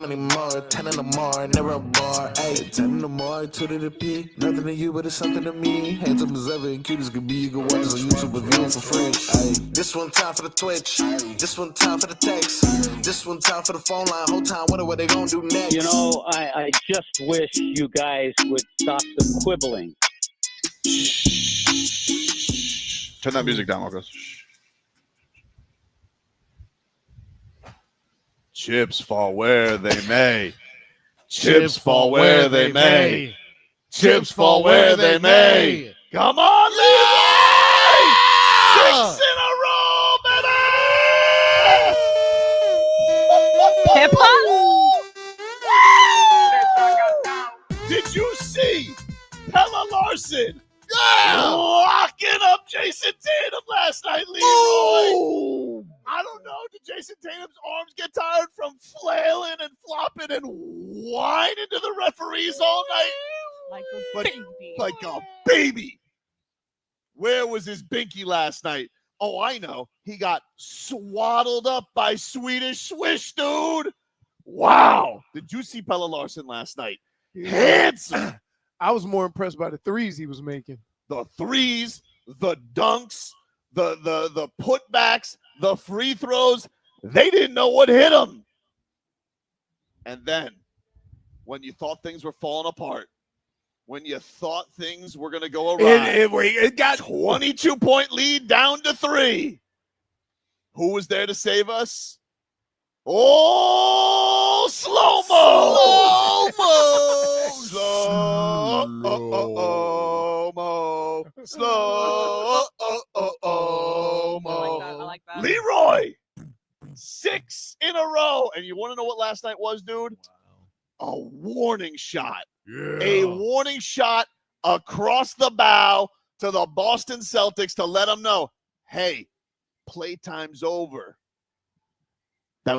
Anymore, 10 in the morning, never a bar, ayy. 10 in the morning, 2 to the P. Nothing to you, but it's something to me. Handsome as ever and cute as can be. You can watch this on YouTube and view it for free. Ayy. This one time for the Twitch. This one time for the text. This one time for the phone line. Whole time, what they gonna do next? You know, I just wish you guys would stop the quibbling. Turn that music down, Marcos. Chips fall where they may. Chips fall where they may. Chips fall where they may. Come on, Leroy! 6 in a row, baby! PEPPAS? Did you see Pelle Larsson locking up Jason Tatum last night, Leroy? Ooh. I don't know. Did Jason Tatum's arms get tired from flailing and flopping and whining to the referees all night? Like a baby. Where was his binky last night? Oh, I know. He got swaddled up by Swedish Swish, dude. Wow. Did you see Pelle Larsson last night? Handsome. I was more impressed by the threes he was making. The threes, the dunks, the putbacks, the free throws. They didn't know what hit them. And then when you thought things were falling apart, when you thought things were going to go awry, it got 22-point lead down to 3. Who was there to save us? Oh, slow-mo! Slow-mo! Slow-mo! I like that. Leroy! 6 in a row. And you want to know what last night was, dude? Wow. A warning shot. Yeah. A warning shot across the bow to the Boston Celtics to let them know, hey, playtime's over. That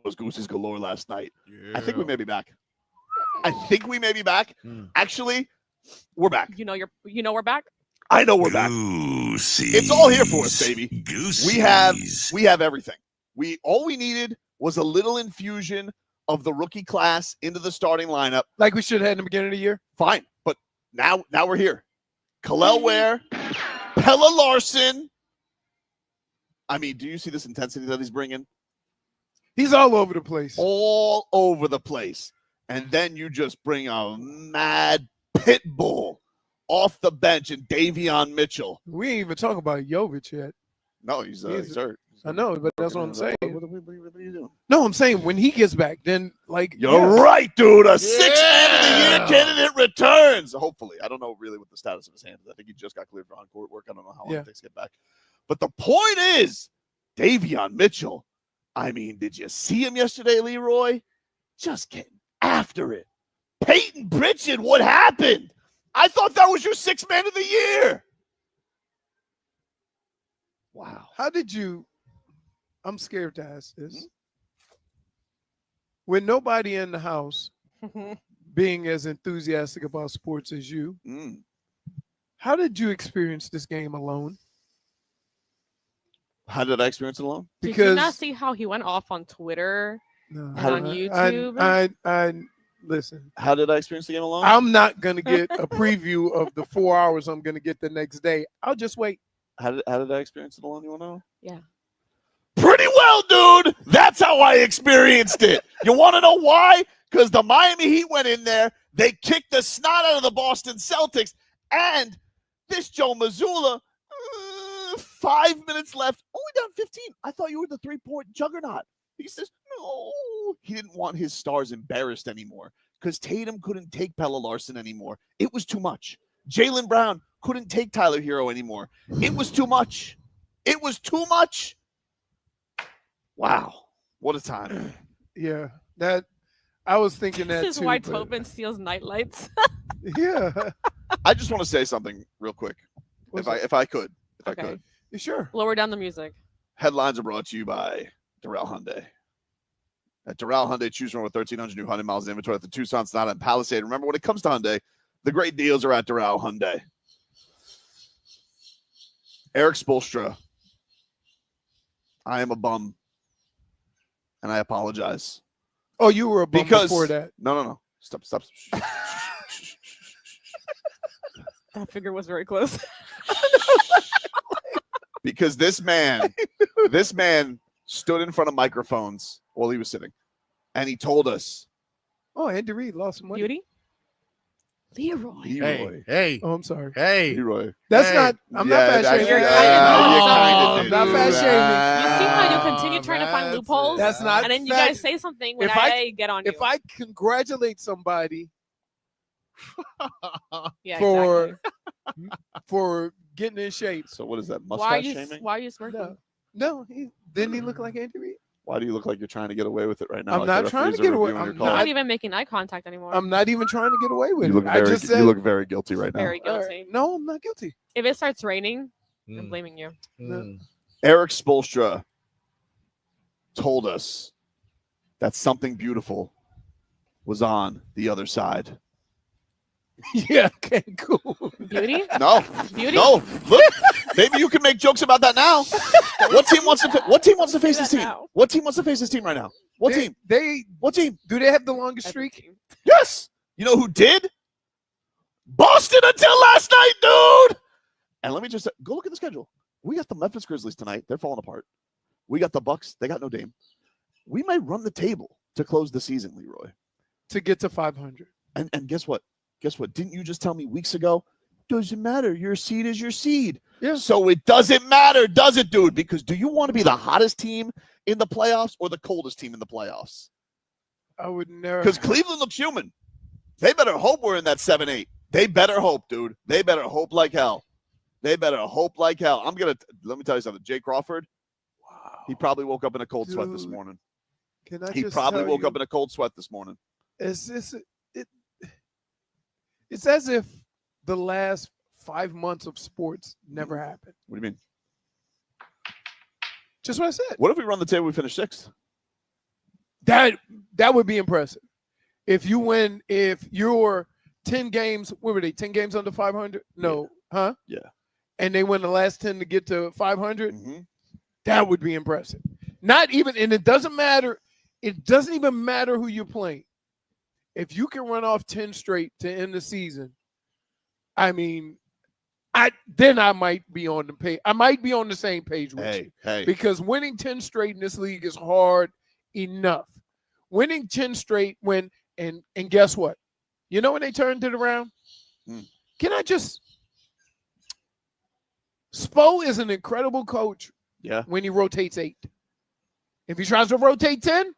was Gooses galore last night. Yeah. I think we may be back. Actually, we're back. You know we're back? I know we're back. It's all here for us, baby. We have everything. All we needed was a little infusion of the rookie class into the starting lineup. Like we should have had in the beginning of the year. Fine. But now we're here. Kel'el Ware, Pelle Larsson. I mean, do you see this intensity that he's bringing? He's all over the place. All over the place. And then you just bring a mad pit bull off the bench and Davion Mitchell. We ain't even talking about Jovic yet. No, he's hurt. I know, but that's what I'm saying. What are you doing? No, I'm saying when he gets back, then You're right, dude. A 6th man of the year candidate returns. Hopefully. I don't know really what the status of his hand is. I think he just got cleared for on-court work. I don't know how long it takes to get back. But the point is, Davion Mitchell, I mean, did you see him yesterday, Leroy? Just getting after it. Peyton Pritchard, what happened? I thought that was your 6th man of the year. Wow. How did you – I'm scared to ask this. Mm-hmm. With nobody in the house being as enthusiastic about sports as you, how did you experience this game alone? How did I experience it alone? Did you not see how he went off on Twitter and on YouTube? I listen. How did I experience the game alone? I'm not going to get a preview of the 4 hours I'm going to get the next day. I'll just wait. How did I experience it alone? You want to know? Yeah. Pretty well, dude. That's how I experienced it. You want to know why? Because the Miami Heat went in there. They kicked the snot out of the Boston Celtics. And this Joe Mazzulla, 5 minutes left, only down 15. I thought you were the 3-point juggernaut. He says, no. He didn't want his stars embarrassed anymore because Tatum couldn't take Pelle Larsson anymore. It was too much. Jaylen Brown couldn't take Tyler Hero anymore. It was too much. It was too much. Wow. What a time. Yeah. That I was thinking that too. This is why Tobin steals nightlights. Yeah. I just want to say something real quick. If I could. Sure. Lower down the music. Headlines are brought to you by Doral Hyundai. At Doral Hyundai, choose from over 1,300 new Hyundai miles in inventory at the Tucson, Sonata, and Palisade. Remember, when it comes to Hyundai, the great deals are at Doral Hyundai. Erik Spoelstra. I am a bum, and I apologize. Oh, you were a bum before that. No. Stop. That figure was very close. Because this man stood in front of microphones while he was sitting, and he told us, Oh, Andy Reid lost some money. Beauty? Leroy. Hey. Oh, I'm sorry. Hey. Leroy. That's Hey. not. I'm not fat shaming. You're kinda did. Not fat shaming. You see how you continue trying to find that's loopholes? That's not. And then you fat- guys say something when If I get on you. If I congratulate somebody yeah, for exactly. for getting in shape, So what is that, Why mustache shaming? are you smirking? no, didn't he look like Andy Reid? Why do you look like you're trying to get away with it right now? I'm Like not the trying to referees are get away. reviewing your I'm call? I'm not not even making eye contact anymore. I'm not even trying to get away with You look it. I just said, you look very guilty right now. very all guilty. right, no, I'm not guilty. If it starts raining, I'm Mm, blaming you. mm. Erik Spoelstra told us that something beautiful was on the other side. Yeah, okay, cool. Beauty? No, Beauty? no. Look, maybe you can make jokes about that now. What team wants to face this that team? now. What team wants to face this team right now? What team? They What team? do they have the longest Every streak? team. Yes. You know who did? Boston until last night, dude. And let me just say, go look at the schedule. We got the Memphis Grizzlies tonight. They're falling apart. We got the Bucks. They got no Dame. We might run the table to close the season, Leroy. To get to 500. And guess what? Guess what? Didn't you just tell me weeks ago? Doesn't matter. Your seed is your seed. Yeah. So it doesn't matter, does it, dude? Because do you want to be the hottest team in the playoffs or the coldest team in the playoffs? I would never. Because Cleveland looks human. They better hope we're in that 7-8. They better hope, dude. They better hope like hell. They better hope like hell. Let me tell you something. Jay Crawford, Wow. he probably woke up in a cold sweat this Dude, morning. Can I He just probably tell woke you, up in a cold sweat this morning. It's as if the last 5 months of sports never happened. What do you mean? Just what I said. What if we run the table, we finish 6th? That would be impressive. If you're 10 games, what were they? 10 games under 500? No, huh? Yeah. And they win the last 10 to get to 500. Mm-hmm. That would be impressive. Not even, and it doesn't matter. It doesn't even matter who you're playing. If you can run off 10 straight to end the season, I mean, then I might be on the page. I might be on the same page with you. Hey. Because winning 10 straight in this league is hard enough. Winning 10 straight and guess what? You know when they turned it around? Can I just Spo is an incredible coach when he rotates 8. If he tries to rotate 10,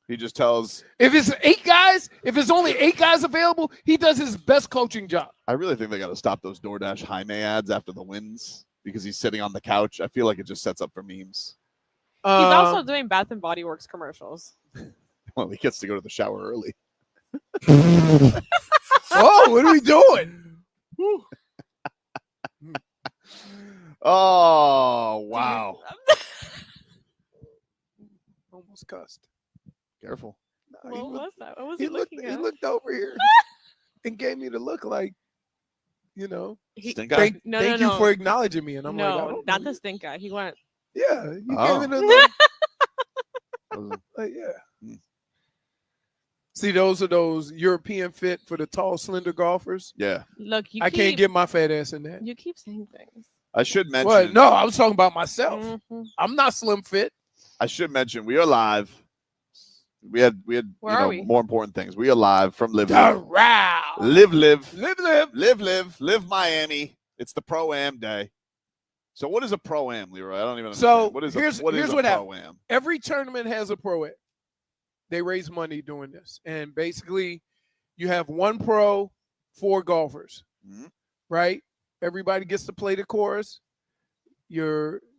He just tells. if it's 8 guys, if it's only 8 guys available, he does his best coaching job. I really think they got to stop those DoorDash Jaime ads after the wins because he's sitting on the couch. I feel like it just sets up for memes. He's also doing Bath and Body Works commercials. Well, he gets to go to the shower early. Oh, what are we doing? Oh, wow. Almost cussed. Careful. Nah, What was that? What was he he looked, looking he at? looked over here and gave me the look like, you know, Stink eye? thank No, you no. for acknowledging me. And I'm like, I No, don't not know. the stink guy. He went. Yeah, you Oh. gave me the look. Wasn't- Like, yeah. Mm. See, those are those European fit for the tall, slender golfers. Yeah. Look, you I can't get my fat ass in that. You keep saying things. I should mention. What? No, I was talking about myself. Mhm. I'm not slim fit. I should mention we are live. We had Where are we? more important things. We are live from Live Doral. Live Miami. It's the Pro-Am day. So what is a Pro-Am, Leroy? I don't even So, understand. What is here's a what happened. Pro-Am? Every tournament has a pro-am. They raise money doing this. And basically, you have 1 pro, 4 golfers, right? Everybody gets to play the course.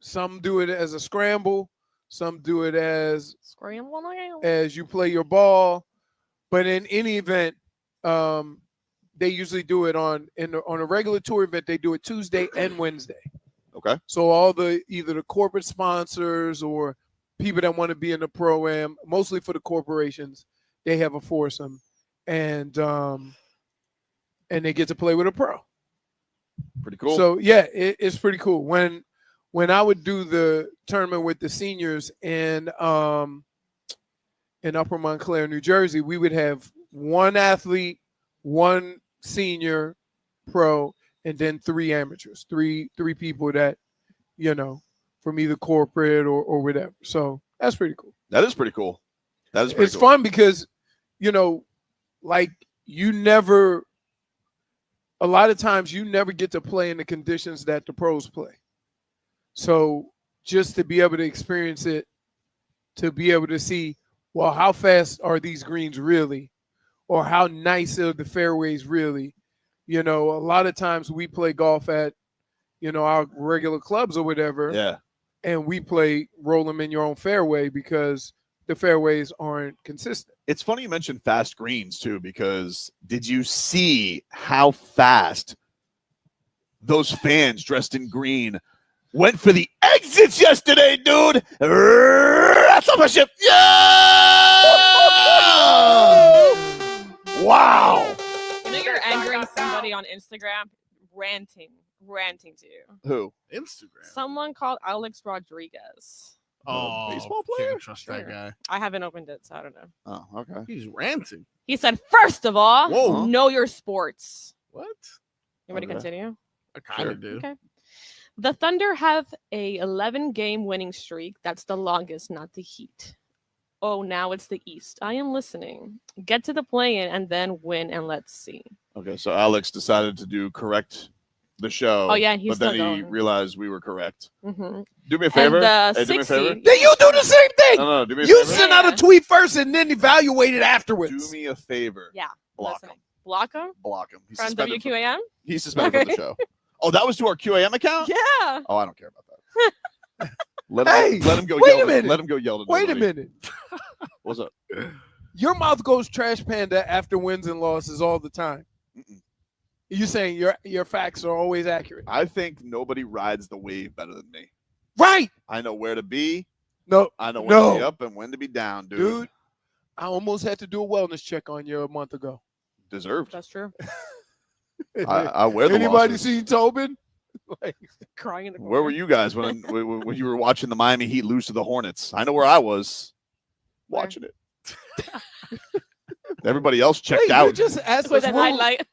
Some do it as a scramble. Some do it as you play your ball. But in any event, they usually do it on a regular tour event. They do it Tuesday and Wednesday. Okay. So all either the corporate sponsors or people that want to be in the Pro-Am, mostly for the corporations, they have a foursome, and they get to play with a pro. Pretty cool. So yeah, it's pretty cool. When I would do the tournament with the seniors in in Upper Montclair, New Jersey, we would have one athlete, one senior pro, and then 3 amateurs, three people that, from either corporate or whatever. So that's pretty cool. That is pretty cool. It's fun because, a lot of times you never get to play in the conditions that the pros play. So just to be able to experience it, to be able to see, well, how fast are these greens really? Or how nice are the fairways really? A lot of times we play golf at, our regular clubs or whatever. Yeah. And we roll them in your own fairway because the fairways aren't consistent. It's funny you mentioned fast greens too, because did you see how fast those fans dressed in green went for the exits yesterday, dude? That's up a ship. Yeah! Wow. You're angering somebody on Instagram, ranting to you. Who? Instagram. Someone called Alex Rodriguez. Oh, baseball player? Can't trust that guy. I haven't opened it, so I don't know. Oh, okay. He's ranting. He said, first of all, Whoa. know your sports. What? You want to continue? I kind of do. Okay. The Thunder have a 11-game winning streak. That's the longest, not the Heat. Oh, now it's the East. I am listening. Get to the play-in and then win, and let's see. Okay, so Alex decided to correct the show. Oh, yeah, he's but then still he going. realized we were correct. Mm-hmm. Do me a favor. And the Hey, do me a favor. seed- Then you do the same thing. No, do me a You favor. send out a tweet first and then evaluate it afterwards. Do me a favor. Yeah. Block listening. him. Block him? Block him. He's From suspended WQAM? He's suspended from the show. Oh, that was to our QAM account? Yeah. Oh, I don't care about that. Let him go wait yell. a minute. Let him go yell. To Wait a nobody. minute. What's up? Your mouth goes trash panda after wins and losses all the time. Mm-mm. You saying your facts are always accurate. I think nobody rides the wave better than me. Right. I know where to be. No. I know when No. to be up and when to be down, dude. Dude, I almost had to do a wellness check on you a month ago. Deserved. That's true. I wear the Anybody losses. seen Tobin? Like, Crying in the corner. Where were you guys when you were watching the Miami Heat lose to the Hornets? I know where I was watching it. Everybody else checked hey, out. you just asked With us an what highlight.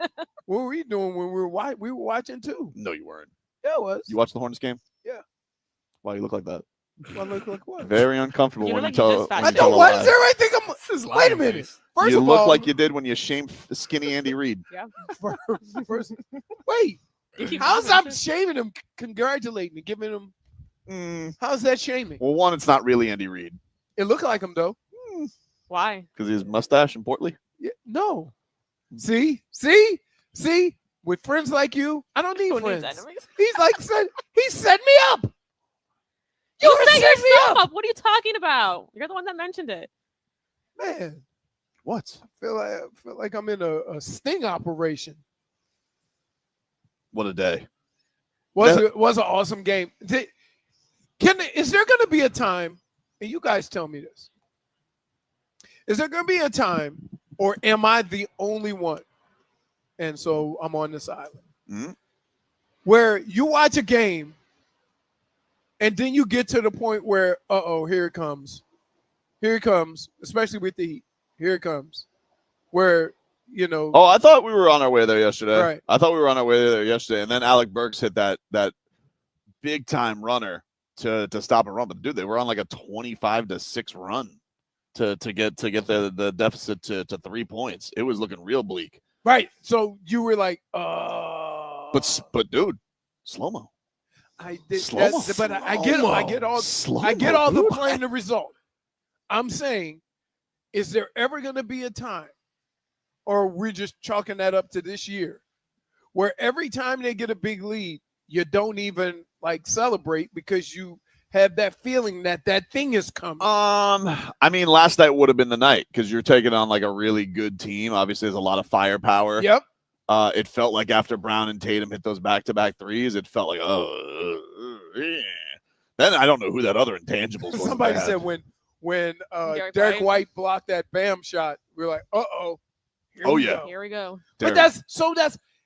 were we doing when we were watching too. No, you weren't. Yeah, it was. You watched the Hornets game? Yeah. Why you look like that? I look like what? Very uncomfortable You when look you like you tell. just when I you tell don't. a What lie. is there? I think I'm. This is Wait a lying minute. face. First You of look all, like you did when you shamed skinny Andy Reid. Yeah. first, wait. You keep How's laughing, I'm too. shaming him, congratulating him, giving him? How's that shaming? Well, one, it's not really Andy Reid It looked like him though. Why? because he has mustache and portly. Yeah, no. See. With friends like you, I don't need Who needs friends. enemies? He's like he set me up. You set set me yourself up. up. What are you talking about? You're the one that mentioned it. Man, What? I feel like I'm in a sting operation. What a day. Was an awesome game. Is there going to be a time? And you guys tell me this. Is there going to be a time, or am I the only one? And so I'm on this island where you watch a game, and then you get to the point where, here it comes, especially with the Heat. Here it comes, where Oh, I thought we were on our way there yesterday. Right. I thought we were on our way there yesterday, and then Alec Burks hit that big time runner to stop a run. But dude, they were on like a 25-6 run to get the deficit to 3 points. It was looking real bleak. right. So you were like, But dude, slow mo. I did, Slow-mo. but I get all the play and the result. I'm saying, is there ever going to be a time, or we're just chalking that up to this year, where every time they get a big lead, you don't even like celebrate because you have that feeling that thing is coming? I mean, last night would have been the night because you're taking on like a really good team. Obviously, there's a lot of firepower. Yep. It felt like after Brown and Tatum hit those back-to-back threes, it felt like, yeah. Then I don't know who that other intangibles was. Somebody they had. said when Derek Derek White. White blocked that Bam shot, we were like, here Oh, we yeah. go. Here we go. But Derek,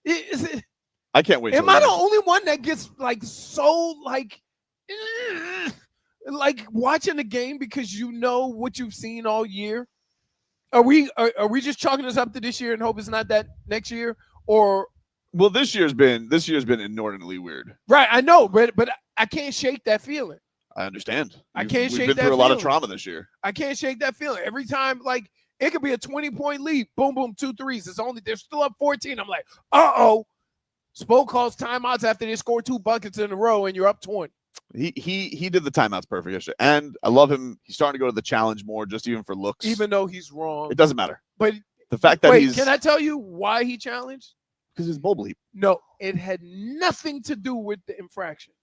is it? I can't wait. Am till I the the end. only one that gets like so like like watching the game because you know what you've seen all year? Are we just chalking this up to this year and hope it's not that next year? Or well, this year's been inordinately weird. Right, I know, but I can't shake that feeling. I understand. I can't shake that We've been through a lot of feeling. trauma this year. I can't shake that feeling. Every time, like, it could be a 20-point lead. Boom, boom, 2 threes. They're still up 14. I'm like, uh-oh. Spo calls timeouts after they score 2 buckets in a row and you're up 20. He did the timeouts perfect yesterday. And I love him. He's starting to go to the challenge more, just even for looks. Even though he's wrong. It doesn't matter. But the fact that wait, can I tell you why he challenged? Because it's bull bleep. No, it had nothing to do with the infraction.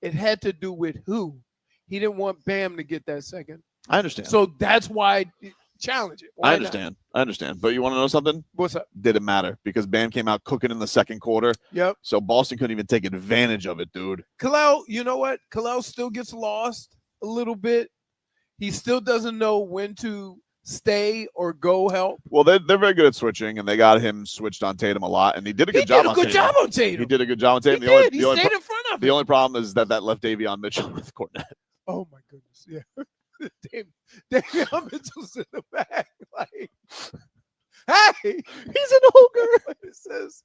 It had to do with who. He didn't want Bam to get that second. I understand. So that's why challenge it. Why I understand. not? I understand. But you want to know something? What's up? Didn't matter because Bam came out cooking in the second quarter. Yep. So Boston couldn't even take advantage of it, dude. Kel'el, you know what? Kel'el still gets lost a little bit. He still doesn't know when to stay or go help. Well, they're very good at switching, and they got him switched on Tatum a lot, and he did a good job on Tatum. He did a good job on Tatum. He did. He stayed in front of him. The only problem is that left Davion Mitchell with Cornette. Oh, my goodness. Yeah. Davion Mitchell's in the back. Like, hey, he's an ogre. It says,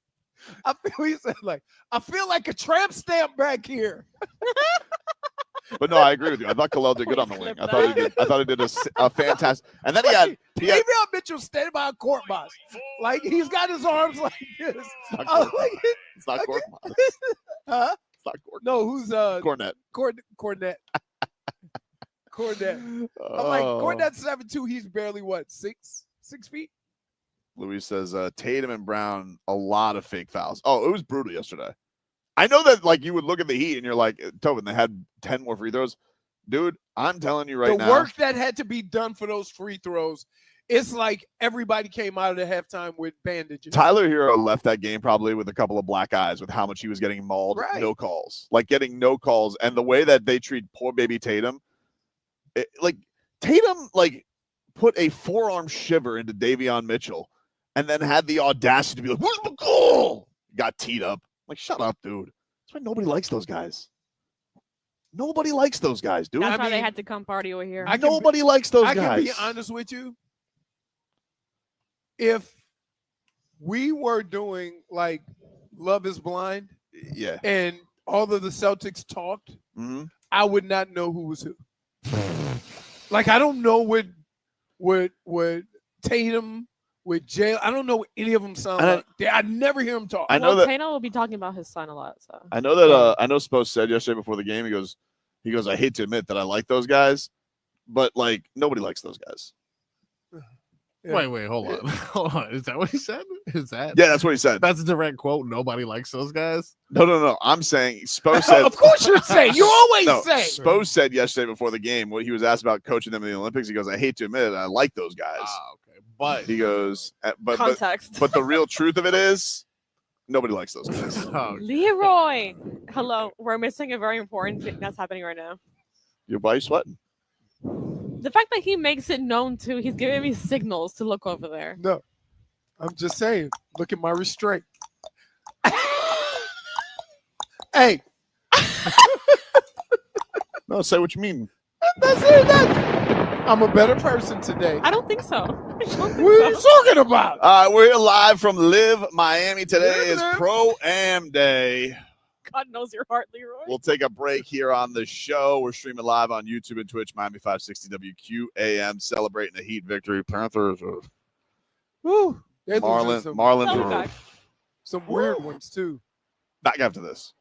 I feel like a tramp stamp back here. But no, I agree with you. I thought Kel'el did good on the wing. I thought he did a fantastic. And then he had Davion Mitchell standing by a court box, like he's got his arms like this. It's not court box. Huh? It's not court. No, who's Cornette. Cornette. Cornette. I'm like, Cornette's 7'2". He's barely what, 6 feet? Louis says Tatum and Brown, a lot of fake fouls. Oh, it was brutal yesterday. I know that like you would look at the Heat and you're like, Tobin, they had 10 more free throws. Dude, I'm telling you right now. The work that had to be done for those free throws, it's like everybody came out of the halftime with bandages. Tyler Hero left that game probably with a couple of black eyes with how much he was getting mauled. Right. No calls. Like getting no calls. And the way that they treat poor baby Tatum, Tatum put a forearm shiver into Davion Mitchell and then had the audacity to be like, where's the goal? Got teed up. Like, shut up, dude. That's why nobody likes those guys. Nobody likes those guys, dude. That's why they had to come party over here. Nobody likes those guys. I can be honest with you. If we were doing like Love is Blind, yeah, and all of the Celtics talked, I would not know who was who. Like, I don't know what Tatum, with Jay, I don't know what any of them sound like. I never hear them talk. I know that Tatum will be talking about his son a lot. So I know that I know Spose said yesterday before the game, he goes, I hate to admit that I like those guys, but like nobody likes those guys. Yeah. Wait, hold on. Hold on. Is that what he said? Is that? Yeah, that's what he said. That's a direct quote. Nobody likes those guys. No. I'm saying Spose said. Of course you're saying. You always say. Spose said yesterday before the game when he was asked about coaching them in the Olympics. He goes, I hate to admit it, I like those guys. Okay. But he goes, context. But the real truth of it is, nobody likes those guys. Leroy, hello. We're missing a very important thing that's happening right now. Why are you sweating? The fact that he makes it known too, he's giving me signals to look over there. No, I'm just saying. Look at my restraint. Hey. No, say what you mean. That's it. I'm a better person today. I don't think so. What are you talking about? We're live from LIV Miami. Today is Pro-Am Day. God knows your heart, Leroy. We'll take a break here on the show. We're streaming live on YouTube and Twitch, Miami 560 WQAM, celebrating the Heat victory. Panthers are Marlins are some weird ones too. Back after this.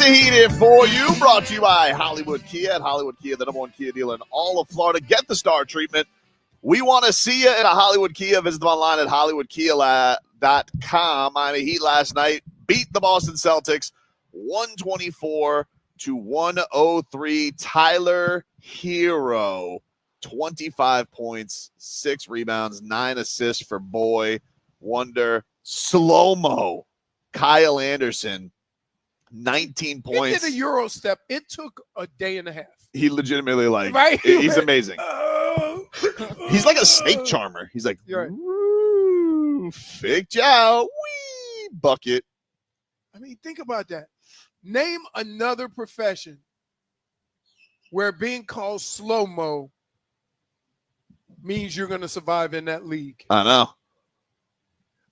Heat here for you, brought to you by Hollywood Kia. At Hollywood Kia, the #1 Kia dealer in all of Florida. Get the star treatment. We want to see you in a Hollywood Kia. Visit them online at hollywoodkia.com. Miami Heat last night beat the Boston Celtics 124-103. Tyler Hero, 25 points, 6 rebounds, 9 assists for Boy Wonder. Slow-mo, Kyle Anderson, 19 points. He did a Euro step. It took a day and a half. He legitimately, like, Right? he's amazing. He's like a snake charmer. charmer. He's like, You're right. woo, fake Jow, wee, bucket. I mean, think about that. Name another profession where being called slow-mo means you're going to survive in that league. I know.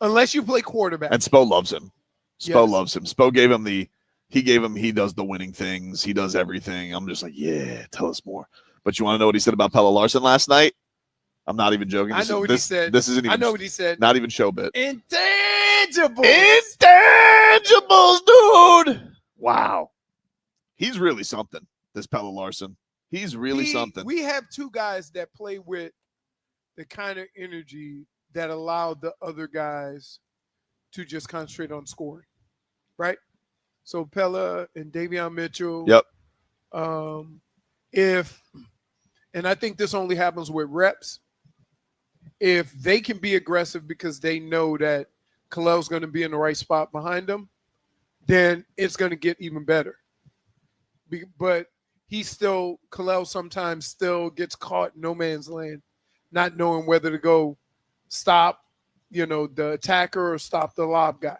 Unless you play quarterback. And Spo loves him. Spo Yes. loves him. Spo gave him he does the winning things. He does everything. I'm just like, yeah, tell us more. But you want to know what he said about Pelle Larsson last night? I'm not even joking. I know what he said. This isn't even, I know what he said. not even show bit. Intangible. Intangibles, dude. Wow. He's really something, this Pelle Larsson. He's really something. We have two guys that play with the kind of energy that allowed the other guys to just concentrate on scoring, right? So Pelle and Davion Mitchell. Yep. And I think this only happens with reps. If they can be aggressive because they know that Kel'el's going to be in the right spot behind them, then it's going to get even better. But Kel'el sometimes still gets caught in no man's land, not knowing whether to go stop, the attacker or stop the lob guy.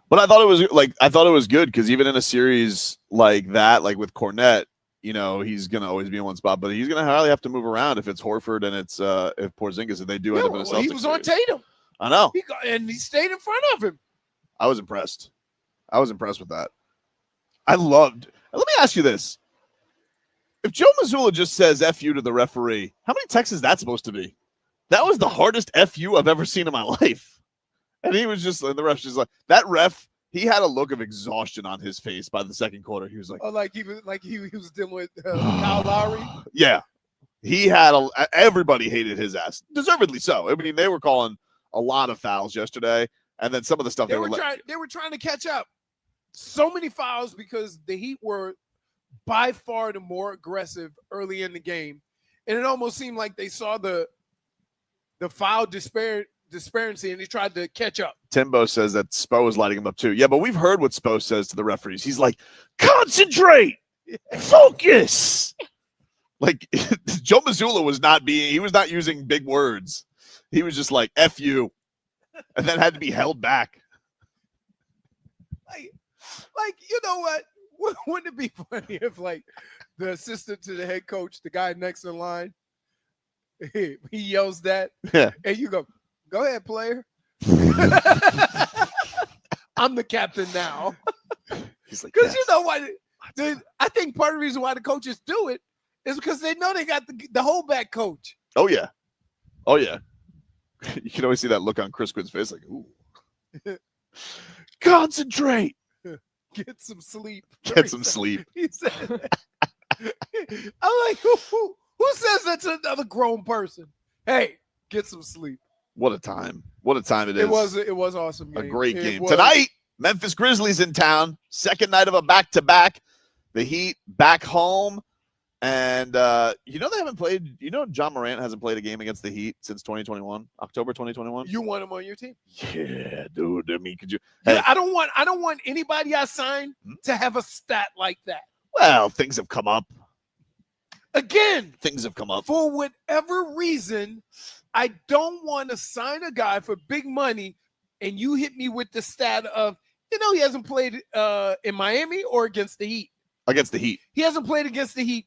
But I thought it was good because even in a series like that, like with Cornette, he's going to always be in one spot, but he's going to hardly have to move around if it's Horford and it's if Porzingis, if they do end up in a Celtics he was on series. Tatum. I know. He stayed in front of him. I was impressed. With that. Let me ask you this. If Joe Mazzulla just says F you to the referee, how many texts is that supposed to be? That was the hardest F you I've ever seen in my life. And he was the ref's just like, that ref, he had a look of exhaustion on his face by the second quarter. He was like, he was dealing with Kyle Lowry. Yeah. He had everybody hated his ass. Deservedly so. I mean, they were calling a lot of fouls yesterday. And then some of the stuff They were trying to catch up. So many fouls because the Heat were by far the more aggressive early in the game. And it almost seemed like they saw the foul disparity and they tried to catch up. Timbo says that Spo is lighting him up too. Yeah, but we've heard what Spo says to the referees. He's like, concentrate, focus. Like Joe Mazzulla was not using big words. He was just like, F you. And then had to be held back. Like, you know what? Wouldn't it be funny if, like, the assistant to the head coach, the guy next in line, he yells that, and you go ahead, player. I'm the captain now. He's like, because yes. you know what? I think part of the reason why the coaches do it is because they know they got the holdback coach. Oh yeah. You can always see that look on Chris Quinn's face, like, ooh. Concentrate. Get some sleep. Get some sleep. He said that. I'm like, who says that to another grown person? Hey, get some sleep. What a time. What a time it is. It was awesome game. A great game. Tonight, Memphis Grizzlies in town. Second night of a back-to-back. The Heat back home. And, they haven't played. Ja Morant hasn't played a game against the Heat since 2021, October 2021. You want him on your team? Yeah, dude. I mean, could you? Yeah, hey. I don't want anybody I sign to have a stat like that. Well, things have come up. Again, things have come up. For whatever reason, I don't want to sign a guy for big money, and you hit me with the stat of, he hasn't played in Miami or against the Heat. Against the Heat. He hasn't played against the Heat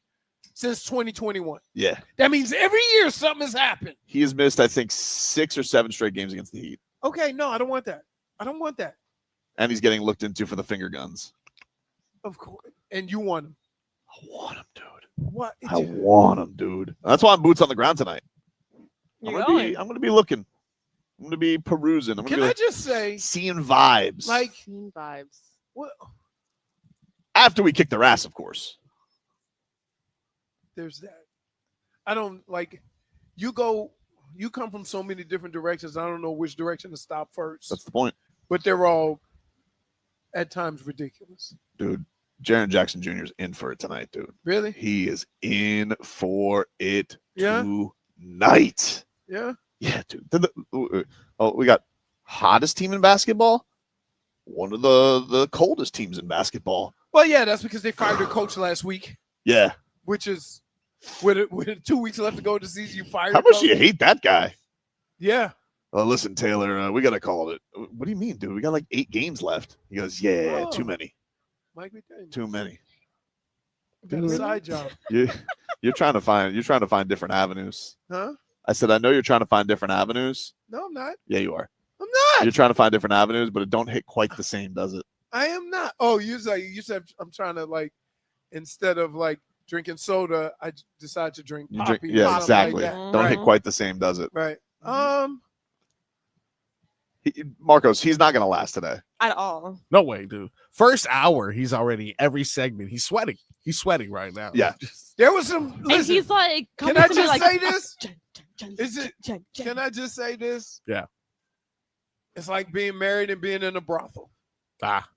since 2021. Yeah. That means every year something has happened. He has missed, I think, 6 or 7 straight games against the Heat. Okay, no, I don't want that. And he's getting looked into for the finger guns. Of course. And you want him. I want him, dude. What? I want him, dude. That's why I'm boots on the ground tonight. I'm gonna be looking. I'm gonna be perusing. Can I just say, seeing vibes? like Seeing vibes. What? After we kick their ass, of course. There's that. I don't like. You come from so many different directions. I don't know which direction to stop first. That's the point. But they're all at times ridiculous. Dude, Jaren Jackson Jr. is in for it tonight, dude. Really? He is in for it Yeah? tonight. Yeah. Yeah, dude. We got hottest team in basketball. One of the coldest teams in basketball. Well, yeah, that's because they fired their coach last week, Yeah. which is with 2 weeks left to go to the season, you fired. How the much do you coach? hate that guy? Yeah. Listen, Taylor, we got to call it. What do you mean, dude? We got like 8 games left. He goes, yeah, Oh. too many. Mike McDaniel. Too many. Got a side job. You're trying to find different avenues. Huh? I said, I know you're trying to find different avenues. No, I'm not. Yeah, you are. I'm not. You're trying to find different avenues, but it don't hit quite the same, does it? I am not. Oh, you said I'm trying to like instead of like drinking soda, I decide to drink You poppy. drink, or yeah, something exactly. Like that. Don't Right. hit quite the same, does it? Right. Marcos, he's not going to last today. At all. No way, dude. First hour, he's already every segment. He's sweating. He's sweating right now. Yeah. There was some. And Listen, he's like, can coming I to me just like, say this? Jen, Is it? Jen. Can I just say this? Yeah. It's like being married and being in a brothel,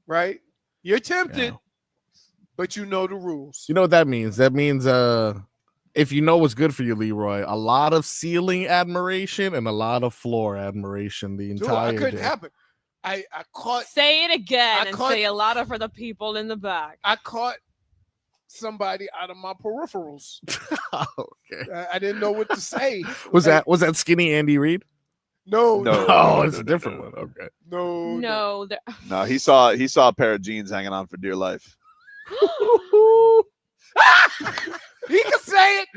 Right? You're tempted, Yeah. but you know the rules. You know what that means? That means if you know what's good for you, Leroy, a lot of ceiling admiration and a lot of floor admiration the Dude, entire I couldn't day. happen. I caught Say it again I and caught- say a lot of for the people in the back. somebody out of my peripherals. Okay. I didn't know what to say. Was Like, that skinny Andy Reid? No. No. Oh, it's a different one. Okay. No. No, there- No, he saw a pair of jeans hanging on for dear life. He can say it.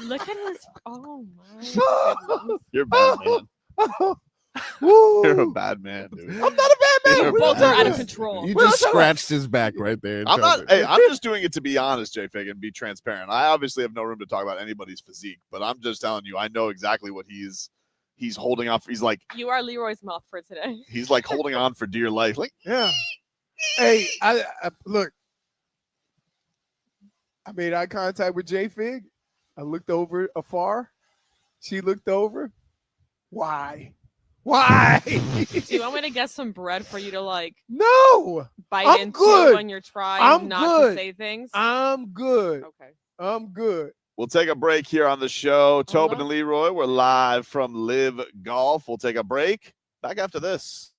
look at his. Oh my goodness. You're a bad man. Woo. You're a bad man, dude. I'm not a bad man. You're a Both bad are out of man. control. You Well, just that's all right. scratched his back right there. I'm not. Tell me. Hey, I'm just doing it to be honest, J Fig, and be transparent. I obviously have no room to talk about anybody's physique, but I'm just telling you, I know exactly what he's holding on for. He's like Leroy's mouth for today. holding on for dear life. Like, Yeah. Hey, I look. I made eye contact with J Fig. I looked over afar. She looked over. Why? Why? Do you want me to get some bread for you to like No. bite I'm into good. when you're trying I'm not good. to say things? I'm good. Okay. I'm good. we'll take a break here on the show. Tobin no. and Leroy, we're live from LIV Golf. We'll take a break. Back after this.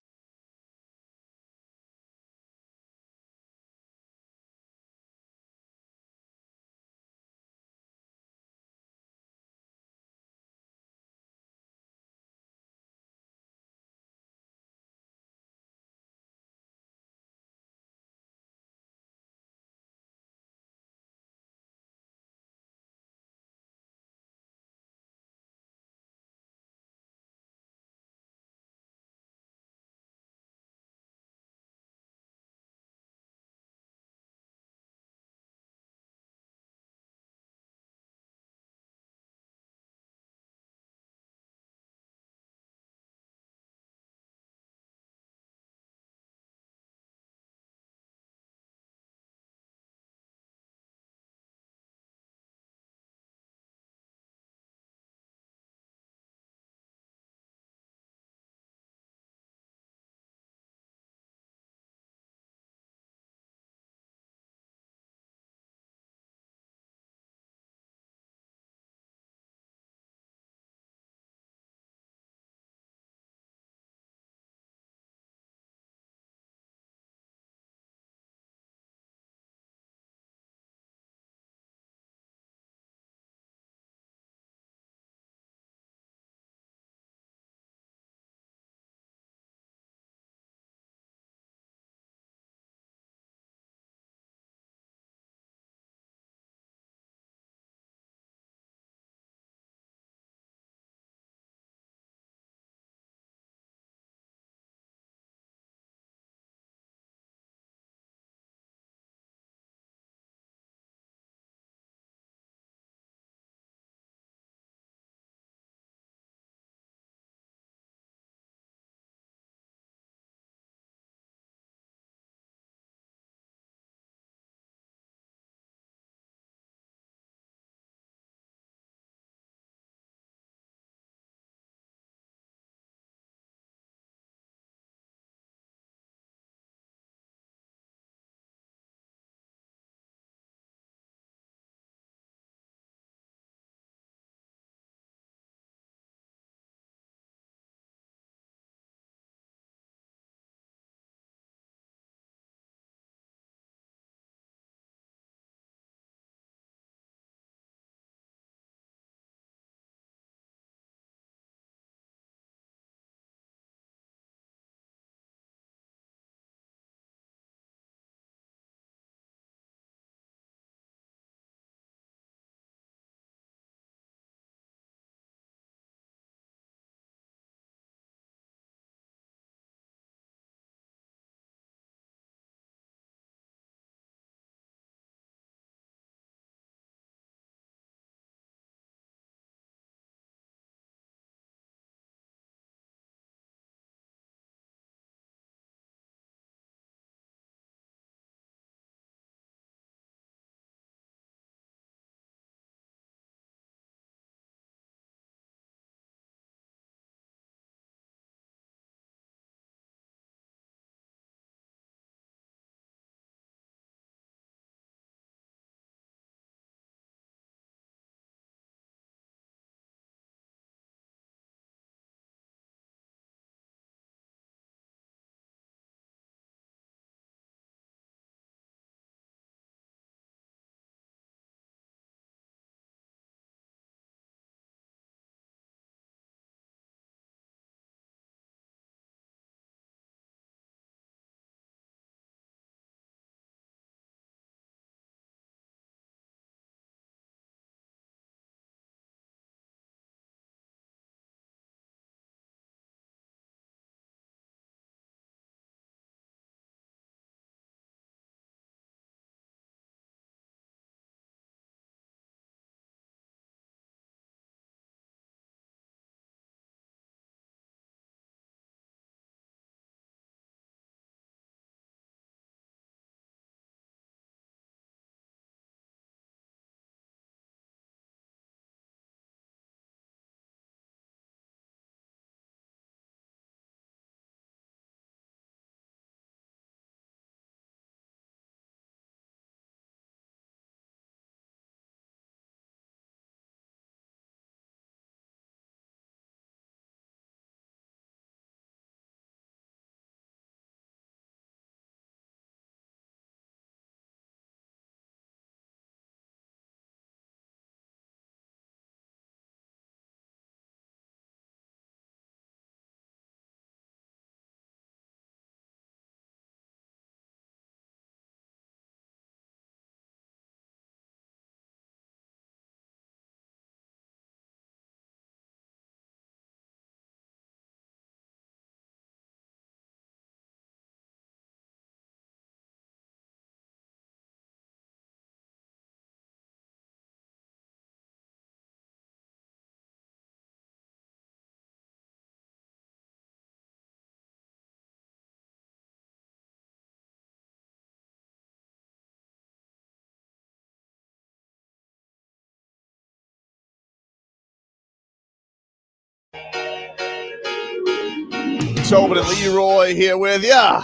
Tobin and Leroy here with ya.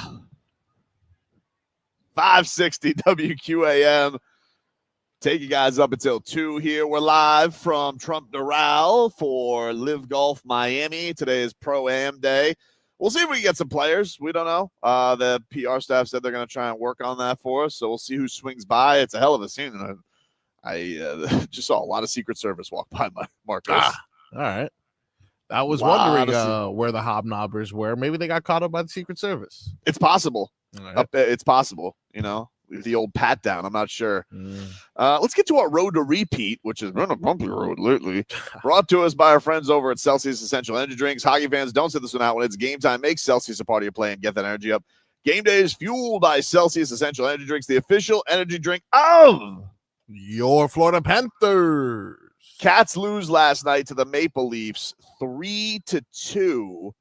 560 WQAM. Take you guys up until 2 here. We're live from Trump Doral for LIV Golf Miami. Today is Pro-Am Day. We'll see if we can get some players. We don't know. The PR staff said they're going to try and work on that for us, so we'll see who swings by. It's a hell of a scene. I just saw a lot of Secret Service walk by my Marcos. All right. I was wondering where the hobnobbers were. Maybe they got caught up by the Secret Service. It's possible. Right. It's possible, you know. The old pat down. I'm not sure. Let's get to our road to repeat, which has been a bumpy road lately. Brought to us by our friends over at Celsius Essential Energy Drinks. Hockey fans, don't sit this one out when it's game time. Make Celsius a part of your play and get that energy up. Game day is fueled by Celsius Essential Energy Drinks, the official energy drink of your Florida Panthers. Cats lose last night to the Maple Leafs 3-2,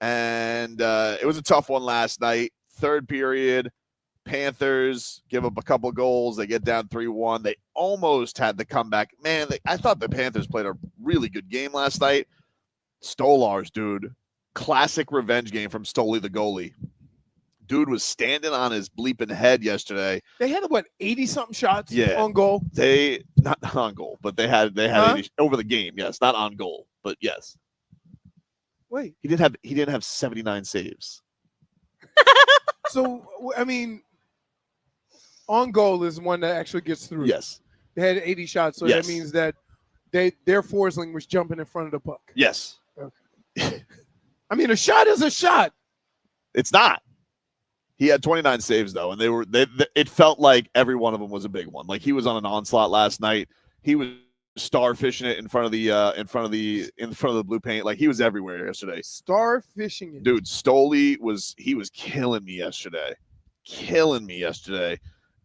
and it was a tough one last night. Third period. Panthers give up a couple goals. They get down 3-1. They almost had the comeback. Man, I thought the Panthers played a really good game last night. Stolarz, dude. Classic revenge game from Stoli, the goalie. Dude was standing on his bleeping head yesterday. They had, 80-something shots on goal? They, not on goal, but they had 80 over the game. Yes, not on goal, but yes. Wait. He didn't have 79 saves. So, I mean, on goal is one that actually gets through. Yes. They had 80 shots, so that means that their Forsling was jumping in front of the puck. Yes. Okay. I mean, a shot is a shot. It's not. He had 29 saves though, and it felt like every one of them was a big one. Like he was on an onslaught last night. He was starfishing it in front of the blue paint. Like he was everywhere yesterday. Starfishing it. Dude, Stoli was killing me yesterday.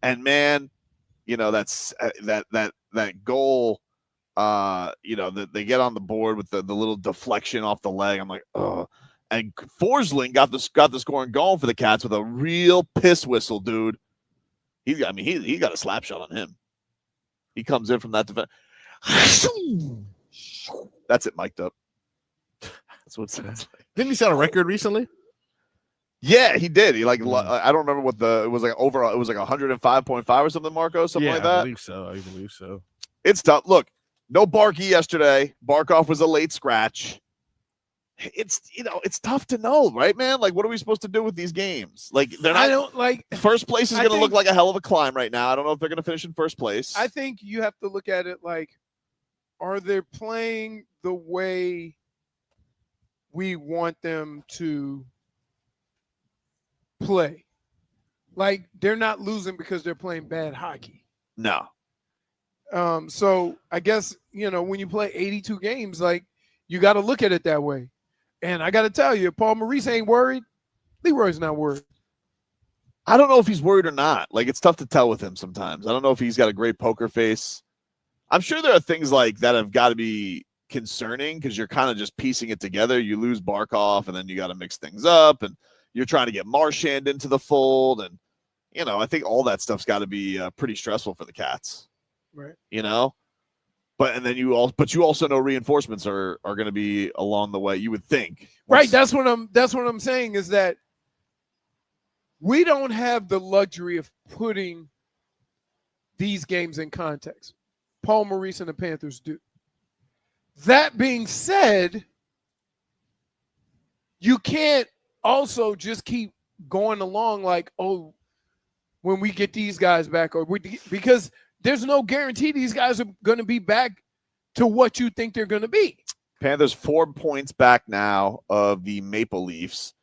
And man, you know, that's that goal, you know, that they get on the board with the little deflection off the leg. I'm like, oh. And Forsling got the scoring going for the Cats with a real piss whistle, dude. He got a slap shot on him. He comes in from that defense. That's it, mic'd up. That's what it sounds like. Didn't he set a record recently? Yeah, he did. He I don't remember what it was like overall. It was like 105.5 or something, Marco, something like that. I believe so. It's tough. Look, no Barkey yesterday. Barkov was a late scratch. It's tough to know, right, man? Like, what are we supposed to do with these games? Like, they're not. I don't like. First place is going to look like a hell of a climb right now. I don't know if they're going to finish in first place. I think you have to look at it like, are they playing the way we want them to play? Like, they're not losing because they're playing bad hockey. No. So I guess, when you play 82 games, like, you got to look at it that way. And I got to tell you, Paul Maurice ain't worried. Leroy's not worried. I don't know if he's worried or not. Like, it's tough to tell with him sometimes. I don't know if he's got a great poker face. I'm sure there are things like that have got to be concerning because you're kind of just piecing it together. You lose Barkov, and then you got to mix things up, and you're trying to get Marchand into the fold. And, I think all that stuff's got to be pretty stressful for the Cats. Right. But you also know reinforcements are going to be along the way. You would think, right? That's what I'm saying is that we don't have the luxury of putting these games in context. Paul Maurice and the Panthers do. That being said, you can't also just keep going along like, oh, when we get these guys back, because there's no guarantee these guys are going to be back to what you think they're going to be. Panthers 4 points back now of the Maple Leafs.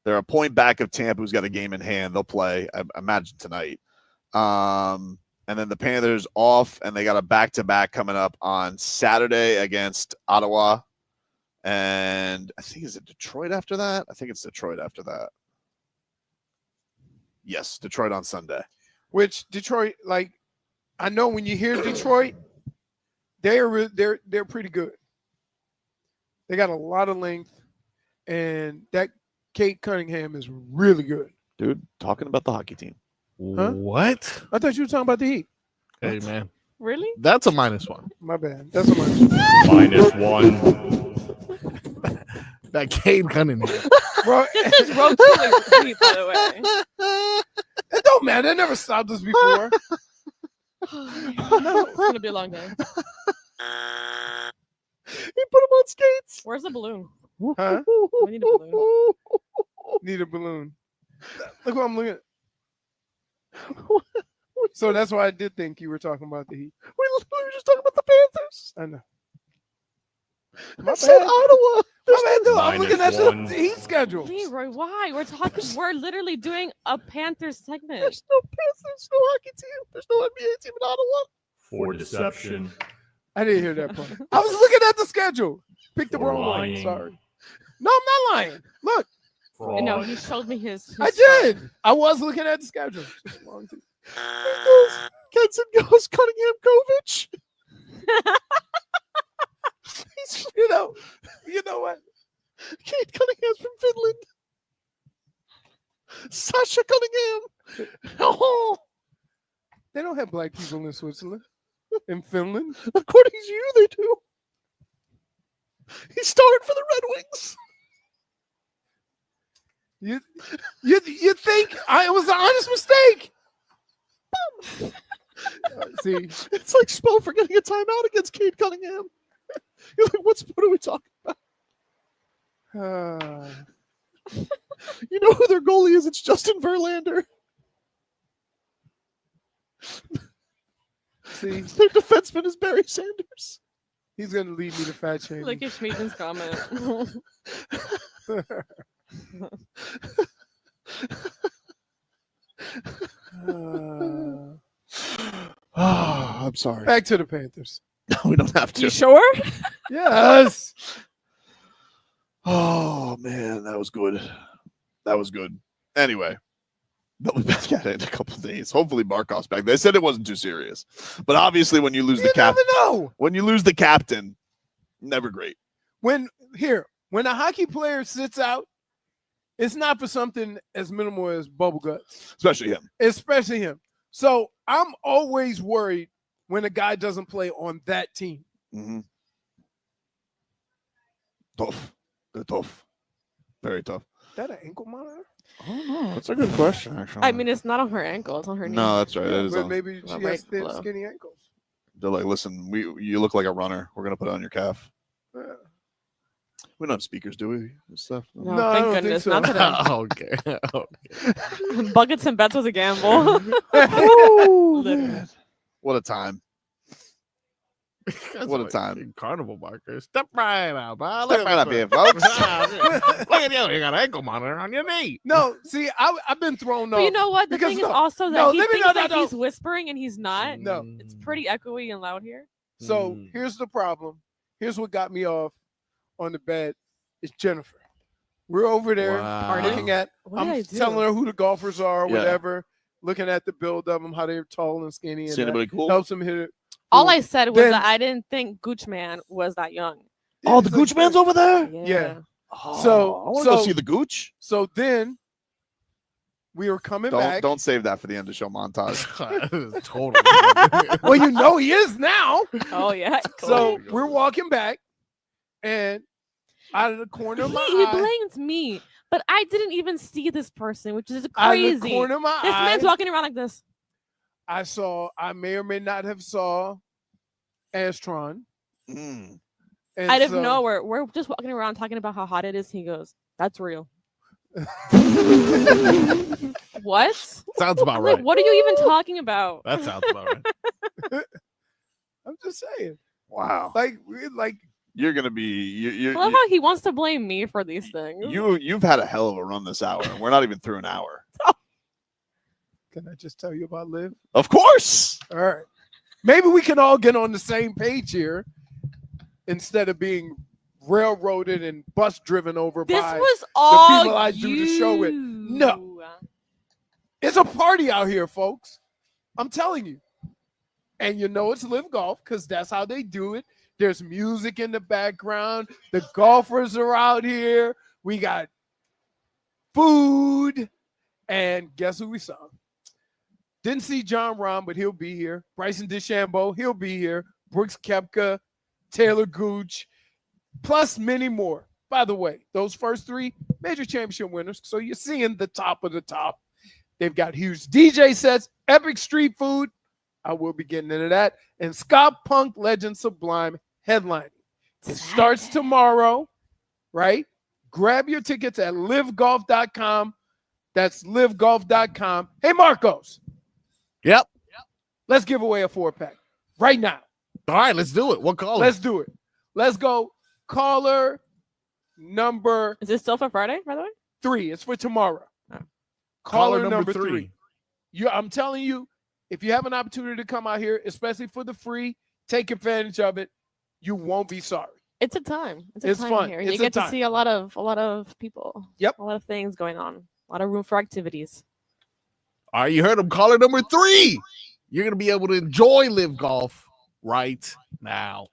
They're a point back of Tampa, who's got a game in hand. They'll play, I imagine, tonight. And then the Panthers off, and they got a back-to-back coming up on Saturday against Ottawa. And I think, is it Detroit after that? I think it's Detroit after that. Yes, Detroit on Sunday. Which Detroit, like, I know when you hear Detroit, they're pretty good. They got a lot of length, and that Kate Cunningham is really good. Dude, talking about the hockey team. Huh? What? I thought you were talking about the Heat. Hey, man. Really? That's a -1. My bad. That's a -1. -1. That Kate Cunningham. Bro, This is row 2 and Heat, by the way. it don't matter. They never stopped us before. It's gonna be a long day. He put him on skates. Where's the balloon? Huh? We need a balloon. Need a balloon. Look what I'm looking at. So that's why I did think you were talking about the Heat. We were just talking about the Panthers. I know. I said Ottawa. My bad, dude. I'm looking at -1. the Heat schedule. Leroy, why? We're literally doing a Panthers segment. There's no Panthers, no hockey team. There's no NBA team in Ottawa. For deception. I didn't hear that part. I was looking at the schedule. Picked the For wrong one. lying. Sorry. No, I'm not lying. Look, Fraud. No, he showed me his I chart. did. I was looking at the schedule. Just wrong too. Kenson goes Cunningham Kovic. You know what? Kate Cunningham's from Finland. Sasha Cunningham. Oh, They don't have black people in Switzerland. In Finland. according to you, they do. He starred for the Red Wings. You think it was an honest mistake? See, It's like Spo for getting a timeout against Kate Cunningham. You're like, what are we talking about? You know who their goalie is? It's Justin Verlander. see, Their defenseman is Barry Sanders. he's gonna lead me to fat shaming. Look at Schmieden's comment. I'm sorry. Back to the Panthers. We don't have You to. sure? Yes. Oh man, that was good. That was good. Anyway, they'll be back at it in a couple of days. Hopefully, Barkov's back. They said it wasn't too serious, but obviously, when you lose the You captain, never know. when you lose the captain, never great. When a hockey player sits out, it's not for something as minimal as bubble guts, Especially him. especially him. So I'm always worried when a guy doesn't play on that team. Mm-hmm. Tough. They're tough. Very tough. Is that an ankle monitor? I don't know. That's a good question, actually. I mean, it's not on her ankle; it's on her knee. no, that's right. It is But on. maybe Well, she has right thin, below. skinny ankles. They're like, listen, you look like a runner. We're gonna put it on your calf. Yeah. We don't have speakers, do we? And stuff. No, No, I thank don't think goodness, so. not today. Okay. Buckets and bets was a gamble. Oh, Literally. man. What a time. What a time. Carnival markers. Step right out, bro. Step right up here, folks. Look at you. You got an ankle monitor on your knee. No, see, I've been thrown But you off. know what? The Because thing is no, also that no, he let me thinks know that that he's don't- whispering and he's not. No. It's pretty echoey and loud here. So Mm. here's the problem. Here's what got me off on the bed. It's Jennifer. We're over there Wow. looking at. What did I I'm do? telling her who the golfers are, Yeah. whatever. Looking at the build of them, how they're tall and skinny, and See anybody that cool? helps them hit it. All Cool. I said was Then- that I didn't think Gooch Man was that young. Oh, the It's like- Gooch Man's over there? Yeah. Oh, So- I want to go so- see the Gooch. So then we were coming back. Don't save that for the end of show montage. Totally. Well, you know he is now. Oh yeah. So Cool. we're walking back, and out of the corner of my he eye, blames me, but I didn't even see this person, which is out of the crazy. corner of my This eye, man's walking around like this. I may or may not have saw Astron. Mm. And Out of so- nowhere, we're just walking around talking about how hot it is. He goes, "That's real." What? Sounds about Like, right. what are you even talking about? That sounds about right. I'm just saying, Wow. like You're gonna be I love how he wants to blame me for these things. you've had a hell of a run this hour. We're not even through an hour. can I just tell you about Liv? Of course. All right, maybe we can all get on the same page here instead of being railroaded and bus driven over This by. was all people I do the show with. you. No. It's a party out here, folks. I'm telling you. And you know it's LIV Golf because that's how they do it. There's music in the background. The golfers are out here. We got food. And guess who we saw? Didn't see John Rahm, but he'll be here. Bryson DeChambeau, he'll be here. Brooks Koepka, Taylor Gooch, plus many more. By the way, those first 3 major championship winners. So you're seeing the top of the top. They've got huge DJ sets, epic street food. I will be getting into that. And Ska Punk Legend Sublime headlining. It starts tomorrow, right? Grab your tickets at livegolf.com. That's livegolf.com. Hey, Marcos. Yep. Let's give away a 4-pack right now. All right, let's do it. What caller? Let's do it. Let's go. Caller number Is this still for Friday, by the way? 3. It's for tomorrow. Oh. Caller number 3. I'm telling you, if you have an opportunity to come out here, especially for the free, take advantage of it. You won't be sorry. It's a time. It's fun. here. It's You a get to time. see a lot of people. Yep. A lot of things going on. A lot of room for activities. All right, you heard him. Caller number 3. You're going to be able to enjoy Live Golf right now.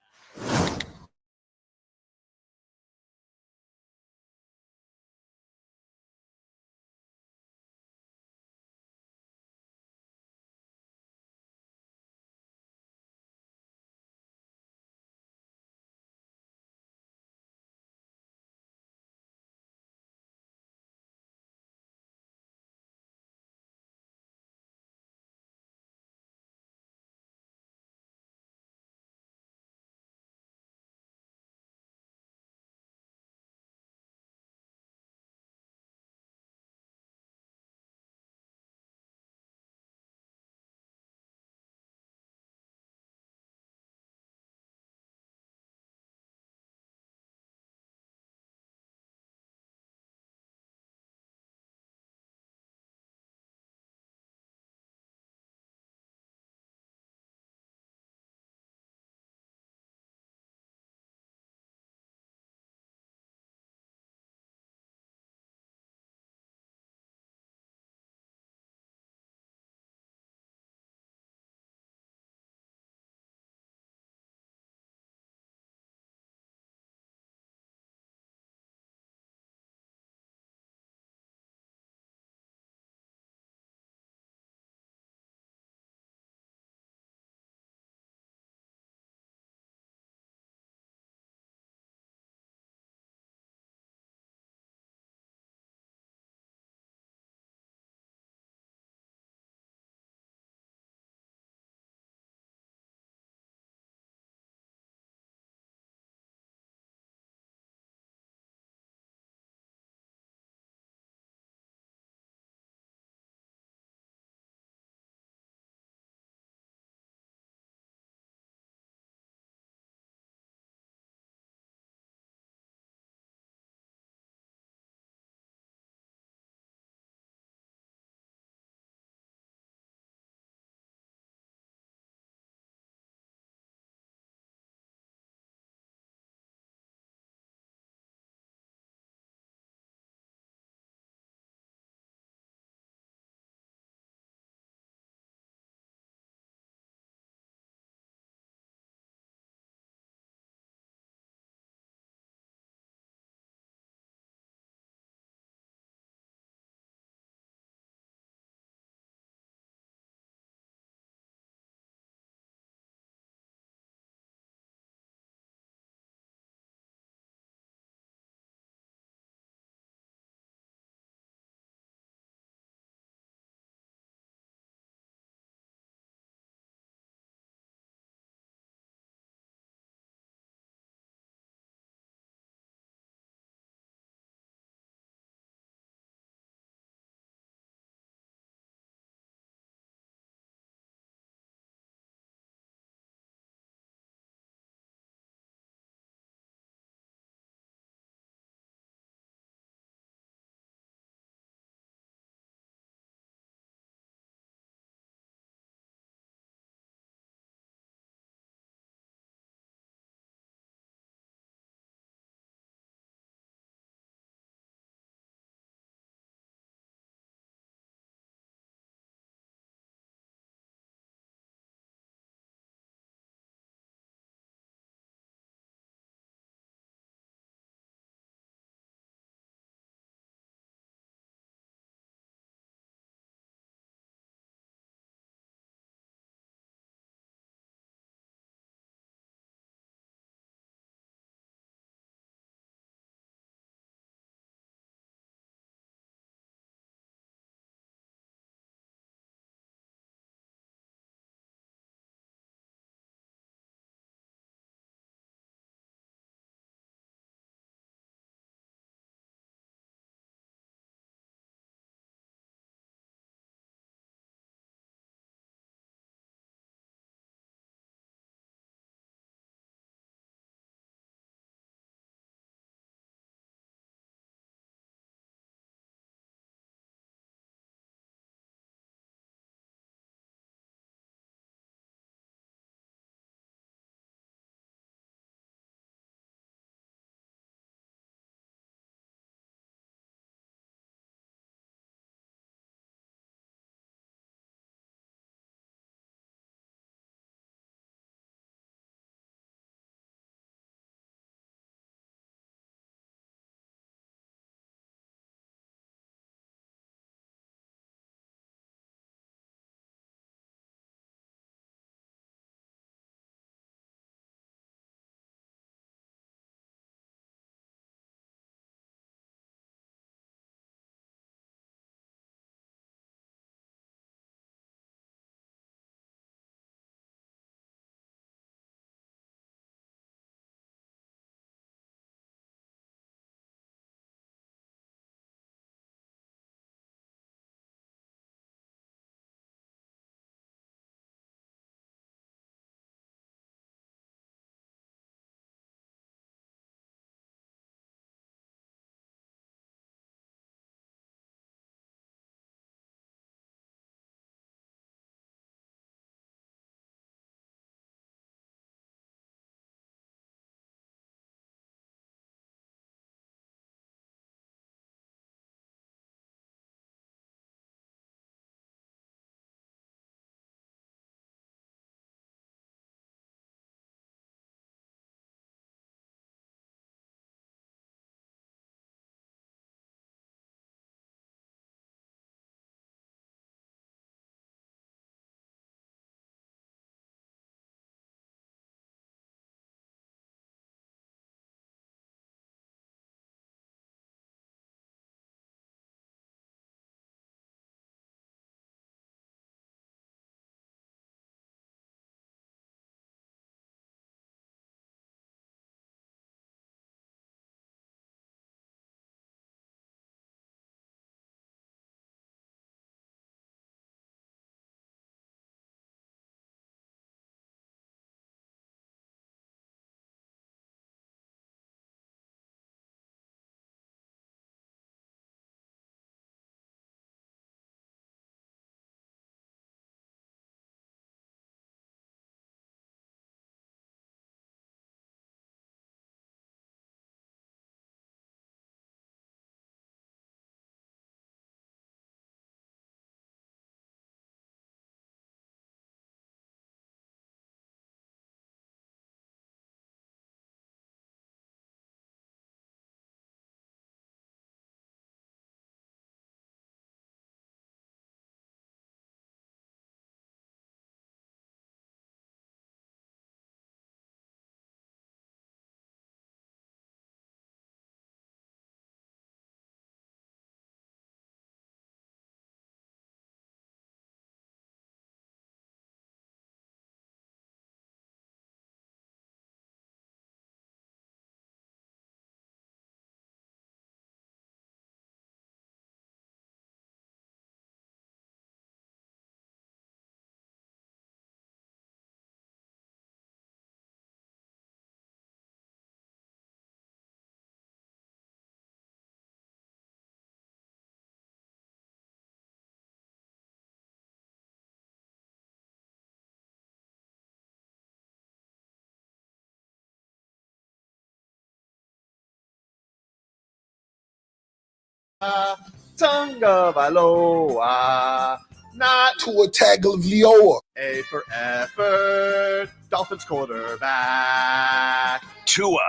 Tonga Valoa. Not Tua Tagovailoa. A for effort. Dolphins quarterback. Tua.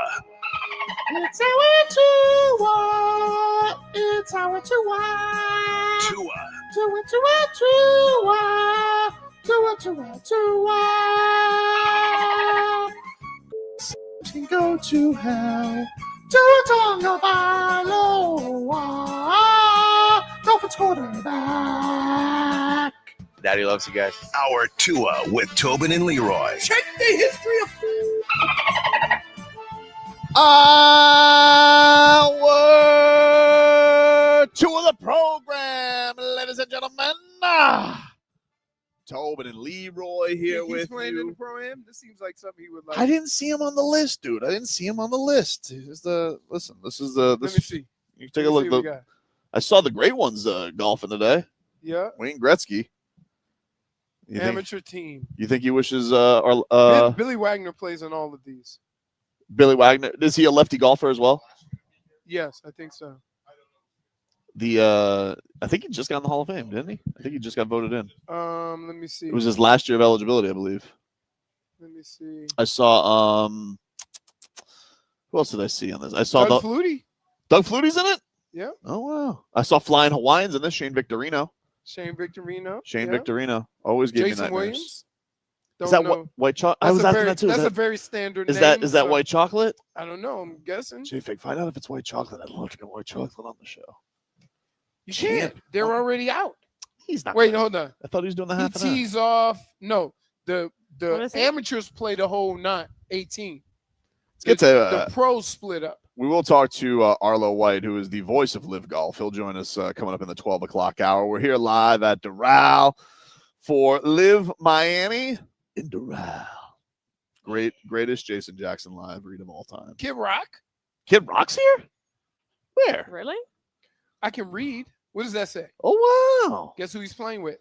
It's our Tua. It's our Tua. Tua. Tua, Tua, Tua. Tua, Tua, Tua. Can go to hell. Tua Tonga Valoa. Dolphins quarterback. Daddy loves you guys. Our Tua with Tobin and Leroy. Check the history of Our Two of the program, ladies and gentlemen. Tobin and Leroy here He's with playing in the you. Pro-Am. This seems like something he would like. I didn't see him on the list, dude. I didn't see him on the list. This is the. Let me see. You take a Let me see look. what we got. I saw the great ones golfing today. Yeah. Wayne Gretzky. Amateur team. You think he wishes Billy Wagner plays on all of these. Billy Wagner, is he a lefty golfer as well? Yes, I think so. I think he just got in the Hall of Fame, didn't he? I think he just got voted in. Let me see. It was his last year of eligibility, I believe. Let me see. I saw who else did I see on this? I saw Doug Flutie. Doug Flutie's in it? Yeah. Oh wow. I saw Flying Hawaiians in this, Shane Victorino. Shane Victorino. Shane yeah. Victorino. Always gave Jason me nightmares. Williams. Is Don't that know. white chocolate? I That's was a asking very, that too. That's a very standard Is name. that so white chocolate? I don't know. I'm guessing. J-Fig, find out if it's white chocolate. I'd love to get white chocolate on the show. You can't. They're already out. He's not. Wait, gonna- hold on. I thought he was doing the He half and half. tees off. No, What the is it? amateurs play the whole 18. Let's get to The pros split up. we will talk to Arlo White, who is the voice of LIV Golf. He'll join us coming up in the 12 o'clock hour. We're here live at Doral for LIV Miami in Doral. Greatest Jason Jackson live read of all time. Kid Rock. Kid Rock's here? Where? Really? I can read. What does that say? Oh, wow. Guess who he's playing with?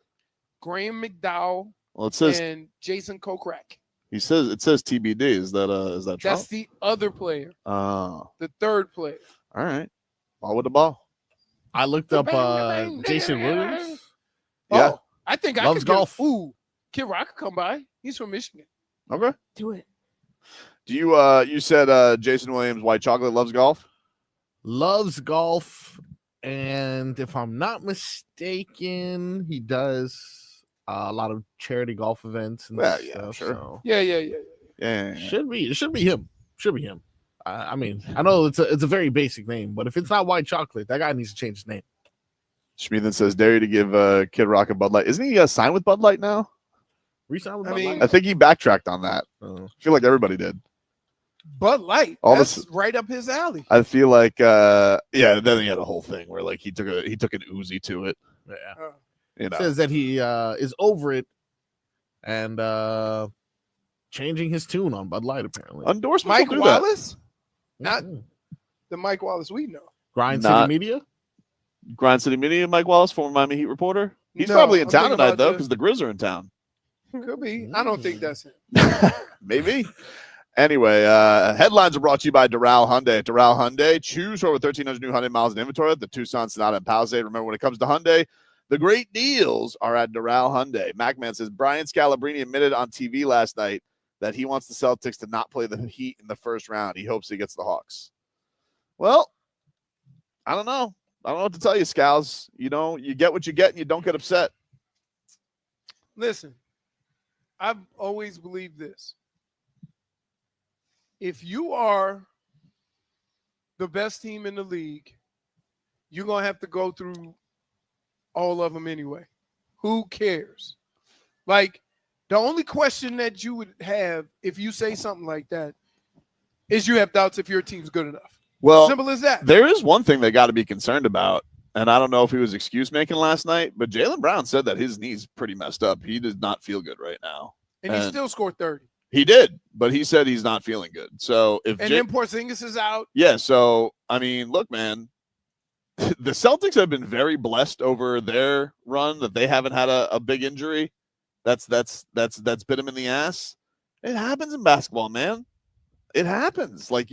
Graham McDowell Well, it says and Jason Kokrak. it says TBD. Is that Trump? That's the other player, Oh, the third player. all right. Ball with the ball. I looked up Jason Williams. Yeah. Oh, I think I Loves could golf. Ooh, Kid Rock could come by. He's from Michigan. Okay. Do it. Do you said Jason Williams, white chocolate, loves golf? Loves golf, and if I'm not mistaken, he does a lot of charity golf events and Well, yeah, stuff. sure. So Yeah. Yeah. should be him. Should be him. I mean, I know it's a very basic name, but if it's not white chocolate, that guy needs to change his name. Schmieden says, dare you to give Kid Rock a Bud Light. Isn't he signed with Bud Light now? Resign with I Bud mean- Light? I think he backtracked on that. Oh. I feel like everybody did. Bud Light. All That's this- right up his alley. I feel like then he had a whole thing where like he took an Uzi to it. Yeah. You know. Says that he is over it and changing his tune on Bud Light apparently. Endorsements Mike will do that. Wallace? Not Mhm. the Mike Wallace we know. Grind Not- City Media. Grind City Media, Mike Wallace, former Miami Heat reporter. He's No, probably in I'm town thinking tonight about though, the- because the Grizz are in town. Could be. I don't think that's him. Maybe. Anyway, headlines are brought to you by Doral Hyundai. Doral Hyundai, choose from over 1,300 new Hyundai miles in inventory. The Tucson, Sonata, and Palisade. Remember, when it comes to Hyundai, the great deals are at Doral Hyundai. Macman says Brian Scalabrine admitted on TV last night that he wants the Celtics to not play the Heat in the first round. He hopes he gets the Hawks. Well, I don't know. I don't know what to tell you, Scals. You know, you get what you get and you don't get upset. Listen, I've always believed this. If you are the best team in the league, you're going to have to go through all of them anyway. Who cares? Like, the only question that you would have if you say something like that is you have doubts if your team's good enough. Well, Simple as that. there is one thing they got to be concerned about, and I don't know if he was excuse making last night, but Jaylen Brown said that his knee's pretty messed up. He does not feel good right now. And he still scored 30. He did, but he said he's not feeling good. So if And then Porzingis is out. yeah, so I mean, look, man, the Celtics have been very blessed over their run that they haven't had a big injury. That's bit them in the ass. It happens in basketball, man. It happens. Like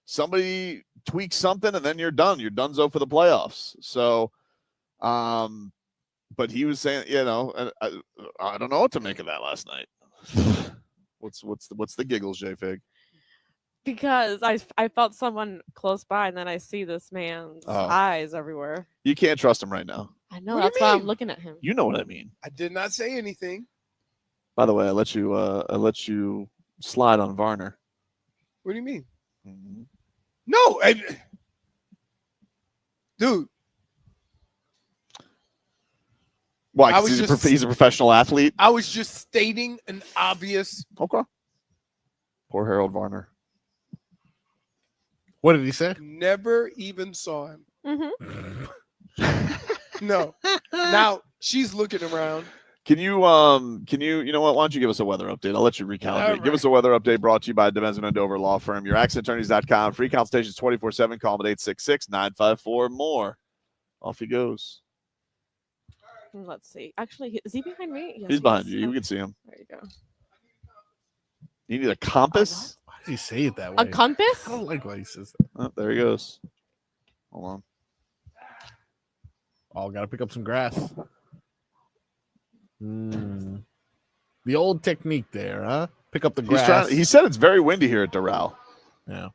somebody tweak something, and then you're done. You're donezo for the playoffs. So, but he was saying, you know, I don't know what to make of that last night. What's the giggles, J-Fig? Because I felt someone close by, and then I see this man's eyes everywhere. You can't trust him right now. I know. What do you That's why I'm mean? looking at him. You know what I mean. I did not say anything. By the way, I let you slide on Varner. What do you mean? Mm-hmm. No, dude. Why? I 'Cause was he's a professional athlete. I was just stating an obvious. Okay. Poor Harold Varner. What did he say? Never even saw him. Mm-hmm. No. Now she's looking around. Can you know what? Why don't you give us a weather update? I'll let you recalibrate. All right. Give us a weather update brought to you by Demesman and Dover Law Firm, your accentattorneys.com. Free consultations 24/7. Call them at 866-954-MORE. Off he goes. Let's see. Actually, is he behind me? Yes, He's he behind is. you. You Okay, can see him. there you go. You need a compass? Why does he say it that way? A compass? I don't like why he says that. Oh, there he goes. Hold on. Oh, gotta pick up some grass. The old technique there, huh? Pick up the grass. He said it's very windy here at Doral. Yeah.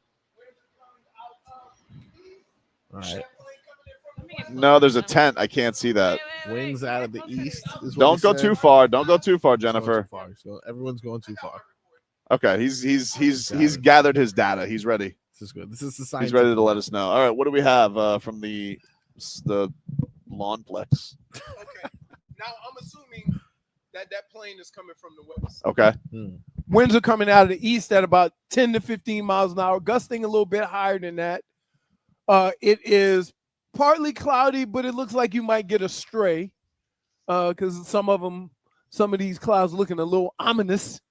All right. No, there's a tent. I can't see that. Wings out of the east. Is what Don't he go said. too far. Don't go too far, He's going Jennifer. too far. So everyone's going too far. Okay, he's gathered his data. He's ready. This is good. This is the science. He's ready to let us know. All right, what do we have from the lawnplex? Okay. Now I'm assuming that plane is coming from the west. Okay. Winds are coming out of the east at about 10 to 15 miles an hour, gusting a little bit higher than that. It is partly cloudy, but it looks like you might get a stray because some of these clouds looking a little ominous.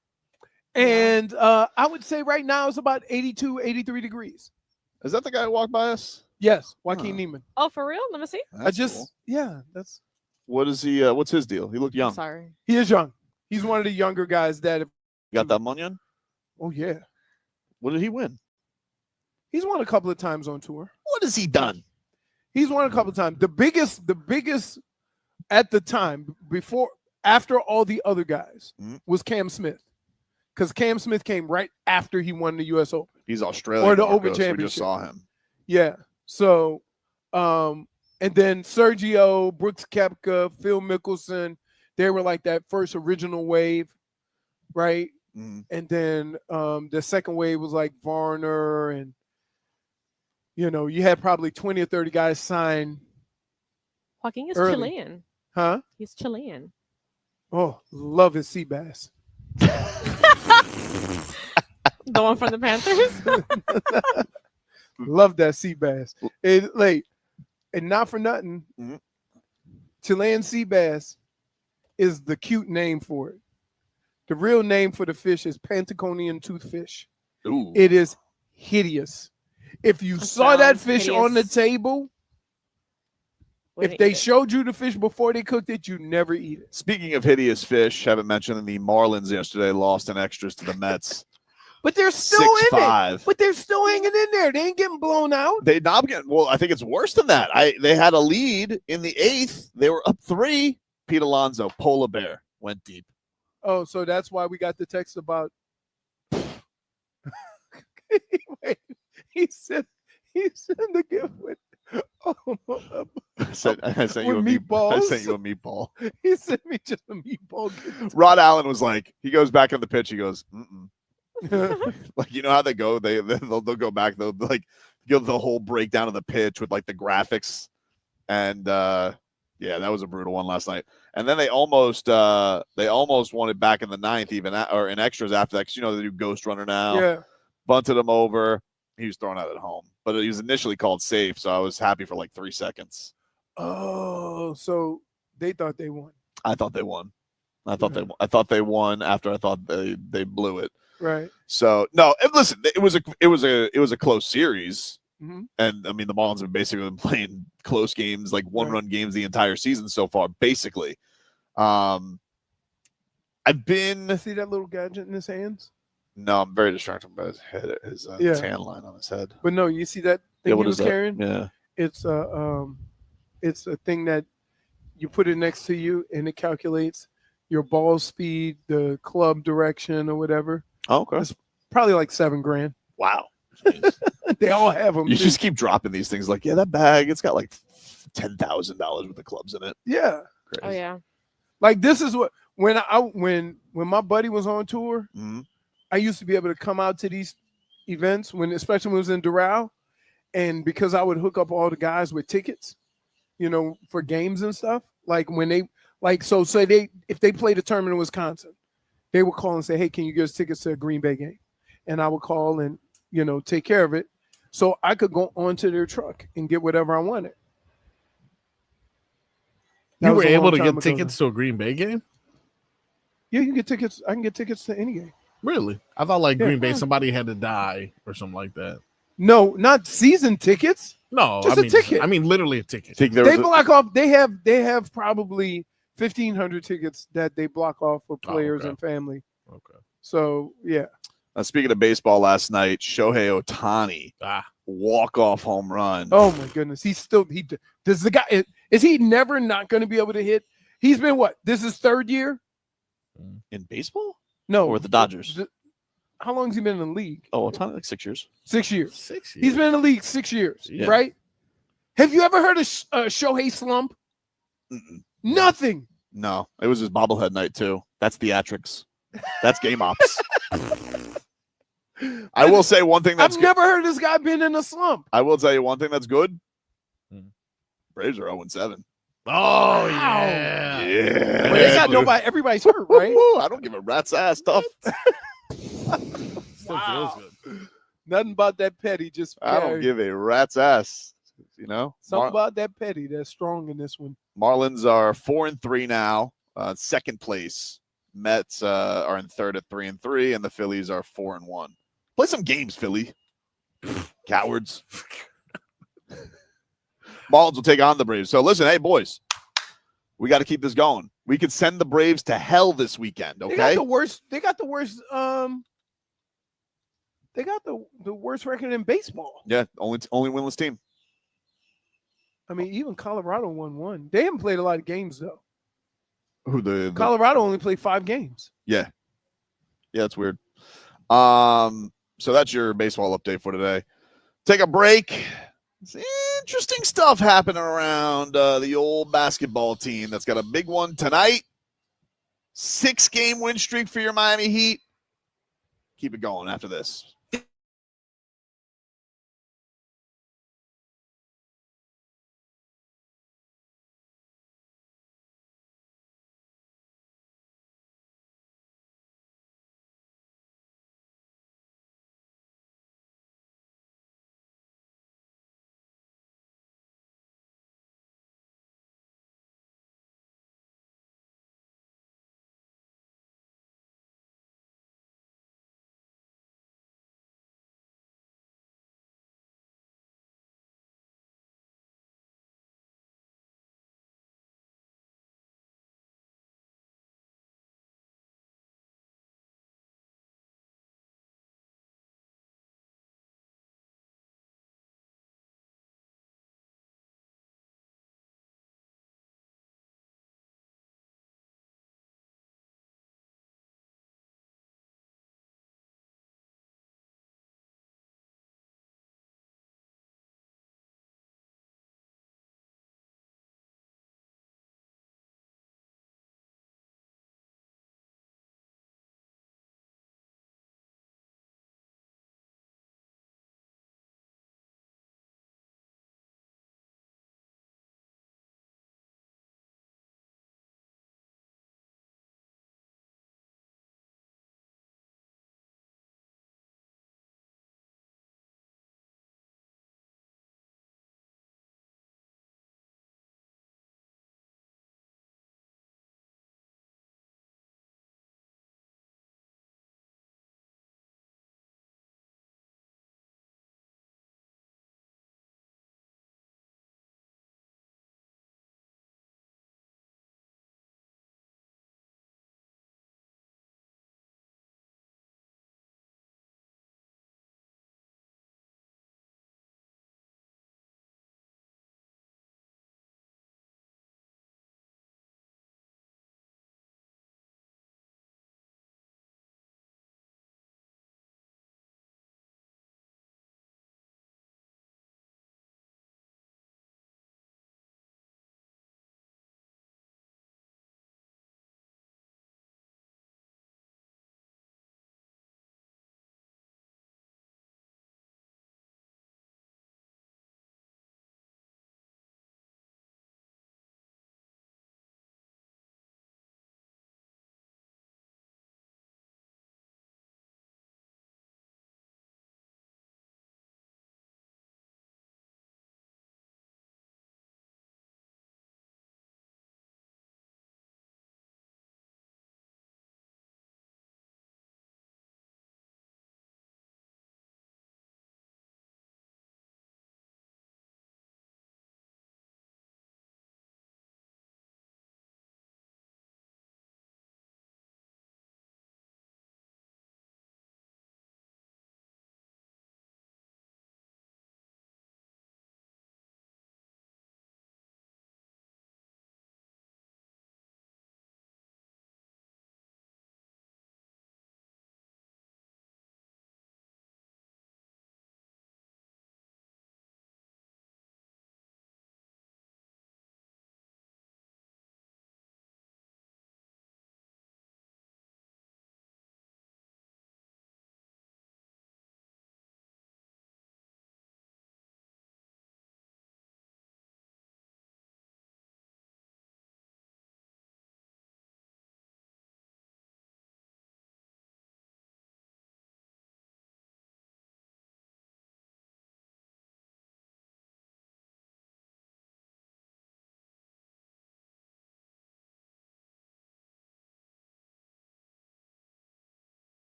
And I would say right now it's about 82, 83 degrees. Is that the guy who walked by us? Yes, Joaquin Neiman. Oh, for real? Let me see. That's cool. That's. What is he? What's his deal? He looked young. Sorry. He is young. He's one of the younger guys that have. Got that Munyon? Oh, yeah. What did he win? He's won a couple of times on tour. What has he done? He's won a couple of times. The biggest at the time, after all the other guys, was Cam Smith. Because Cam Smith came right after he won the U.S. Open. He's Australian. Or the Marcos. Open We Championship. just saw him. Yeah. So, and then Sergio, Brooks Koepka, Phil Mickelson, they were like that first original wave, right? And then the second wave was like Varner, and you had probably 20 or 30 guys sign. Joaquin is early. Chilean. Huh? He's Chilean. Oh, love his sea bass. The one from the Panthers? Love that sea bass. And not for nothing, Chilean sea bass is the cute name for it. The real name for the fish is Pantaconian toothfish. Ooh. It is hideous. If you saw that sounds fish on the hideous. table, if they showed you the fish before they cooked it, you never eat it. Speaking of hideous fish, haven't mentioned the Marlins yesterday lost in extras to the Mets. But they're still in 6-5. it. But they're still hanging in there. They ain't getting blown out. They not get well. I think it's worse than that. They had a lead in the 8th. They were up 3. Pete Alonso, polar bear, went deep. Oh, so that's why we got the text about. Wait, he sent the gift with. I sent you a meatballs. I sent you a meatball. He sent me just a meatball gift. Rod Allen was like, he goes back on the pitch. He goes, like, you know how they go? They'll go back. They'll like give the whole breakdown of the pitch with like the graphics, and yeah, that was a brutal one last night. And then they almost won it back in the 9th, even or in extras after that, because they do ghost runner now. Yeah, Bunted him over. He was thrown out at home, but he was initially called safe, so I was happy for like 3 seconds. Oh, so they thought they won. I thought they won. I thought they won after I thought they blew it. Right. So no, and listen, it was a close series, Mm-hmm. and I mean the Marlins have basically been playing close games, like one-run games the entire season so far, basically. I've been See that little gadget in his hands? no, I'm very distracted by his head, his tan line on his head. But no, you see that that what he is was that? carrying. Yeah. It's a thing that you put it next to you and it calculates your ball speed, the club direction, or whatever. Oh, okay. It's probably like $7,000. Wow. They all have them. You just keep dropping these things like, yeah, that bag, it's got like $10,000 worth of clubs in it. Yeah. Oh Crazy. yeah. Like this is what when my buddy was on tour, Mhm. I used to be able to come out to these events especially when it was in Doral, and because I would hook up all the guys with tickets, for games and stuff. Like when they if they played a tournament in Wisconsin, they would call and say, "Hey, can you get us tickets to a Green Bay game?" And I would call and take care of it, so I could go onto their truck and get whatever I wanted. That You was were a long able to time get ago, tickets to a Green Bay game? Yeah, you can get tickets. I can get tickets to any game. Really? I thought like Yeah. Green Bay, somebody had to die or something like that. No, not season tickets. No, Just I a mean, ticket. I mean, literally a ticket. Think there They was block off. They have probably 1,500 tickets that they block off for players okay. and family. Okay. So yeah, speaking of baseball, last night, Shohei Ohtani, walk-off home run. oh my goodness, does the guy is he never not going to be able to hit? He's been what? This is third year? In baseball? No, Or with the Dodgers? How long has he been in the league? Oh, Ohtani, like 6 years. 6 years. 6 years. He's been in the league 6 years, Yeah. right? Have you ever heard of Shohei slump? Mm-mm. Nothing. No, it was his bobblehead night, too. That's theatrics. That's game ops. I will say one thing that's I've never heard this guy been in a slump. I will tell you one thing that's good. Hmm. Braves are 0-7. Oh, Wow. yeah. Yeah. But they got nobody. Everybody's hurt, right? Woo, I don't give a rat's ass. Tough. Still feels good. Nothing about that petty. Just I don't give a rat's ass. something about that petty that's strong in this one. Marlins are 4-3 now. Second place. Mets are in third at 3-3, and the Phillies are 4-1. Play some games, Philly. Cowards. Marlins will take on the Braves. So listen, hey boys, we got to keep this going. We could send the Braves to hell this weekend. Okay. They got the worst. They got the worst. They got the worst record in baseball. Yeah, only winless team. I mean, even Colorado won one. They haven't played a lot of games though. Who the Colorado only played 5 games. Yeah, it's weird. So that's your baseball update for today. Take a break. It's interesting stuff happening around the old basketball team that's got a big one tonight. 6-game win streak for your Miami Heat. Keep it going after this.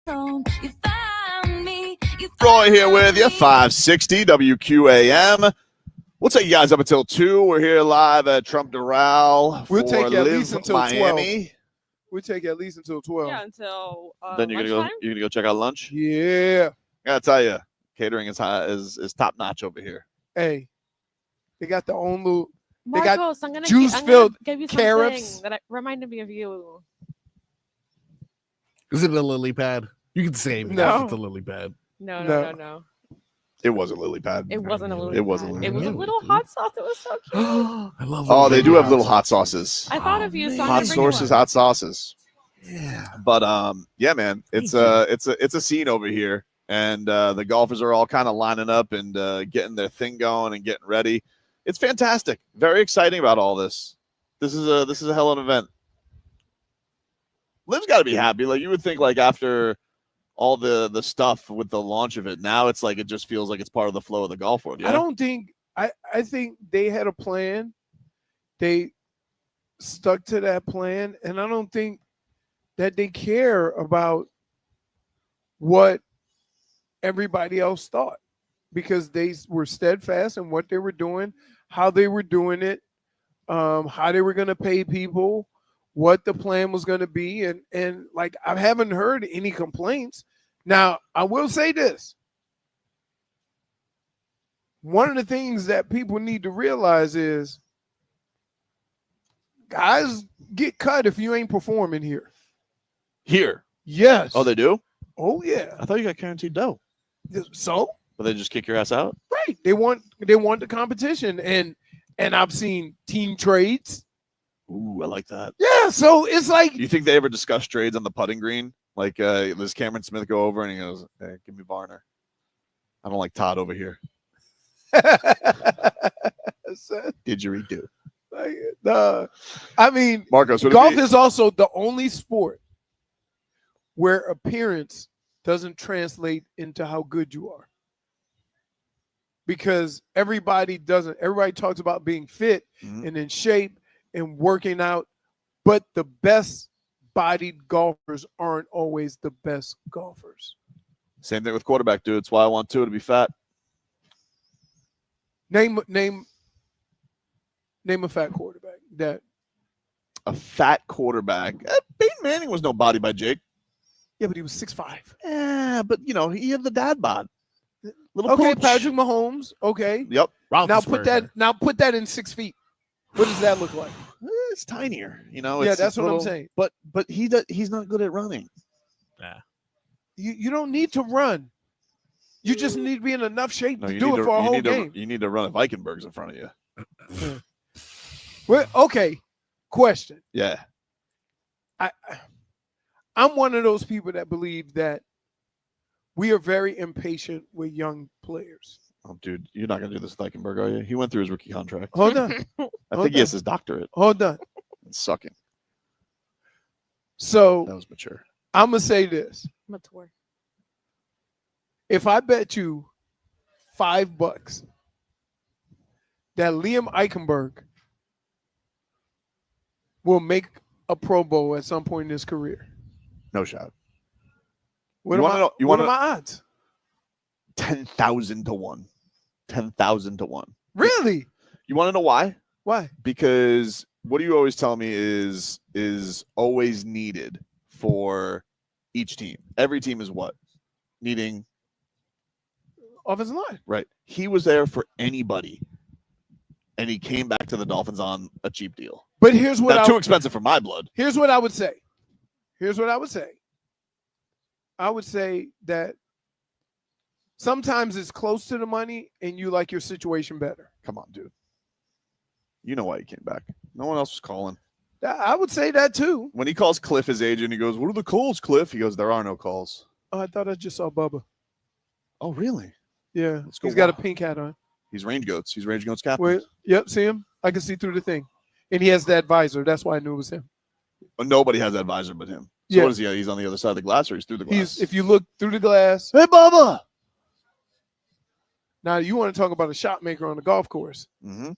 Roy here with you, 560 WQAM. We'll take you guys up until 2. We're here live at Trump Doral. We'll take you at LIV least until Miami. 12. We'll take you at least until 12. Yeah, until Then you're gonna go check out lunch. Yeah. I gotta tell you, catering is top notch over here. Hey, they got their own little. They got Marcos, I'm gonna juice-filled give you carrots. something that reminded me of you. Is it a lily pad? You can save it No. if it's a lily pad. No. It was a lily pad. It wasn't a little. It wasn't a It lily was a pad. little hot sauce. It was so cute. I love. Oh, they do have pads. little hot sauces. I thought of you. So I'm Hot gonna bring you sources, one. hot sauces. Yeah. But yeah, man, it's a scene over here, and the golfers are all kind of lining up and getting their thing going and getting ready. It's fantastic. Very exciting about all this. This is a hell of an event. Liv's got to be happy. Like you would think, like after all the stuff with the launch of it, now it's like it just feels like it's part of the flow of the golf world. Yeah? I don't think. I think they had a plan. They stuck to that plan, and I don't think that they care about what everybody else thought, because they were steadfast in what they were doing, how they were doing it, how they were going to pay people, what the plan was going to be. And like, I haven't heard any complaints. Now, I will say this. One of the things that people need to realize is guys get cut if you ain't performing here. Here. Yes. Oh, they do? Oh, yeah. I thought you got guaranteed dough. So? But they just kick your ass out? Right. They want the competition. And I've seen team trades. Ooh, I like that. Yeah. So it's like, You think they ever discuss trades on the putting green? Like, does Cameron Smith go over and he goes, "Hey, give me Varner. I don't like Todd over here. Didgeridoo." I mean, Marcos, would it golf be- is also the only sport where appearance doesn't translate into how good you are. Because everybody talks about being fit Mhm. and in shape and working out, but the best bodied golfers aren't always the best golfers. Same thing with quarterback, dude. It's why I want Tua to be fat. Name a fat quarterback that. A fat quarterback. Peyton Manning was no body by Jake. Yeah, but he was 6'5". Yeah, but he had the dad bod. Little Okay, pooch. Patrick Mahomes. Okay. Yep. Now put that in 6 feet. What does that look like? It's tinier. Yeah, It's that's what little, I'm saying. But he's not good at running. You don't need to run. You just need to be in enough shape No, to you do need it for a whole you need game. You need to run a Vikenbergs in front of you. Well, okay. Question. Yeah. I'm one of those people that believe that we are very impatient with young players. Oh, dude, you're not gonna do this with Eichenberg, are you? He went through his rookie contract. Hold on. I think he has his doctorate. Hold on. It's sucking. So That was mature. I'm gonna say this. Mature. If I bet you $5 that Liam Eichenberg will make a Pro Bowl at some point in his career, No shot. what You are wanna know- you what wanna- are my odds? 10,000 to 1. 10,000 to 1. Really? You want to know why? Why? Because what do you always tell me is always needed for each team. Every team is what? Needing. Offensive line. Right. He was there for anybody. And he came back to the Dolphins on a cheap deal. But here's what Not too expensive for my blood. Here's what I would say. I would say that sometimes it's close to the money and you like your situation better. Come on, dude. You know why he came back. No one else was calling. I would say that too. When he calls Cliff his agent, he goes, "What are the calls, Cliff?" He goes, "There are no calls." Oh, I thought I just saw Bubba. Oh, really? Yeah. Let's go He's got a wild. pink hat on. He's Range Goats. He's Range Goats captain. Wait, yep, see him? I can see through the thing. And he has that visor. That's why I knew it was him. But nobody has that visor but him. So Yeah. what is he? He's on the other side of the glass or he's through the glass? If you look through the glass. Hey, Bubba. Now you want to talk about a shot maker on the golf course. Mm-hmm.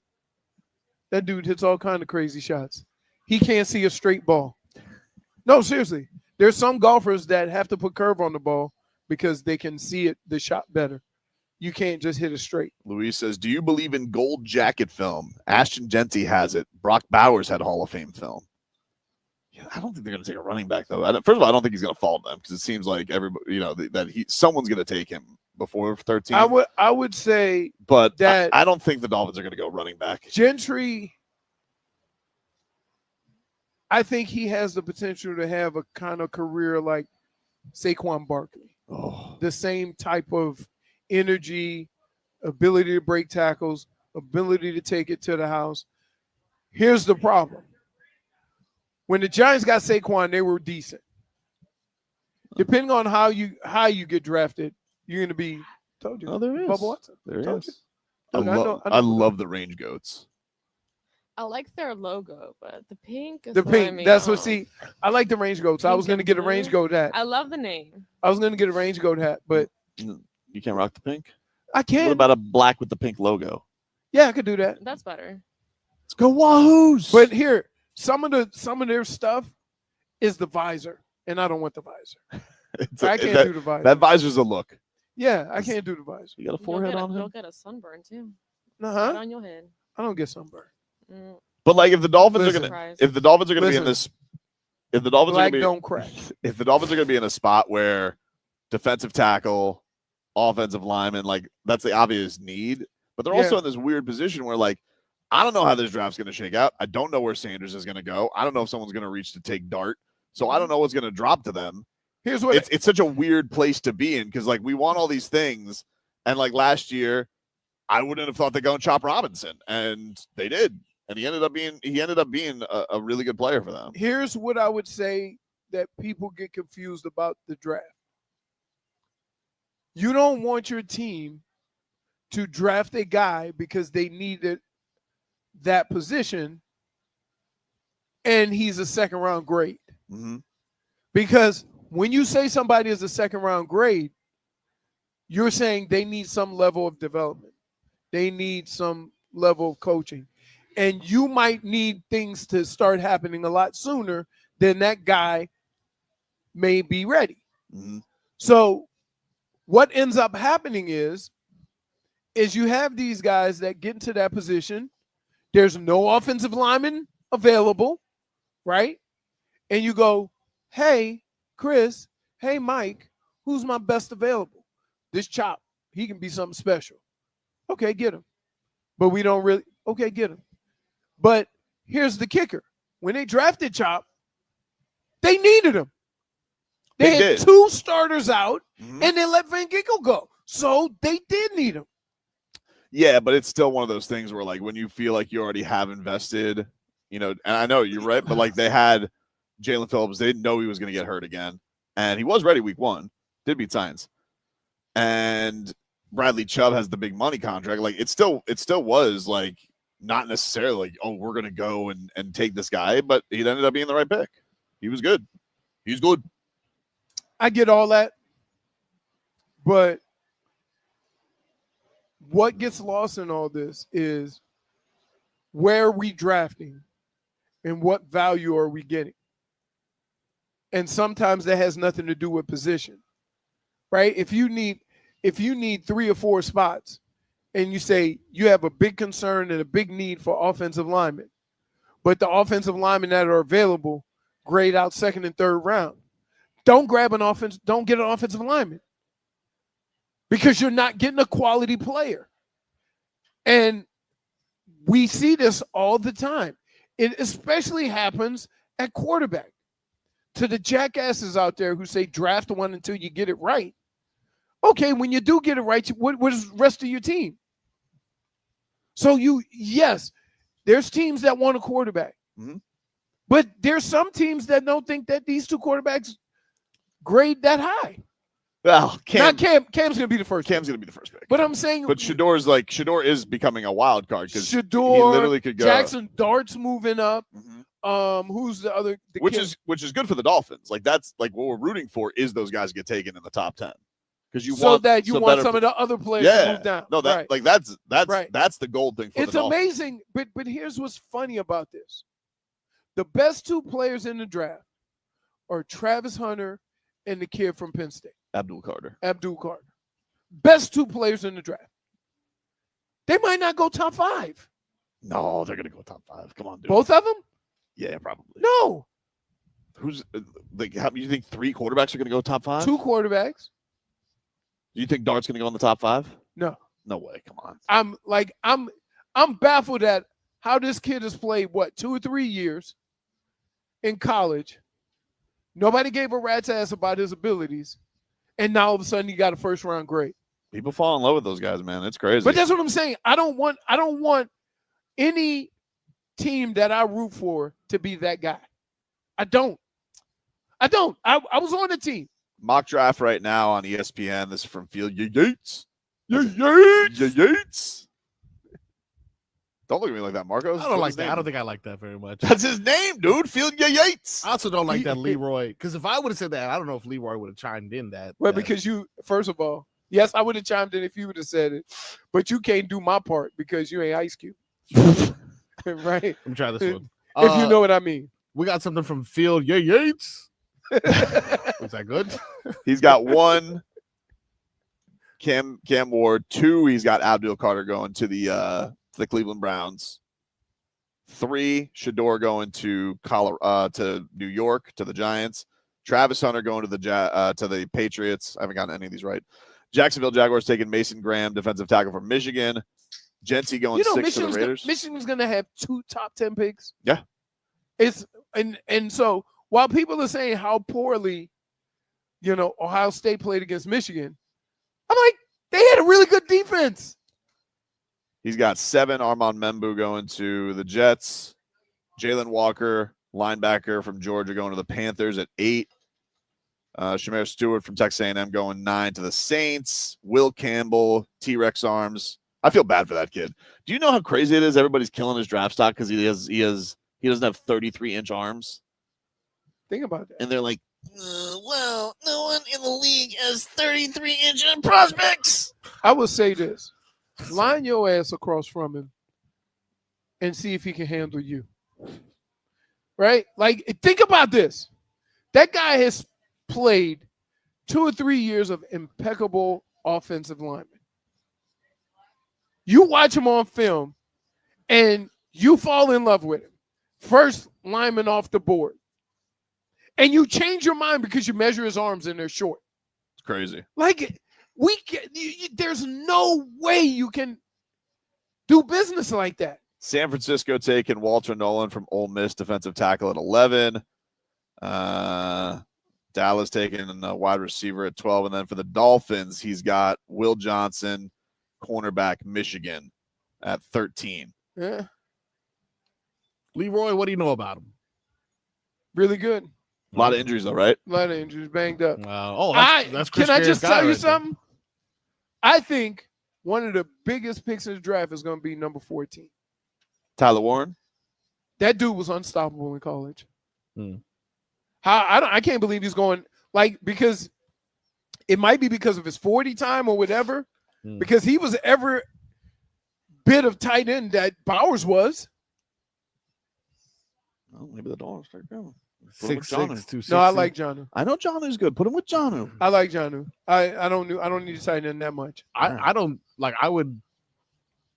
That dude hits all kind of crazy shots. He can't see a straight ball. No, seriously. There's some golfers that have to put curve on the ball because they can see the shot better. You can't just hit it straight. Luis says, do you believe in gold jacket film? Ashton Genty has it. Brock Bowers had Hall of Fame film. Yeah, I don't think they're going to take a running back, though. First of all, I don't think he's going to fall to them because it seems like everybody, that someone's going to take him before 13. I would say, but that I don't think the Dolphins are going to go running back. Gentry, I think he has the potential to have a kind of career like Saquon Barkley. Oh. The same type of energy, ability to break tackles, ability to take it to the house. Here's the problem. When the Giants got Saquon, they were decent. Depending on how you get drafted, you're going to be. Told you. Oh, there is. Bubba Watson. There Told is. you. Look, I love the range goats. I like their logo, but the pink is The throwing pink. me That's what. off. See, I like the range goats. I Pink was going to and get a blue. range goat hat. I love the name. I was going to get a range goat hat, but You can't rock the pink? I can't. What about a black with the pink logo? Yeah, I could do that. That's better. Let's go Wahoos. But here, some of their stuff is the visor, and I don't want the visor. I can't do the visor. That visor's a look. Yeah, I can't do the visor. You got a forehead on You'll him? get a sunburn too. Uh-huh. Right on your head. I don't get sunburn. Mm. But like if the Dolphins Listen, are gonna be in this if the Dolphins Black are gonna be don't crack. if the Dolphins are gonna be in a spot where defensive tackle, offensive lineman, like that's the obvious need, but they're also in this weird position where like I don't know how this draft's gonna shake out. I don't know where Sanders is gonna go. I don't know if someone's gonna reach to take Dart. So I don't know what's gonna drop to them. Here's what it's such a weird place to be in because like we want all these things, and like last year, I wouldn't have thought they'd go and chop Robinson, and they did. And he ended up being a really good player for them. Here's what I would say that people get confused about the draft. You don't want your team to draft a guy because they needed that position and he's a second round grade. Mm-hmm. Because when you say somebody is a second round grade, you're saying they need some level of development. They need some level of coaching. And you might need things to start happening a lot sooner than that guy may be ready. Mm-hmm. So what ends up happening is you have these guys that get into that position. There's no offensive lineman available, right? And you go, hey, Chris, hey, Mike, who's my best available? This Chop, he can be something special. Okay, get him. But we don't really, okay, get him. But here's the kicker. When they drafted Chop, they needed him. They had two starters out, and they let Van Ginkel go. So they did need him. Yeah, but it's still one of those things where, like, when you feel like you already have invested, and I know you're right, but, like, they had Jalen Phillips. They didn't know he was going to get hurt again. And he was ready week 1. Did beat Science. And Bradley Chubb has the big money contract. Like, it still was, like, not necessarily like, oh, we're going to go and take this guy, but he ended up being the right pick. He was good. He's good. I get all that. But what gets lost in all this is where are we drafting and what value are we getting? And sometimes that has nothing to do with position, right? If you need 3 or 4 spots and you say you have a big concern and a big need for offensive linemen, but the offensive linemen that are available grade out 2nd and 3rd round, don't get an offensive lineman because you're not getting a quality player. And we see this all the time. It especially happens at quarterback. To the jackasses out there who say draft one until you get it right. Okay, when you do get it right, what is the rest of your team? So yes, there's teams that want a quarterback. Mm-hmm. But there's some teams that don't think that these 2 quarterbacks grade that high. Well, Cam's going to be the first. Cam's going to be the first pick. But I'm saying, but Shador is becoming a wild card because he Shador, literally could go. Jackson Dart's moving up. Mm-hmm. Who's the other? Which is good for the Dolphins. Like that's like what we're rooting for is those guys get taken in the top 10 because you want some of the other players to move down. No, that right. like that's right. that's the gold thing. For It's the Dolphins. amazing, but here's what's funny about this: the best 2 players in the draft are Travis Hunter and the kid from Penn State, Abdul Carter. Best 2 players in the draft. They might not go top 5. No, they're gonna go top 5. Come on, dude. Both of them? Yeah, probably. No. Who's like? How you think 3 quarterbacks are gonna go top 5? 2 quarterbacks. Do you think Dart's gonna go in the top 5? No. No way. Come on. I'm baffled at how this kid has played 2 or 3 years in college. Nobody gave a rat's ass about his abilities, and now all of a sudden he got a first-round grade. People fall in love with those guys, man. It's crazy. But that's what I'm saying. I don't want any team that I root for to be that guy. I don't. I was on the team. Mock draft right now on ESPN. This is from Field Yates. Yates. Don't look at me like that, Marcos. I don't like that. I don't think I like that very much. That's his name, dude. Field Yates. I also don't like that Leroy, because if I would have said that, I don't know if Leroy would have chimed in that. Well, because you, first of all, yes, I would have chimed in if you would have said it, but you can't do my part because you ain't Ice Cube. Right? Let me try this one. If you know what I mean. We got something from Field Yates. Was that good? He's got 1. Cam Ward. 2. He's got Abdul Carter going to the Cleveland Browns. 3. Shador going to New York to the Giants. Travis Hunter going to the Patriots. I haven't gotten any of these right. Jacksonville Jaguars taking Mason Graham, defensive tackle from Michigan. Genty going 6 to the Raiders. Michigan's going to have 2 top 10 picks. Yeah. And so while people are saying how poorly, Ohio State played against Michigan, I'm like, they had a really good defense. He's got 7. Armand Membu going to the Jets. Jalen Walker, linebacker from Georgia, going to the Panthers at 8. Shamir Stewart from Texas A&M going 9 to the Saints. Will Campbell, T-Rex arms. I feel bad for that kid. Do you know how crazy it is? Everybody's killing his draft stock because he doesn't have 33-inch arms. Think about that. And they're like, well, no one in the league has 33-inch prospects. I will say this. Line your ass across from him and see if he can handle you. Right? Like, think about this. That guy has played 2 or 3 years of impeccable offensive lineman. You watch him on film, and you fall in love with him. First lineman off the board. And you change your mind because you measure his arms and they're short. It's crazy. Like, there's no way you can do business like that. San Francisco taking Walter Nolan from Ole Miss, defensive tackle at 11. Dallas taking a wide receiver at 12. And then for the Dolphins, he's got Will Johnson, cornerback, Michigan, at 13. Yeah. Leroy, what do you know about him? Really good. A lot of injuries, though, right? A lot of injuries, banged up. That's Chris Can I just Carey's tell you right something? I think one of the biggest picks in the draft is going to be number 14. Tyler Warren? That dude was unstoppable in college. Hmm. I can't believe he's going, because it might be because of his 40 time or whatever, because he was every bit of tight end that Bowers was. Oh, maybe the Dolphins start going. 6'6", 260. No, I like Jonnu. I know Jonnu's good. Put him with Jonnu. I like Jonnu. I don't need to tight end that much. I don't like. I would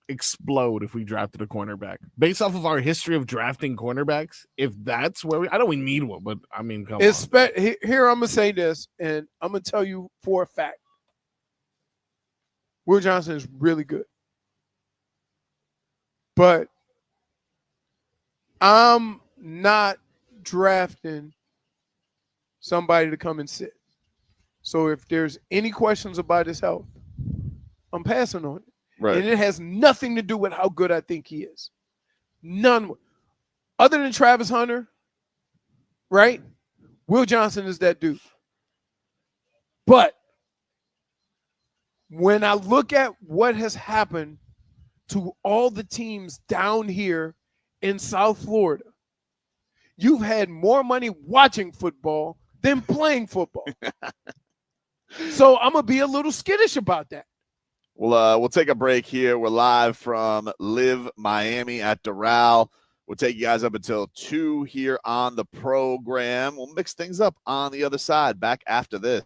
explode if we drafted a cornerback based off of our history of drafting cornerbacks. If that's where I know we need one, but I mean, come on. Here I'm gonna say this, and I'm gonna tell you for a fact. Will Johnson is really good, but I'm not drafting somebody to come and sit. So if there's any questions about his health, I'm passing on it. Right. And it has nothing to do with how good I think he is. None. Other than Travis Hunter, right? Will Johnson is that dude. But when I look at what has happened to all the teams down here in South Florida, you've had more money watching football than playing football. So I'm going to be a little skittish about that. We'll take a break here. We're live from LIV Miami at Doral We'll take you guys up until 2 here on the program. We'll mix things up on the other side. Back after this.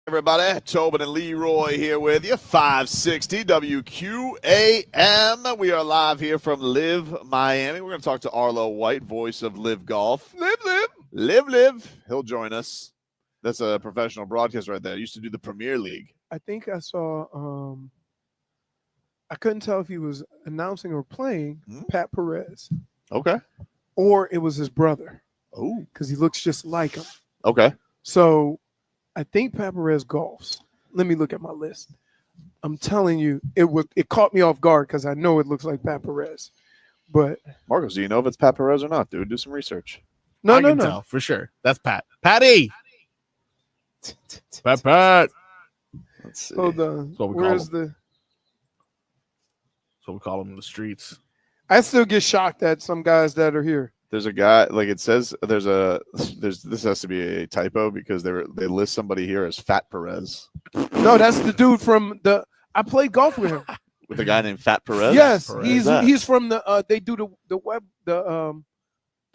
Everybody, Tobin and Leroy here with you, 560 WQAM. We are live here from LIV Miami. We're going to talk to Arlo White, voice of LIV Golf. Live. He'll join us. That's a professional broadcaster right there. Used to do the Premier League. I think I saw, I couldn't tell if he was announcing or playing Pat Perez. Okay. Or it was his brother. Oh. Because he looks just like him. Okay. So I think Pat Perez golfs. Let me look at my list. I'm telling you, it caught me off guard because I know it looks like Pat Perez. But Marcos, do you know if it's Pat Perez or not, dude? Do some research. I can tell for sure. That's Pat. Patty. Pat. Let's see. Hold on. That's what we call him in the streets. I still get shocked at some guys that are here. There's a guy, like it says, this has to be a typo because they list somebody here as Fat Perez. No, that's the dude from I played golf with him. With a guy named Fat Perez? Yes, Perez. he's from they do the web, the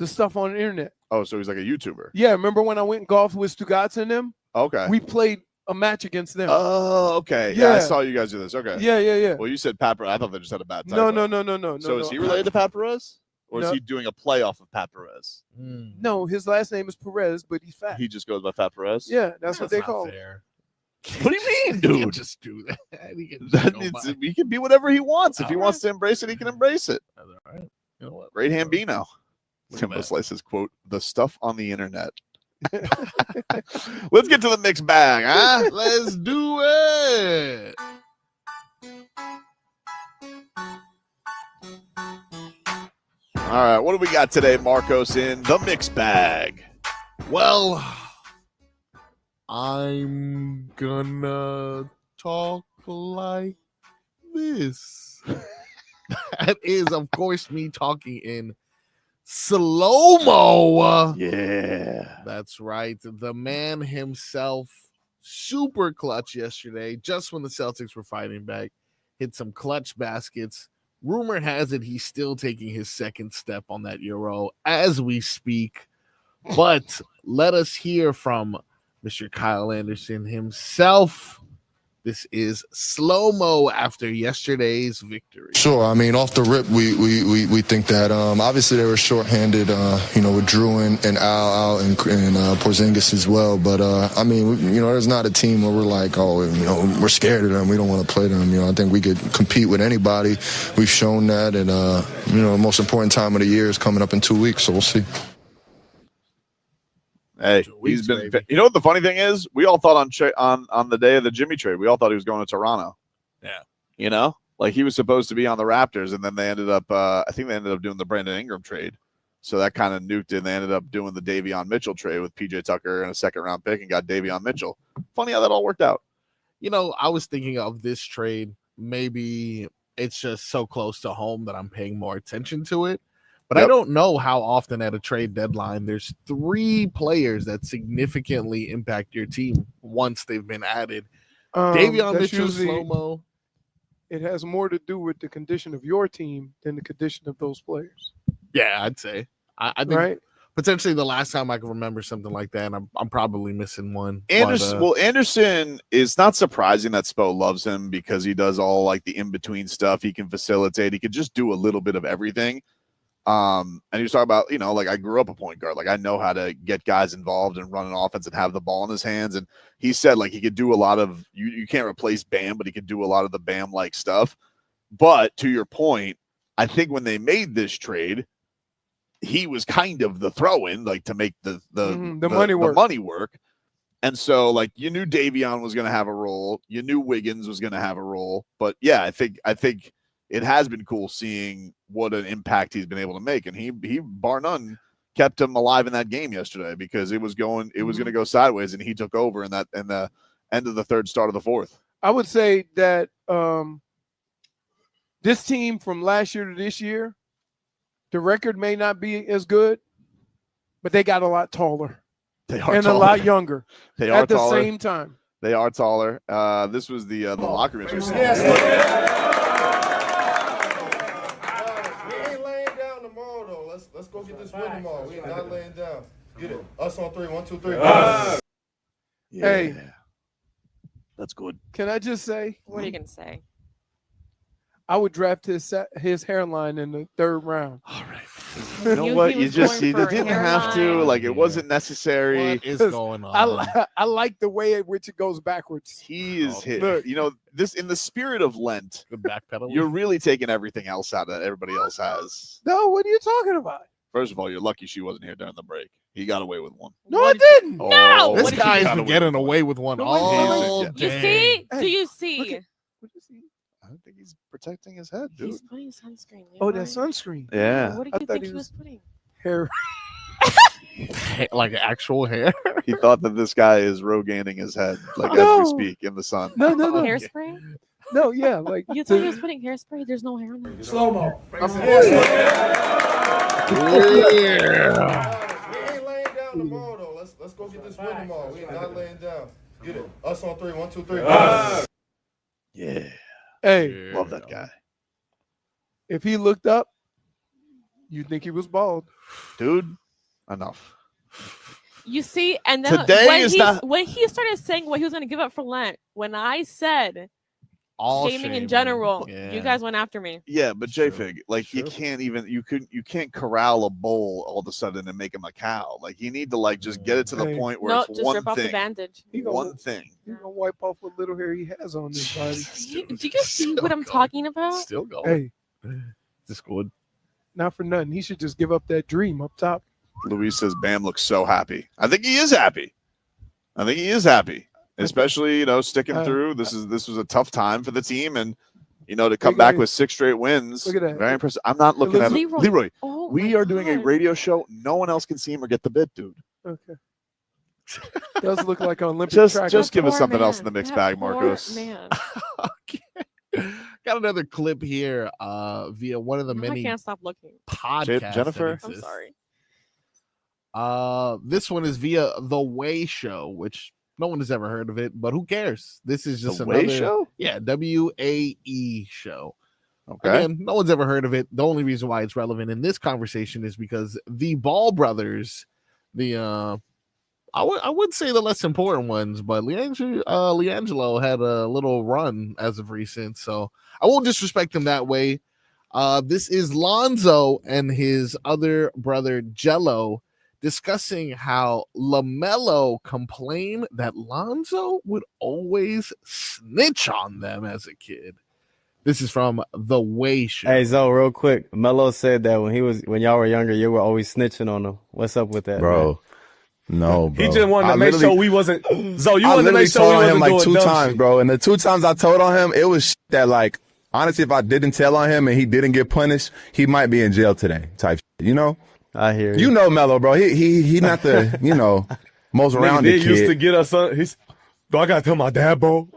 stuff on the internet. Oh, so he's like a YouTuber. Yeah, remember when I went and golfed with Stugatz and them? Okay. We played a match against them. Oh, okay. Yeah, I saw you guys do this. Okay. Yeah. Well, you said Pat Perez. I thought they just had a bad typo. No. So is he related to Pat Perez? Or is he doing a playoff of Pat Perez? No, his last name is Perez, but he's fat. He just goes by Fat Perez? Yeah, that's what they call him. What do you mean, dude? Just do that. He can be whatever he wants. If he wants to embrace it, he can embrace it. All right. You know what? Great Hambino. Look at Timbo that. Slice's quote, the stuff on the internet. Let's get to the mixed bag, huh? Let's do it. All right, what do we got today, Marcos, in the mixed bag? Well, I'm gonna talk like this. That is, of course, me talking in slow-mo. Yeah. That's right. The man himself, super clutch yesterday, just when the Celtics were fighting back, hit some clutch baskets. Rumor has it he's still taking his second step on that Euro as we speak. But let us hear from Mr. Kyle Anderson himself. This is slow-mo after yesterday's victory. Sure. I mean, off the rip, we think that obviously they were shorthanded, with Drew and Al out and Porzingis as well. But I mean, there's not a team where we're like, we're scared of them. We don't want to play them. I think we could compete with anybody. We've shown that, and the most important time of the year is coming up in 2 weeks. So we'll see. Hey, he's been. Baby. You know what the funny thing is? We all thought on the day of the Jimmy trade, we all thought he was going to Toronto. Yeah. Like he was supposed to be on the Raptors, and then they ended up. I think they ended up doing the Brandon Ingram trade, so that kind of nuked it. And they ended up doing the Davion Mitchell trade with PJ Tucker and a second-round pick, and got Davion Mitchell. Funny how that all worked out. I was thinking of this trade. Maybe it's just so close to home that I'm paying more attention to it. But I don't know how often at a trade deadline there's 3 players that significantly impact your team once they've been added. Davion Mitchell, slow-mo. It has more to do with the condition of your team than the condition of those players. Yeah, I'd say. I think potentially the last time I can remember something like that, and I'm probably missing one. Anderson is not surprising that Spo loves him because he does all like the in-between stuff. He can facilitate. He can just do a little bit of everything. And he was talking about, like I grew up a point guard. Like I know how to get guys involved and run an offense and have the ball in his hands. And he said like he could do a lot of you can't replace Bam, but he could do a lot of the Bam like stuff. But to your point, I think when they made this trade, he was kind of the throw-in, like to make the money work. And so like you knew Davion was gonna have a role, you knew Wiggins was gonna have a role. But yeah, I think it has been cool seeing what an impact he's been able to make. And he bar none kept him alive in that game yesterday because it was going to go sideways and he took over in the end of the third, start of the fourth. I would say that this team from last year to this year, the record may not be as good, but they got a lot taller. They are and taller. A lot younger. They are at the same time. They are taller. This was the locker room. Let's go get this win tomorrow. We ain't not laying down. Get it. Us on 3. 1, 2, 3. Hey, That's good. Can I just say, What are you gonna say? I would draft his hairline in the 3rd round. All right. You know He what? You was just going for a didn't have to. hairline. Like it wasn't necessary. What is going on? I like the way in which it goes backwards. He is hit. Look. You know, this in the spirit of Lent, Good backpedal. you're really taking everything else out that everybody else has. No, what are you talking about? First of all, you're lucky she wasn't here during the break. He got away with one. No, What I did didn't. Oh, No! This What did you guy's got been getting away with one No, all you You day. see? Hey, Do you look see? What you see? I think he's protecting his head, dude. He's putting sunscreen. Oh, Leroy. that sunscreen. Yeah. What did I you thought think he he was was- putting? Hair. Like actual hair. He thought that this guy is Roganing his head, like No. as we speak, in the sun. No. Hairspray? No, yeah, like You thought he was putting hairspray? There's no hair on it. Slow-mo. Yeah. We ain't laying down tomorrow, though. Let's go get this win tomorrow. We ain't not laying down. Get it. Us on 3. 1, 2, 3. Yeah. Hey, Love that guy. if he looked up, you'd think he was bald. Dude, enough. You see, and then Today when, is he, not- when he started saying what he was going to give up for Lent, when I said All shaming in general, Yeah. you guys went after me. Yeah, but True. JFig, like you True. can't even you can't corral a bull all of a sudden and make him a cow. Like you need to like just get it to the Hey. point where No, it's just one rip off the thing. bandage. He gonna- One thing. He's gonna wipe off what little hair he has on his body. Do you see what I'm talking about? Still going. Hey, This good. not for nothing. He should just give up that dream up top. Luis says Bam looks so happy. I think he is happy. Especially, you know, sticking through. This was a tough time for the team, and you know, to come Look at back it. with 6 straight wins. Look at that. Very impressive. I'm not looking at it. Leroy. Leroy, Oh we my are doing a God. radio show. No one else can see him or get the bit, dude. Okay. Does look like an Olympic Just track. give us Poor something else man. in the mixed That bag, poor Marcos. Man. Okay. Got another clip here via one of the Now I many can't stop looking. podcasts. Jennifer? that I'm exist. sorry. This one is via The Way Show, which no one has ever heard of it, but who cares? This is just The another Way Show? Yeah, WAE show. Okay. Again, no one's ever heard of it. The only reason why it's relevant in this conversation is because the Ball brothers, the I would say the less important ones, but Leangelo had a little run as of recent, so I won't disrespect him that way. This is Lonzo and his other brother Jello discussing how LaMelo complained that Lonzo would always snitch on them as a kid. This is from The Way Show. Hey, Zo, real quick. Melo said that when y'all were younger, you were always snitching on him. What's up with that, Bro. No, bro. He just wanted to make sure we wasn't. Zo, you I wanted to literally make sure told we on him wasn't like doing 2 dumb times, shit. bro. And the 2 times I told on him, it was shit that, like, honestly, if I didn't tell on him and he didn't get punished, he might be in jail today. Type shit, you know. I hear You know, Melo, bro. He not the most Nigga rounded did used to kid. get us. Bro, I gotta tell my dad, bro.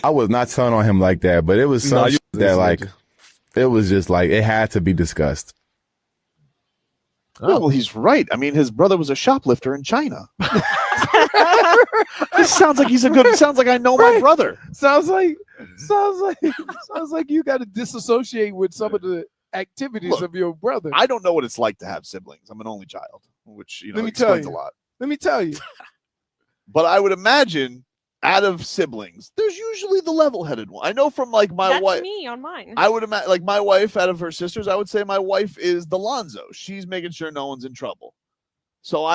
I was not telling on him like that, but it was some Nah, you shit was that like snitching. it was just like it had to be discussed. Oh, well, he's right. I mean, his brother was a shoplifter in China. This sounds like sounds like I know my brother. Sounds like you got to disassociate with some of the activities Look, of your brother. I don't know what it's like to have siblings. I'm an only child, which Let me tell explains a you. lot. Let me tell you. But I would imagine out of siblings, there's usually the level-headed one. I know from like my That's wife. me on mine. I would imagine, like my wife, out of her sisters, I would say my wife is the Lonzo. She's making sure no one's in trouble. So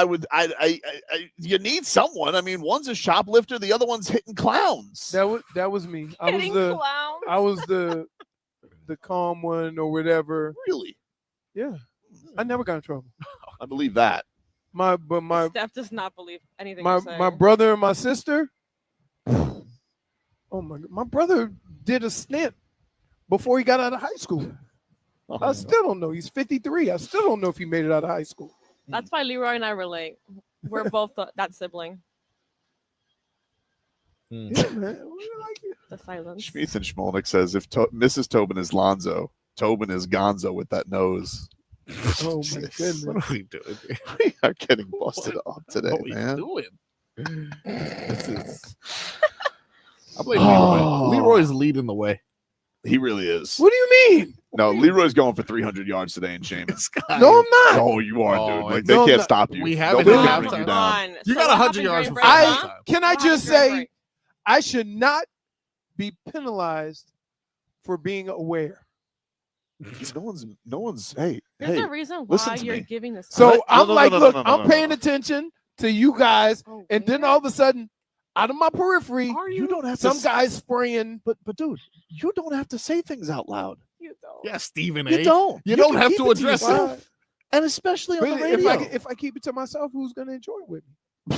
you need someone. I mean, one's a shoplifter, the other one's hitting clowns. That was me. I was Hitting the clowns. I was the calm one or whatever. Really, Yeah, I never got in trouble. I believe that. My Steph does not believe anything. my you say. my brother and my sister. Oh my God, my brother did a stint before he got out of high school. I still don't know. He's 53. I still don't know if he made it out of high school. That's why Leroy and I relate. We're both that sibling. Yeah, man. The silence. Schmeeth and Schmolnick says if Mrs. Tobin is Lonzo, Tobin is Gonzo with that nose. Oh my goodness. What are we doing? We are getting busted up today, What are we man. doing? This is. I blame Leroy. Leroy's leading the way. He really is. What do you mean? No, Leroy's going for 300 yards today in shame. No, I'm not. Oh, you are, Oh, dude. Like, no, they I'm can't not. stop you. We haven't Nobody had can bring halftime. you Come down. on. You So got what 100 happened yards during before break, halftime. huh? Can I What just happened during say, break? I should not be penalized for being aware. No one's. Hey, There's a reason listen why to you're me. giving this. So No, I'm no, like, no, look, no, no, I'm no, paying no. attention to you guys, Oh, and then where all of a sudden, out of my periphery, are You you? don't have some to. guys spraying. But dude, you don't have to say things out loud. You don't. Yeah, Stephen A. You don't. You don't can have keep to it address it. yourself. And especially on But the radio. if I keep it to myself, who's gonna enjoy it with me?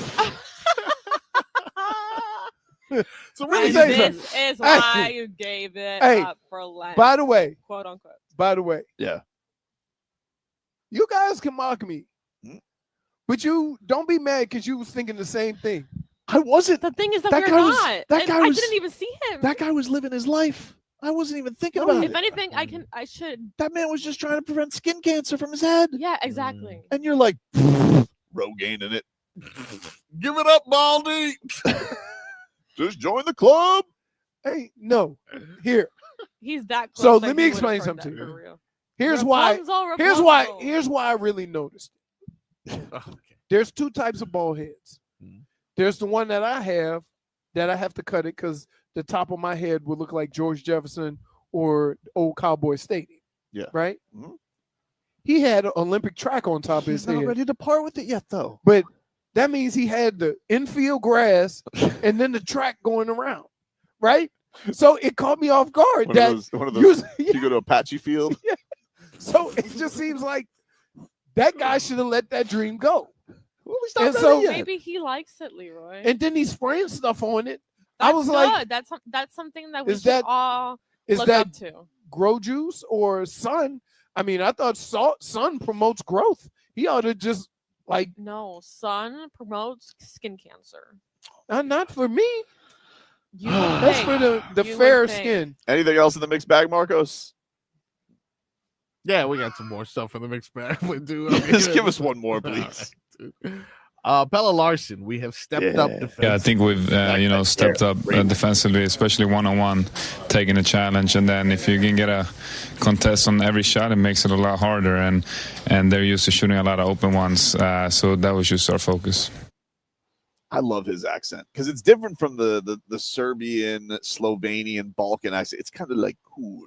So Let me really, say This something. is why you gave it Hey, up for Lent. By the way, quote unquote. Yeah. you guys can mock me, but you don't be mad because you was thinking the same thing. I wasn't. The thing is that That we're guy was- not. that And guy I was- didn't even see him. That guy was living his life. I wasn't even thinking about If it. anything, I should. That man was just trying to prevent skin cancer from his head. Yeah, exactly. And you're like, Rogaine in it. give it up, Baldy. Just join the club. Hey, no, here. He's that close. So that let me he would've explain heard something that to you. for real. Here's why. Rapunzel. Here's why I really noticed. Okay. There's two types of ball heads. Mhm. There's the one that I have to cut it because the top of my head would look like George Jefferson or old Cowboy Stadium. Yeah. Right? Mhm. He had an Olympic track on top of He's his not head. ready to part with it yet, though. But that means he had the infield grass and then the track going around. Right? So it caught me off guard. One that of those you- you go to Apache Field. so it just seems like that guy should have let that dream go. Well, he's not And ready so- yet. Maybe he likes it, Leroy. And then he's spraying stuff on it. I That's was like, good. That's something that we is should that- all is look that up to. grow juice or sun? I mean, I thought sun promotes growth. He ought to just like, No, sun promotes skin cancer. not for me. You would That's think. for the You would fair think. skin. Anything else in the mixed bag, Marcos? Yeah, we got some more stuff in the mixed bag. We do. Just give us one more, please. Pelle Larsson, we have stepped up defensively. Yeah, I think we've stepped up defensively, especially one-on-one, taking a challenge, and then if you can get a contest on every shot, it makes it a lot harder. And they're used to shooting a lot of open ones, so that was just our focus. I love his accent because it's different from the Serbian, Slovenian, Balkan accent. It's kind of like cool,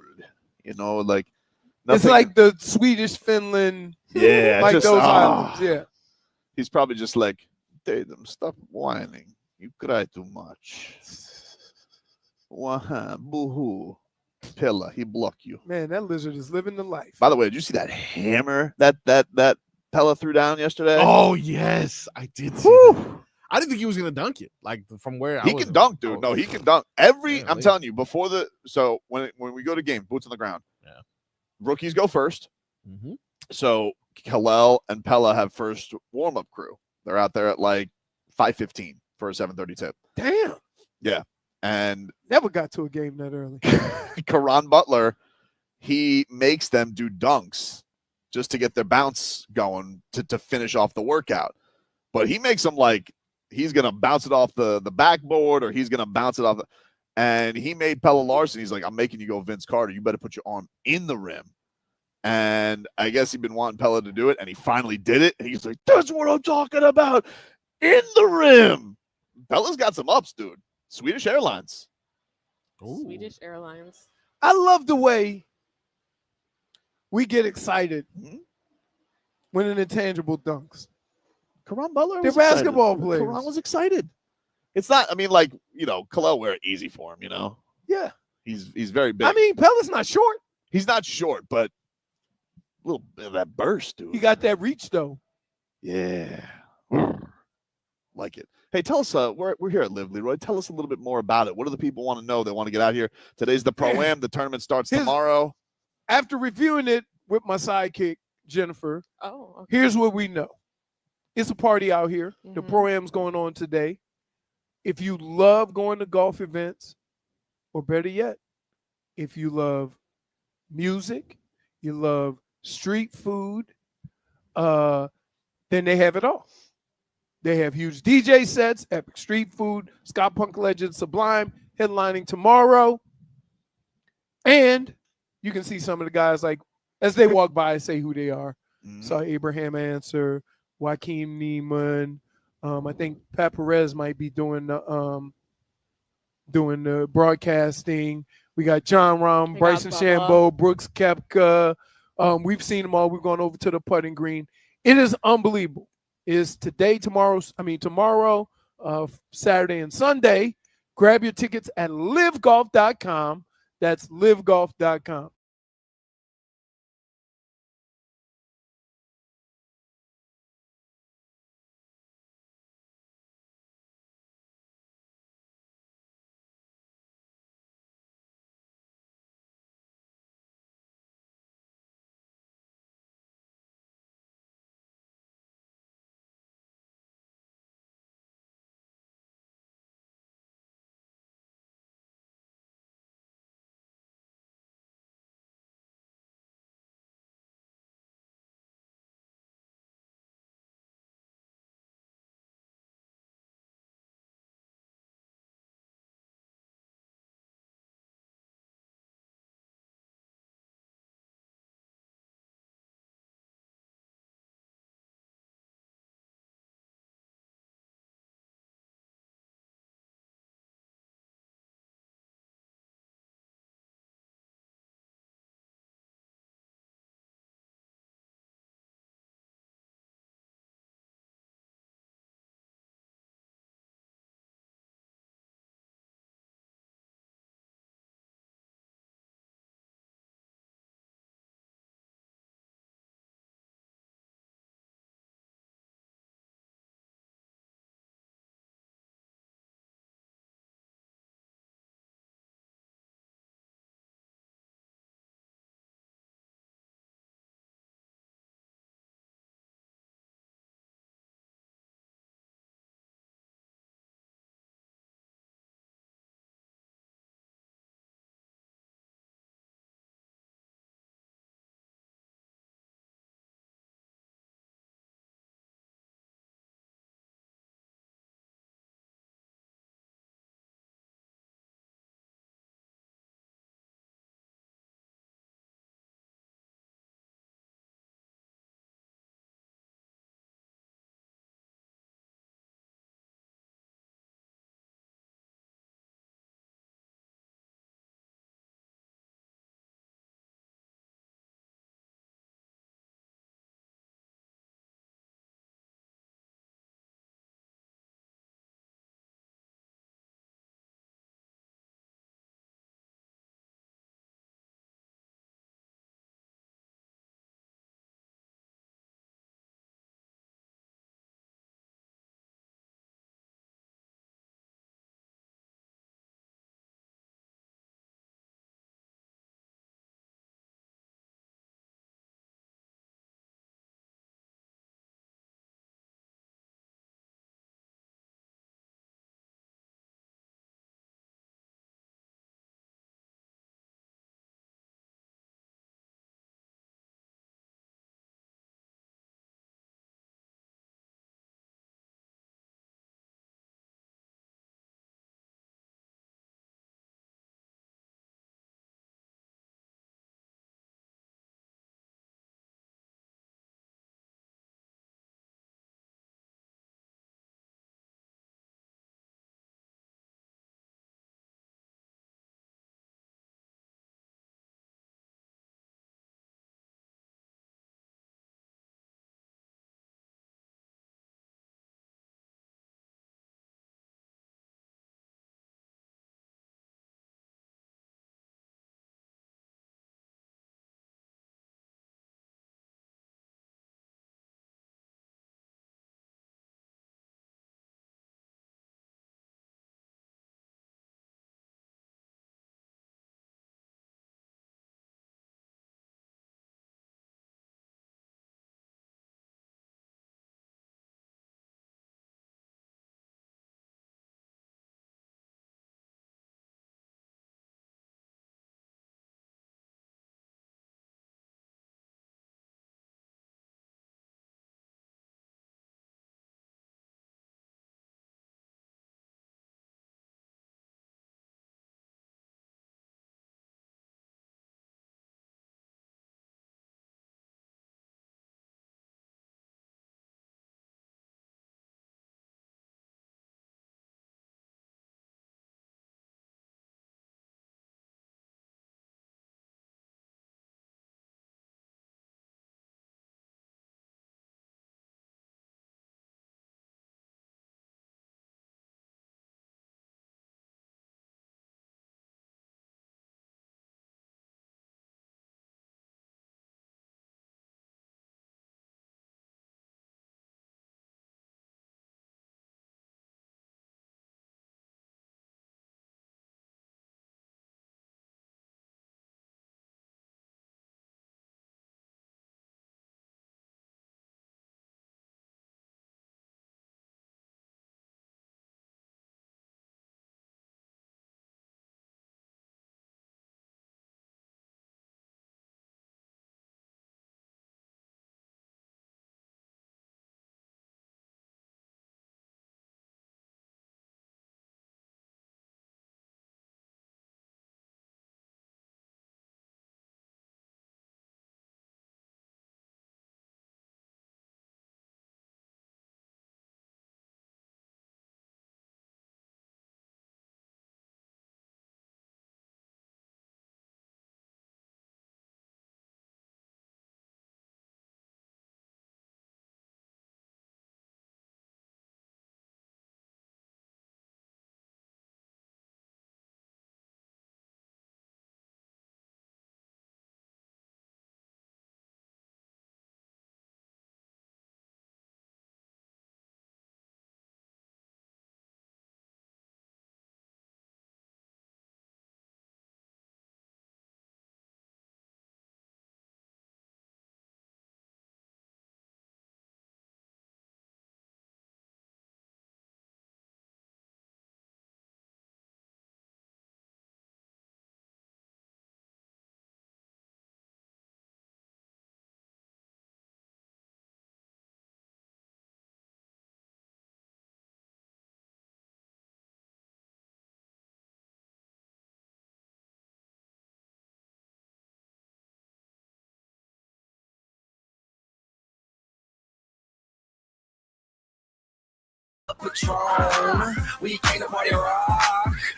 like It's like the Swedish, Finland, yeah, like just, those islands. Yeah. He's probably just like, Tatum, stop whining. You cry too much. Wah, boo-hoo. Pella, he block you. Man, that lizard is living the life. By the way, did you see that hammer that Pella threw down yesterday? Oh yes, I did see that. I didn't think he was gonna dunk it. Like from where He can dunk, dude. No, he can dunk. I'm telling you, before when we go to game, boots on the ground. Yeah. Rookies go first. Mm-hmm. So Kel'el and Pella have first warm-up crew. They're out there at like 5:15 for a 7:30 tip. Damn. Yeah. And Never got to a game that early. Caron Butler, he makes them do dunks just to get their bounce going to finish off the workout. But he makes them like he's going to bounce it off the backboard or he's going to bounce it off. And he made Pelle Larsson. He's like, I'm making you go Vince Carter. You better put your arm in the rim. And I guess he'd been wanting Pelle to do it. And he finally did it. And he's like, that's what I'm talking about. In the rim. Pella's got some ups, dude. Swedish Airlines. Swedish Airlines. I love the way we get excited when an intangible dunks. Caron Butler They're was excited. basketball players. Caron was excited. It's not, I mean, like, Kel'el wear it easy for him, Yeah. He's very big. I mean, Pella's not short. He's not short, but a little bit of that burst, dude. He got that reach, though. Yeah. Like it. Hey, tell us, we're here at LIV, Leroy. Tell us a little bit more about it. What do the people want to know? They want to get out here. Today's the Pro-Am. The tournament starts tomorrow. After reviewing it with my sidekick, Jennifer, here's what we know. It's a party out here. The Pro-Am's going on today. If you love going to golf events, or better yet, if you love music, you love street food, then they have it all. They have huge DJ sets, epic street food, Scott Punk legend Sublime headlining tomorrow. And you can see some of the guys like as they walk by say who they are. Saw Abraham Answer, Joaquin Neiman. I think Pat Perez might be doing the doing the broadcasting. We got John Rahm, We got Bryson Bubba. Shambo, Brooks Koepka. We've seen them all. We've gone over to the putting green. It is unbelievable. It's tomorrow, Saturday and Sunday. Grab your tickets at livegolf.com. That's livegolf.com.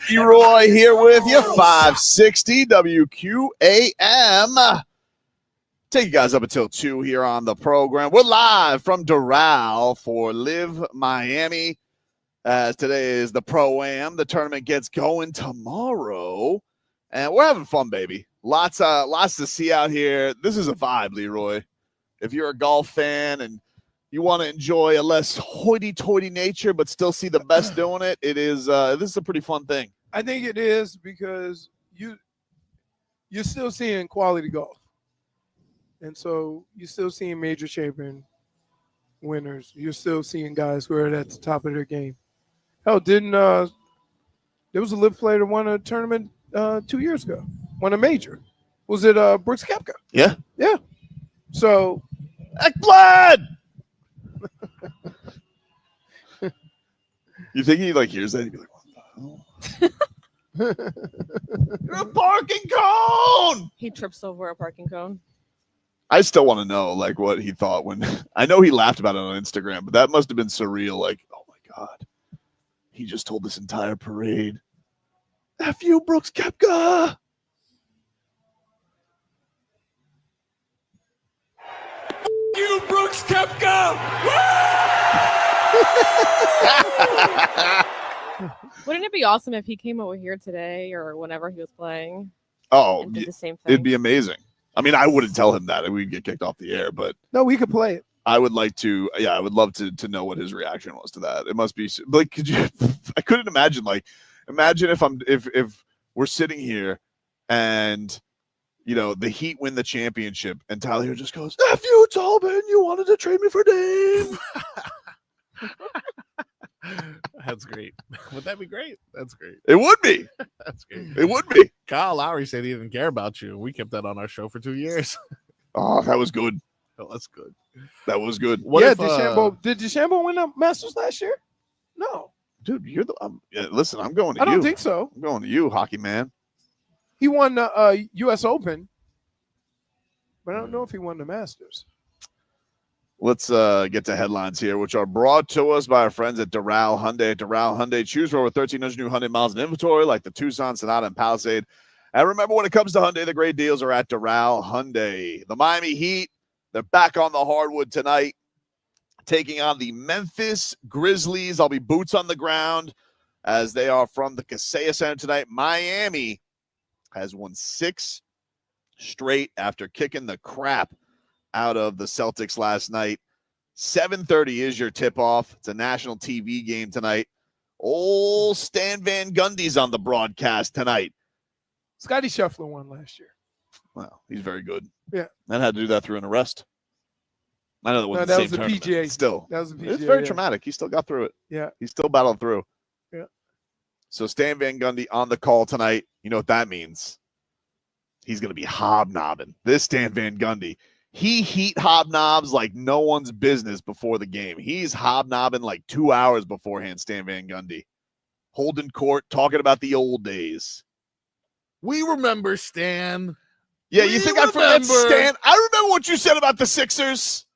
Leroy here with you, 560 WQAM. Take you guys up until 2 here on the program. We're live from Doral for LIV Miami. As today is the Pro-Am. The tournament gets going tomorrow. And we're having fun, baby. Lots to see out here. This is a vibe, Leroy. If you're a golf fan and you want to enjoy a less hoity-toity nature but still see the best doing it, this is a pretty fun thing. I think it is because you're still seeing quality golf. And so you're still seeing major champion winners. You're still seeing guys who are at the top of their game. Hell, there was a LIV player that won a tournament 2 years ago, won a major. Was it Brooks Koepka? Yeah. Yeah. So Ekblad! You think he hears that? He'd be like, what the hell? You're a parking cone! He trips over a parking cone. I still want to know what he thought when I know he laughed about it on Instagram, but that must have been surreal. Oh my God. He just told this entire parade. F you, Brooks Koepka. You, Brooks Koepka! Wouldn't it be awesome if he came over here today or whenever he was playing? Oh, and did the same thing? It'd be amazing. I mean, I wouldn't tell him that. We'd get kicked off the air, but no, we could play it. I would like to. Yeah, I would love to know what his reaction was to that. It must be could you? I couldn't imagine. Imagine if we're sitting here and the Heat win the championship and Tyler just goes, "F you, Tobin, you wanted to trade me for Dame." That's great. Would that be great? That's great. It would be. That's great. It would be. Kyle Lowry said he didn't care about you. We kept that on our show for 2 years. Oh, that was good. Oh, that's good. That was good. Did DeChambeau win the Masters last year? No. Dude, you're the listen, I'm going to you. I don't think so. I'm going to you, hockey man. He won the U.S. Open, but I don't know if he won the Masters. Let's get to headlines here, which are brought to us by our friends at Doral Hyundai. Doral Hyundai, choose from over 1,300 new Hyundai miles in inventory, like the Tucson, Sonata, and Palisade. And remember, when it comes to Hyundai, the great deals are at Doral Hyundai. The Miami Heat, they're back on the hardwood tonight, taking on the Memphis Grizzlies. I'll be boots on the ground as they are from the Kaseya Center tonight. Miami has won 6 straight after kicking the crap out of the Celtics last night. 7:30 is your tip-off. It's a national TV game tonight. Old Stan Van Gundy's on the broadcast tonight. Scotty Scheffler won last year. Wow, he's very good. Yeah. And had to do that through an arrest. I know that wasn't that the was same the tournament. PGA. Still. That was the PGA. It's very traumatic. He still got through it. Yeah. He still battled through. Yeah. So Stan Van Gundy on the call tonight. You know what that means? He's going to be hobnobbing. This Stan Van Gundy. He heat hobnobs like no one's business before the game. He's hobnobbing like 2 hours beforehand, Stan Van Gundy. Holding court, talking about the old days. We remember, Stan. Yeah, you think I forget, Stan? I remember what you said about the Sixers.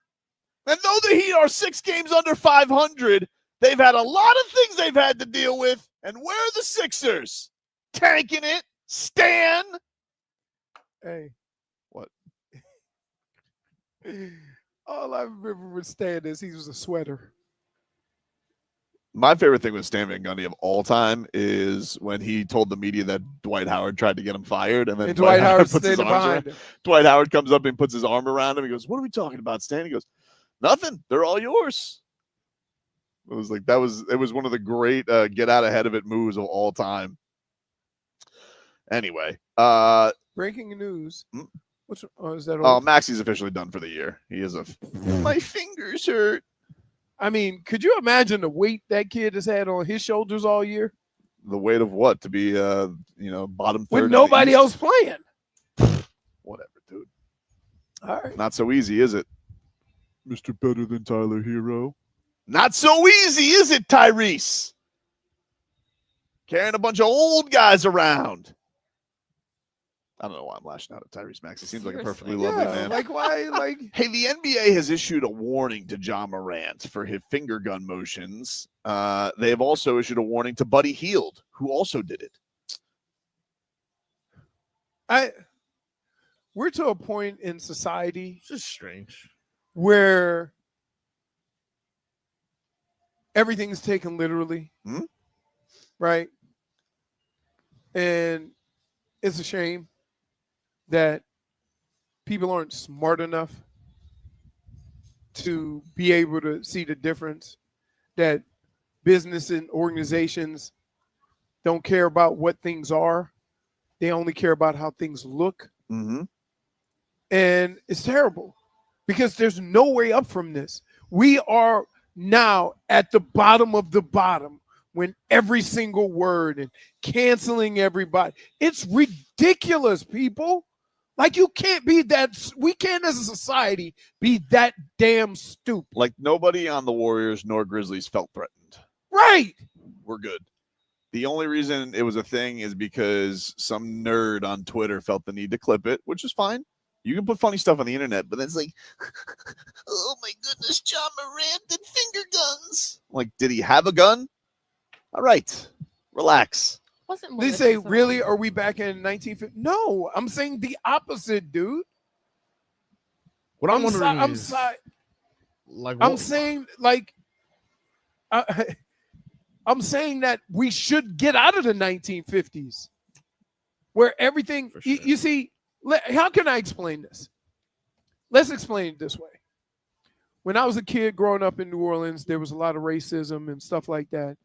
And though the Heat are 6 games under 500, they've had a lot of things they've had to deal with. And where are the Sixers? Tanking it. Stan. Hey. What? All I remember with Stan is he was a sweater. My favorite thing with Stan Van Gundy of all time is when he told the media that Dwight Howard tried to get him fired, and then Dwight Howard puts his stayed arms behind around. him. Dwight Howard comes up and puts his arm around him. He goes, "What are we talking about, Stan?" He goes, "Nothing. They're all yours." It was like it was one of the great get out ahead of it moves of all time. Anyway, breaking news. Is that all? Maxi's officially done for the year. He is my fingers hurt. I mean, could you imagine the weight that kid has had on his shoulders all year? The weight of what? To be bottom third with nobody else playing. Whatever, dude. All right. Not so easy, is it? Mr. Better Than Tyler Hero. Not so easy, is it, Tyrese? Carrying a bunch of old guys around. I don't know why I'm lashing out at Tyrese Maxey. He seems like a Seriously. perfectly lovely Yeah, man. like why? Like Hey, the NBA has issued a warning to Ja Morant for his finger gun motions. They have also issued a warning to Buddy Hield, who also did it. we're to a point in society It's just strange. where everything's taken literally, right? And it's a shame that people aren't smart enough to be able to see the difference, that business and organizations don't care about what things are. They only care about how things look. Mm-hmm. And it's terrible because there's no way up from this. We are now at the bottom of the bottom when every single word and canceling everybody. It's ridiculous, people. Like, you can't be that. We can't as a society be that damn stupid. Like, nobody on the Warriors nor Grizzlies felt threatened. Right. We're good. The only reason it was a thing is because some nerd on Twitter felt the need to clip it, which is fine. You can put funny stuff on the internet, but then it's like, oh my goodness, Ja Morant did finger guns. Like, did he have a gun? All right, relax. Wasn't They say, really? Are we back in 1950? No, I'm saying the opposite, dude. What I'm wondering I'm is, sorry. like, I'm what- saying, like, I'm saying that we should get out of the 1950s, where everything. For sure. You see, how can I explain this? Let's explain it this way. When I was a kid growing up in New Orleans, there was a lot of racism and stuff like that.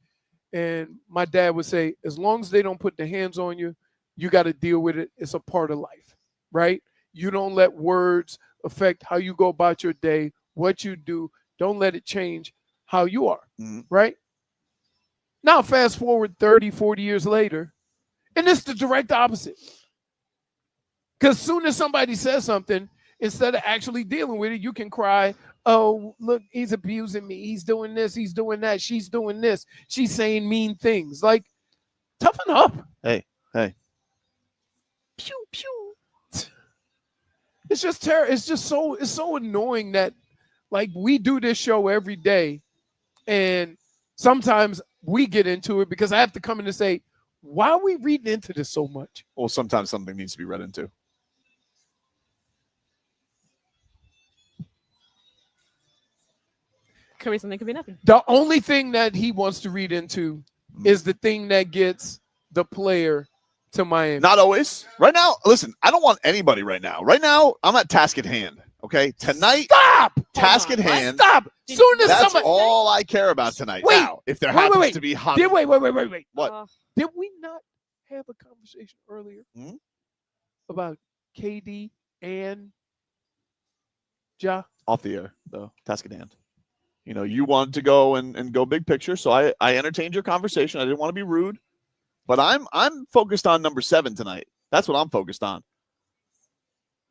And my dad would say, as long as they don't put their hands on you, you got to deal with it. It's a part of life, right? You don't let words affect how you go about your day, what you do. Don't let it change how you are, right? Now, fast forward 30, 40 years later, and it's the direct opposite. Because as soon as somebody says something, instead of actually dealing with it, you can cry, oh, look, he's abusing me. He's doing this. He's doing that. She's doing this. She's saying mean things. Like, toughen up. Hey. Pew, pew. It's just terrible. It's so annoying that, like, we do this show every day, and sometimes we get into it because I have to come in and say, why are we reading into this so much? Well, sometimes something needs to be read into. Could be something, could be nothing. The only thing that he wants to read into is the thing that gets the player to Miami. Not always. Right now, listen, I don't want anybody right now. Right now, I'm at task at hand. Okay? Tonight, Stop! task at hand. Stop! Soon as That's somebody. all I care about tonight. Wait, now, if there happens to be hot. Wait. What? Did we not have a conversation earlier about KD and Ja? Off the air, though. Task at hand. You know, you wanted to go and go big picture, so I entertained your conversation. I didn't want to be rude, but I'm focused on number 7 tonight. That's what I'm focused on.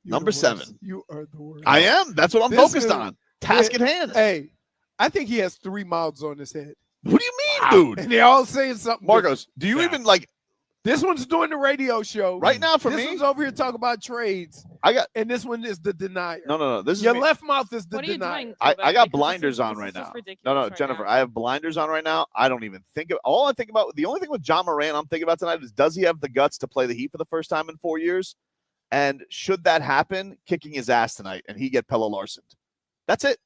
Number 7. You are the worst. I am. That's what I'm This focused is- on. Task at hand. Hey, I think he has 3 mouths on his head. What do you mean, dude? And they're all saying something. Marcos, do you even like? This one's doing the radio show Right now for this me? one's over here talking about trades. And this one is the denier. No. This is Your me. left mouth is the What are you denier. doing? I Tobin? got Because blinders on this right is just now. ridiculous No, right Jennifer, now. I have blinders on right now. I don't even think of all I think about. The only thing with Ja Morant I'm thinking about tonight is, does he have the guts to play the Heat for the first time in 4 years? And should that happen, kicking his ass tonight and he get Pelle Larsson. That's it.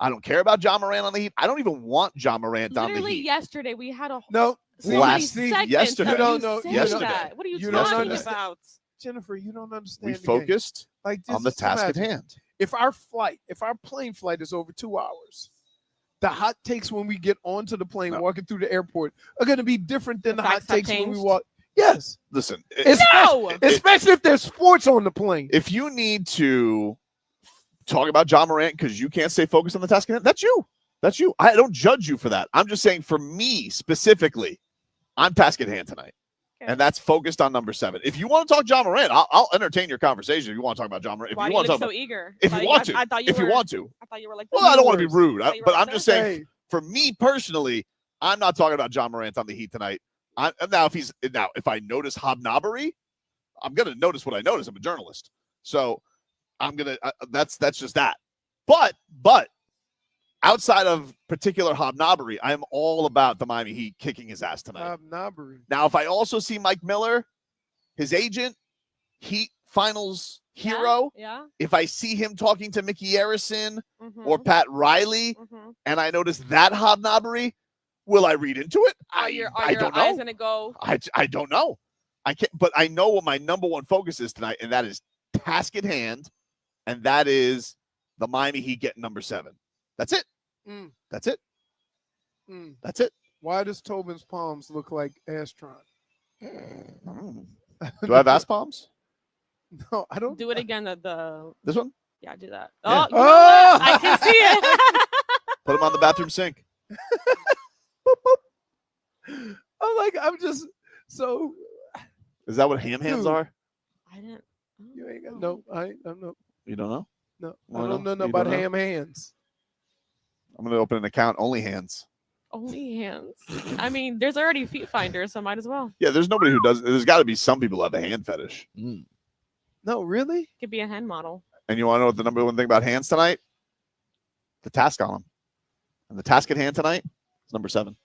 I don't care about Ja Morant on the Heat. I don't even want Ja Morant on the Literally Heat. yesterday, we had a No. so many Last- segments yesterday. of You you don't know- saying yesterday. that. What are you, You don't talking understand. about? Jennifer, you don't understand. We the game. focused Like, on the just task at imagine, hand. If our plane flight is over 2 hours, the hot takes when we get onto the plane walking through the airport are going to be different than the hot facts have takes when we changed? walk. Yes. Listen, Especially if there's sports on the plane. if you need to talk about Ja Morant because you can't stay focused on the task at hand, that's you. That's you. I don't judge you for that. I'm just saying, for me specifically, I'm task at hand tonight. Okay. And that's focused on number 7. If you want to talk Ja Morant, I'll entertain your conversation. If you want to talk about Ja Morant, if Why you do want you to talk look so about, eager? if you want to, I thought you if you were- want to. I thought you were like. Well, I don't want to be rude, I thought you were but I'm upset. just saying, for me personally, I'm not talking about Ja Morant on the Heat tonight. Now, if I notice hobnobbery, I'm gonna notice what I notice. I'm a journalist, so I'm gonna. That's just that. But outside of particular hobnobbery, I am all about the Miami Heat kicking his ass tonight. Hobnobbery. Now, if I also see Mike Miller, his agent, Heat Finals hero, if I see him talking to Mickey Arison or Pat Riley, and I notice that hobnobbery, will I read into it? I don't know. Eyes gonna go. I don't know. I can't, but I know what my number one focus is tonight, and that is task at hand, and that is the Miami Heat getting number 7. That's it. That's it. That's it. Why does Tobin's palms look like Astron? Do I have ass palms? No, I don't. Do it again. This one? Yeah, do that. Yeah. Oh, you know what? I can see it. Put them on the bathroom sink. I'm just so. Is that what ham hands are? I didn't. You ain't got no. I don't know. You don't know? No, Why I don't not? know You about don't know? ham hands. I'm going to open an account, only hands. Only hands. I mean, there's already feet finders, so might as well. Yeah, there's nobody who does. There's got to be some people who have a hand fetish. No, really? Could be a hand model. And you want to know what the number one thing about hands tonight? The task on them. And the task at hand tonight is number 7.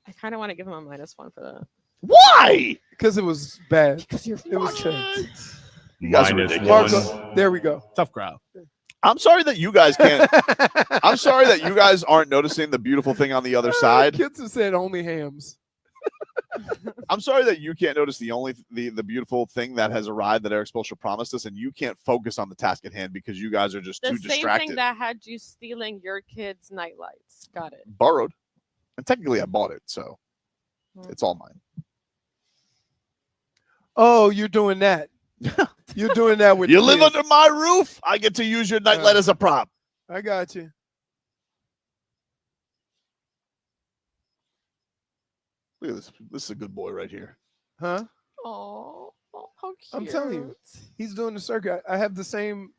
I kind of want to give him a -1 for that. Why? Because it was bad. Because you're it was bad. You guys are Minus ridiculous. one. There we go. Tough crowd. I'm sorry that you guys can't. I'm sorry that you guys aren't noticing the beautiful thing on the other side. Kids have said only hams. I'm sorry that you can't notice the beautiful thing that has arrived that Erik Spoelstra promised us, and you can't focus on the task at hand because you guys are just The too same distracted. thing that had you stealing your kids' nightlights. Got it. Borrowed, and technically I bought it, so it's all mine. Oh, you're doing that. You're doing that with You the live kids. under my roof. I get to use your nightlight as a prop. I got you. Look at this. This is a good boy right here. Huh? Oh, how cute. I'm telling you, he's doing the circuit. I have the same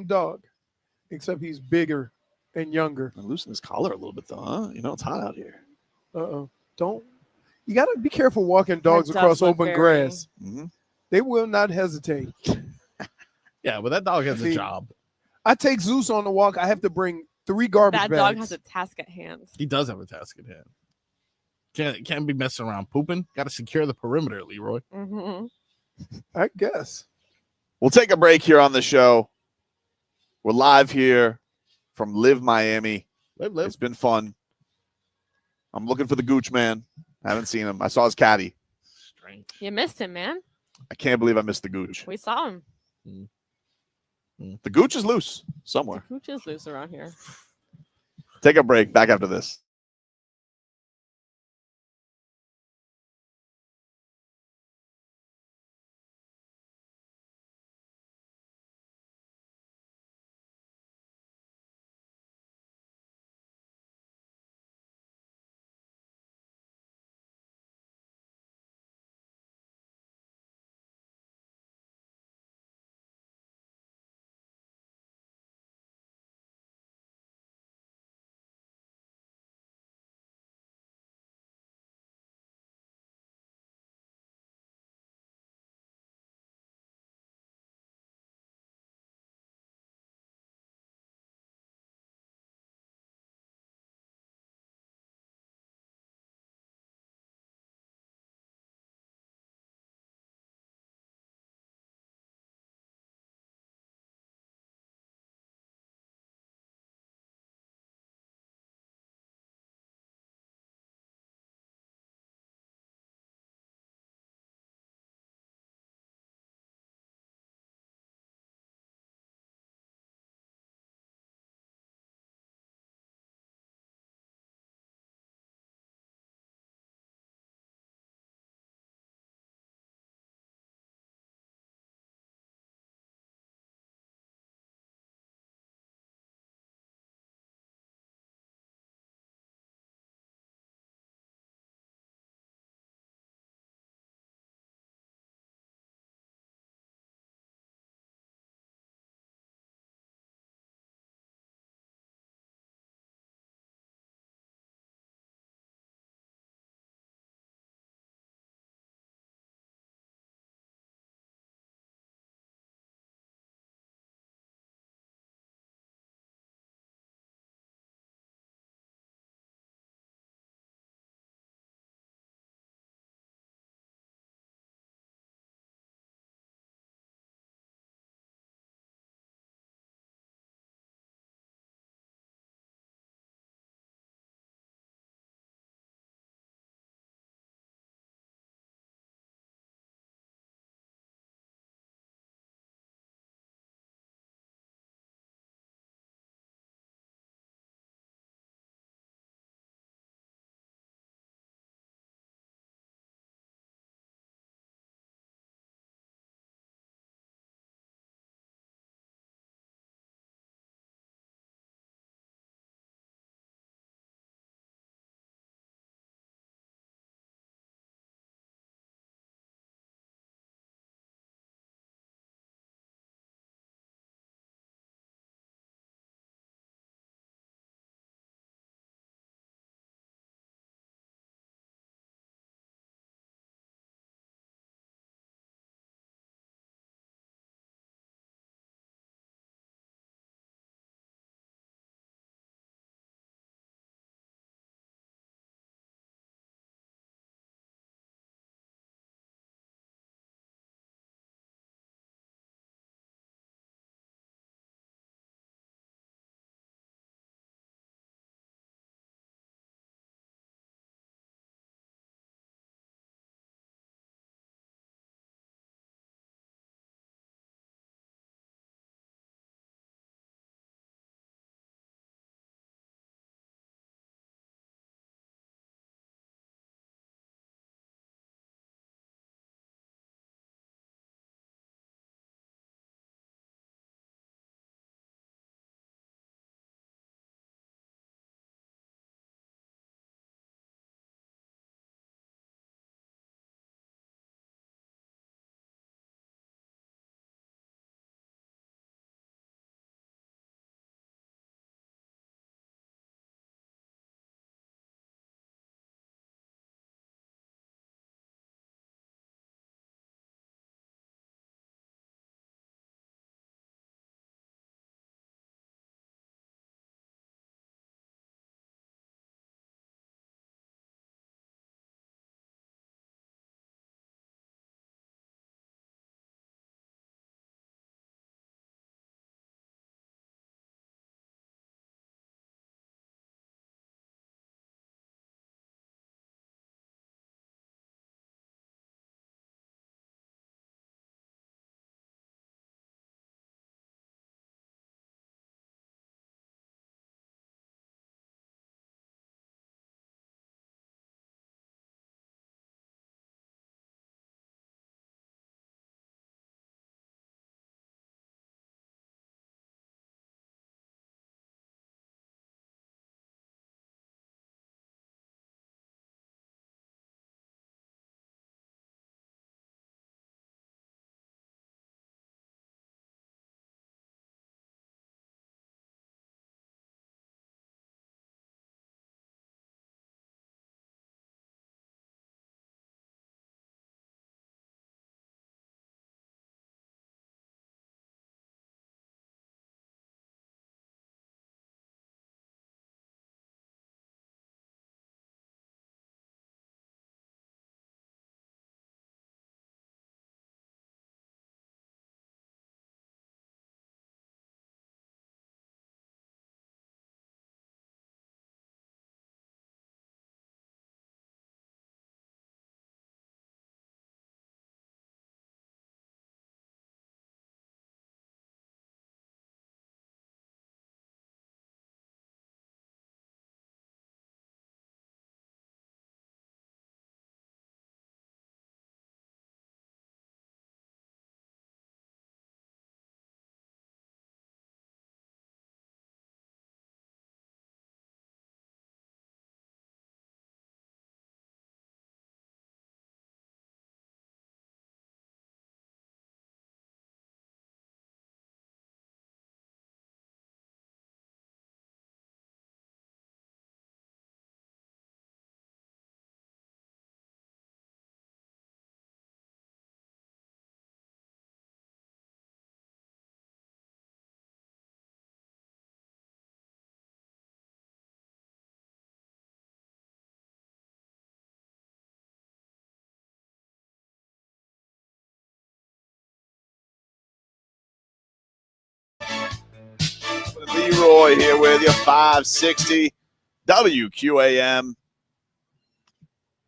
dog, except he's bigger and younger. And loosen his collar a little bit, though, huh? You know it's hot out here. Don't. You got to be careful walking dogs does across look open very- grass. Mm-hmm. They will not hesitate. Yeah, but that dog has a See, job. I take Zeus on the walk. I have to bring 3 garbage That bags. dog has a task at hand. He does have a task at hand. Can't be messing around pooping. Got to secure the perimeter, Leroy. I guess. We'll take a break here on the show. We're live here from LIV Miami. Live. It's been fun. I'm looking for the Gooch man. I haven't seen him. I saw his caddy. Strange. You missed him, man. I can't believe I missed the Gooch. We saw him. The Gooch is loose somewhere. Gooch is loose around here. Take a break. Back after this. Leroy here with you, 560 WQAM.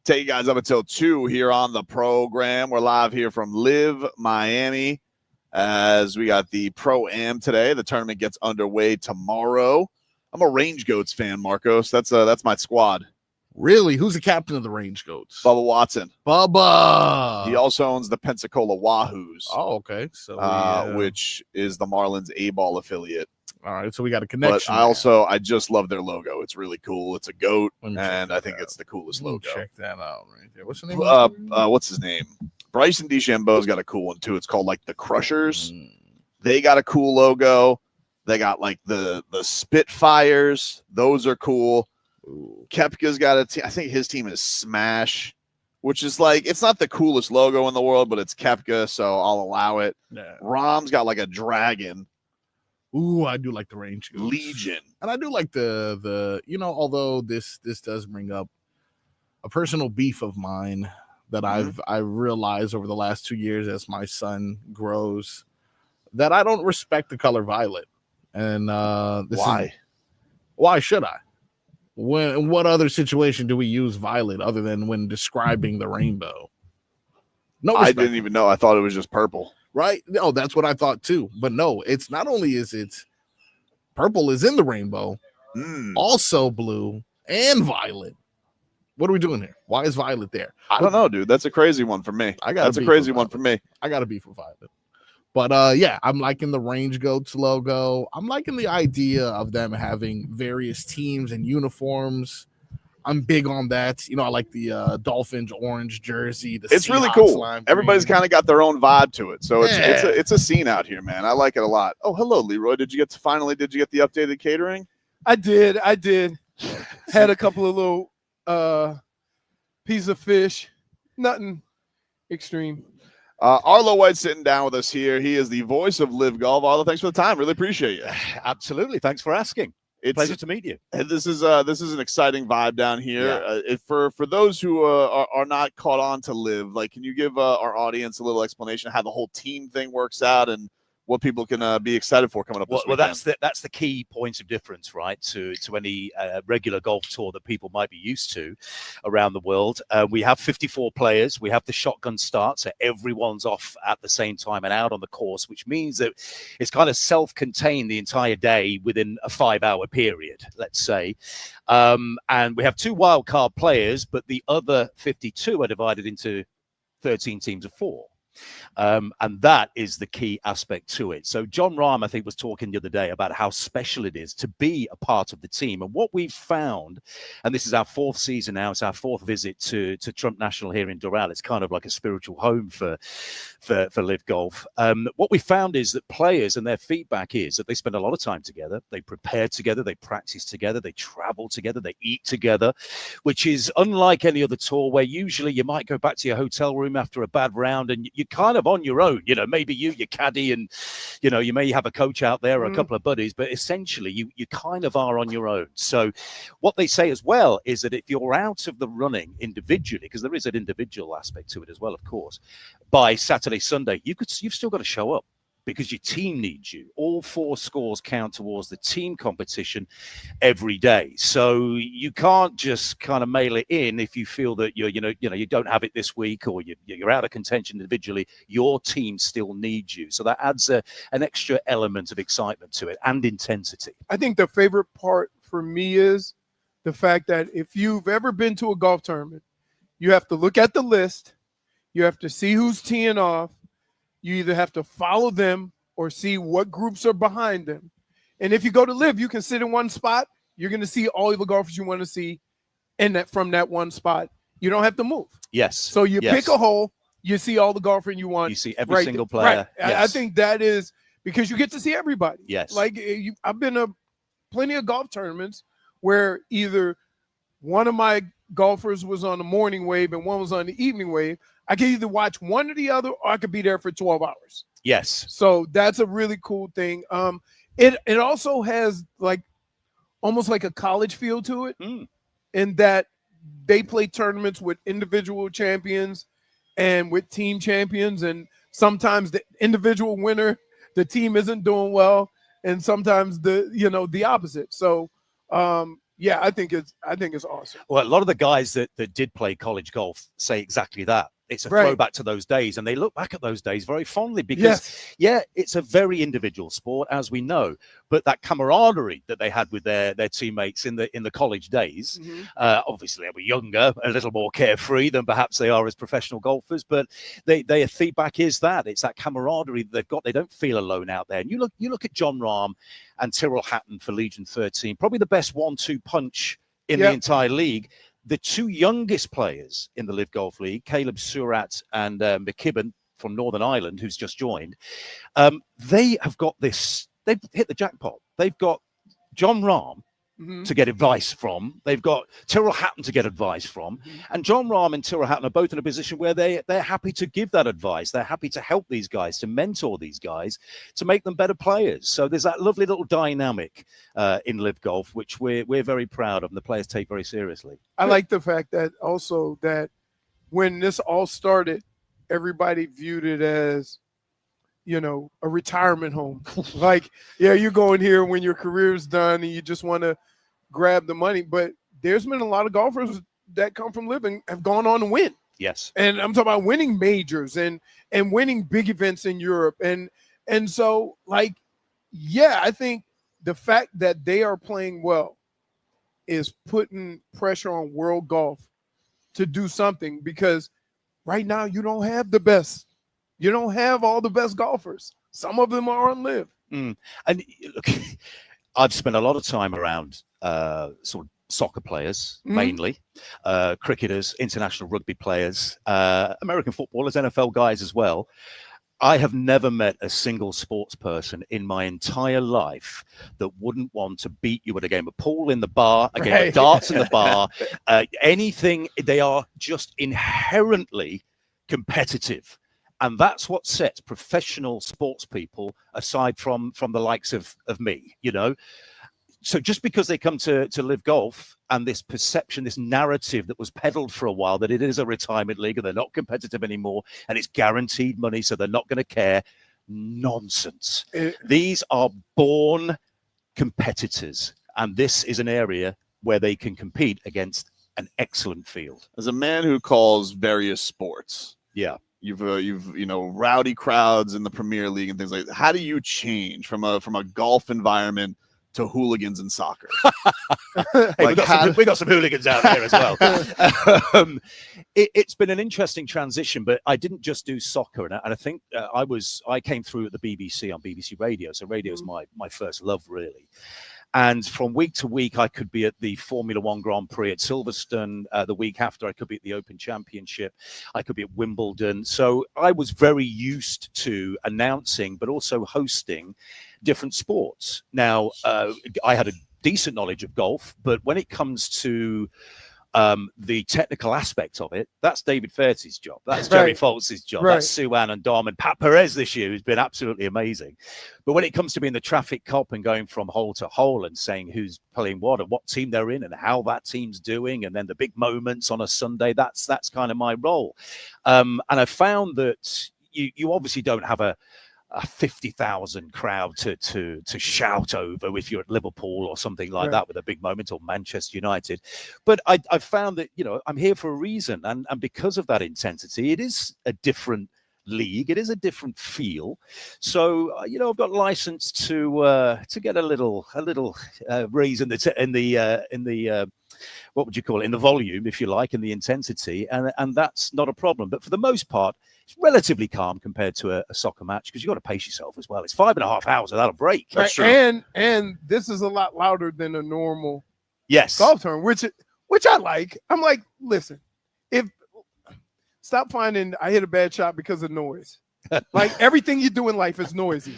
Take you guys up until 2 here on the program. We're live here from LIV Miami as we got the Pro-Am today. The tournament gets underway tomorrow. I'm a Range Goats fan, Marcos. That's my squad. Really? Who's the captain of the Range Goats? Bubba Watson. Bubba. He also owns the Pensacola Wahoos. Oh, okay. So which is the Marlins A-ball affiliate. All right, so we got a connection. But I just love their logo. It's really cool. It's a goat, and I think it's the coolest logo. Check that out right there. What's the name? What's his name? Bryson DeChambeau's got a cool one too. It's called like the Crushers. They got a cool logo. They got like the Spitfires. Those are cool. Koepka's got a team. I think his team is Smash, which is like, it's not the coolest logo in the world, but it's Koepka, so I'll allow it. Yeah. Rahm's got like a dragon. Ooh, I do like the Range Goats. Legion. And I do like the although this does bring up a personal beef of mine that I've realized over the last 2 years as my son grows, that I don't respect the color violet. And why should I? In what other situation do we use violet other than when describing the rainbow? No, I didn't even know. I thought it was just purple. Right? No, that's what I thought too. But no, it's not only is it purple is in the rainbow, also blue and violet. What are we doing here? Why is violet there? I don't know, dude. That's a crazy one for me. That's a crazy one for me. I got to be for violet. But yeah, I'm liking the Range Goats logo. I'm liking the idea of them having various teams and uniforms. I'm big on that. I like the Dolphins orange jersey. It's really cool. Everybody's kind of got their own vibe to it. So it's a scene out here, man. I like it a lot. Oh, hello, Leroy. Did you get the updated catering? I did. Had a couple of little pieces of fish. Nothing extreme. Arlo White sitting down with us here. He is the voice of LIV Golf. Arlo, thanks for the time. Really appreciate you. Absolutely. Thanks for asking. It's pleasure to meet you. And this is an exciting vibe down here. Yeah. For those who are not caught on to LIV, like, can you give our audience a little explanation of how the whole team thing works out and what people can be excited for coming up this weekend? Well, that's the key point of difference, right, to any regular golf tour that people might be used to around the world. We have 54 players. We have the shotgun start, so everyone's off at the same time and out on the course, which means that it's kind of self-contained the entire day within a 5-hour period, let's say. And we have 2 wild card players, but the other 52 are divided into 13 teams of 4. And that is the key aspect to it. So John Rahm, I think, was talking the other day about how special it is to be a part of the team. And what we've found, and this is our 4th season now, it's our 4th visit to Trump National here in Doral. It's kind of like a spiritual home for LIV Golf. What we found is that players and their feedback is that they spend a lot of time together. They prepare together. They practice together. They travel together. They eat together, which is unlike any other tour where usually you might go back to your hotel room after a bad round and you're kind of on your own. Maybe your caddy, and you may have a coach out there or a couple of buddies, but essentially you kind of are on your own. So what they say as well is that if you're out of the running individually, because there is an individual aspect to it as well, of course, by Saturday, Sunday, you've still got to show up because your team needs you. All 4 scores count towards the team competition every day. So you can't just kind of mail it in if you feel that you don't have it this week or you're out of contention individually. Your team still needs you. So that adds an extra element of excitement to it and intensity. I think the favorite part for me is the fact that if you've ever been to a golf tournament, you have to look at the list. You have to see who's teeing off. You either have to follow them or see what groups are behind them. And if you go to LIV, you can sit in one spot. You're going to see all the golfers you want to see from that one spot. You don't have to move. Yes. So you pick a hole. You see all the golfer you want. You see every single player. Right. Yes. I think that is because you get to see everybody. Yes. Like I've been to plenty of golf tournaments where either one of my golfers was on the morning wave and one was on the evening wave. I could either watch one or the other, or I could be there for 12 hours. Yes. So that's a really cool thing. It also has like almost like a college feel to it, in that they play tournaments with individual champions and with team champions, and sometimes the individual winner, the team isn't doing well, and sometimes the opposite. So yeah, I think it's awesome. Well, a lot of the guys that did play college golf say exactly that. It's a throwback to those days, and they look back at those days very fondly because, yeah, it's a very individual sport, as we know. But that camaraderie that they had with their teammates in the college days, obviously they were younger, a little more carefree than perhaps they are as professional golfers. But their feedback is that it's that camaraderie that they've got. They don't feel alone out there. And you look at John Rahm and Tyrrell Hatton for Legion 13, probably the best 1-2 punch in the entire league. The two youngest players in the LIV Golf League, Caleb Surratt and McKibben from Northern Ireland, who's just joined, they have got this. They've hit the jackpot. They've got John Rahm to get advice from. They've got Tyrrell Hatton to get advice from. And John Rahm and Tyrrell Hatton are both in a position where they're happy to give that advice. They're happy to help these guys, to mentor these guys, to make them better players. So there's that lovely little dynamic in LIV Golf, which we're very proud of and the players take very seriously. I like the fact that also that when this all started, everybody viewed it as, a retirement home. Like, yeah, you're going here when your career's done and you just want to grab the money. But there's been a lot of golfers that come from LIV and have gone on to win. Yes. And I'm talking about winning majors and winning big events in Europe. And so, like, yeah, I think the fact that they are playing well is putting pressure on world golf to do something, because right now you don't have the best. You don't have all the best golfers. Some of them are on LIV. And look, I've spent a lot of time around sort of soccer players, mainly, cricketers, international rugby players, American footballers, NFL guys as well. I have never met a single sports person in my entire life that wouldn't want to beat you at a game of pool in the bar, a game of darts in the bar, anything. They are just inherently competitive. And that's what sets professional sports people aside from the likes of me, So just because they come to LIV Golf and this perception, this narrative that was peddled for a while that it is a retirement league and they're not competitive anymore and it's guaranteed money, so they're not going to care. Nonsense. These are born competitors, and this is an area where they can compete against an excellent field. As a man who calls various sports, you've rowdy crowds in the Premier League and things like that. How do you change from a golf environment to hooligans in soccer? Hey, we got some hooligans out there as well. It's been an interesting transition, but I didn't just do soccer, and I think I came through at the BBC on BBC Radio, so radio is my first love, really. And from week to week, I could be at the Formula One Grand Prix at Silverstone. The week after, I could be at the Open Championship. I could be at Wimbledon. So I was very used to announcing, but also hosting different sports. Now, I had a decent knowledge of golf, but when it comes to the technical aspect of it, that's David Fairtie's job. That's Jerry Foltz's job. That's Sue Ann and Dom and Pat Perez this year, who's been absolutely amazing. But when it comes to being the traffic cop and going from hole to hole and saying who's playing what and what team they're in and how that team's doing, and then the big moments on a Sunday, that's kind of my role. And I found that you obviously don't have a 50,000 crowd to shout over if you're at Liverpool or something like that with a big moment, or Manchester United. But I found that, I'm here for a reason. And because of that intensity, it is a different league. It is a different feel. So, I've got license to get a little raise in the what would you call it, in the volume, if you like, in the intensity, and that's not a problem. But for the most part, it's relatively calm compared to a soccer match, because you've got to pace yourself as well. It's 5.5 hours without a break. That's true. And this is a lot louder than a normal golf tournament, which I like. I'm like, listen, stop finding I hit a bad shot because of noise. Like, everything you do in life is noisy,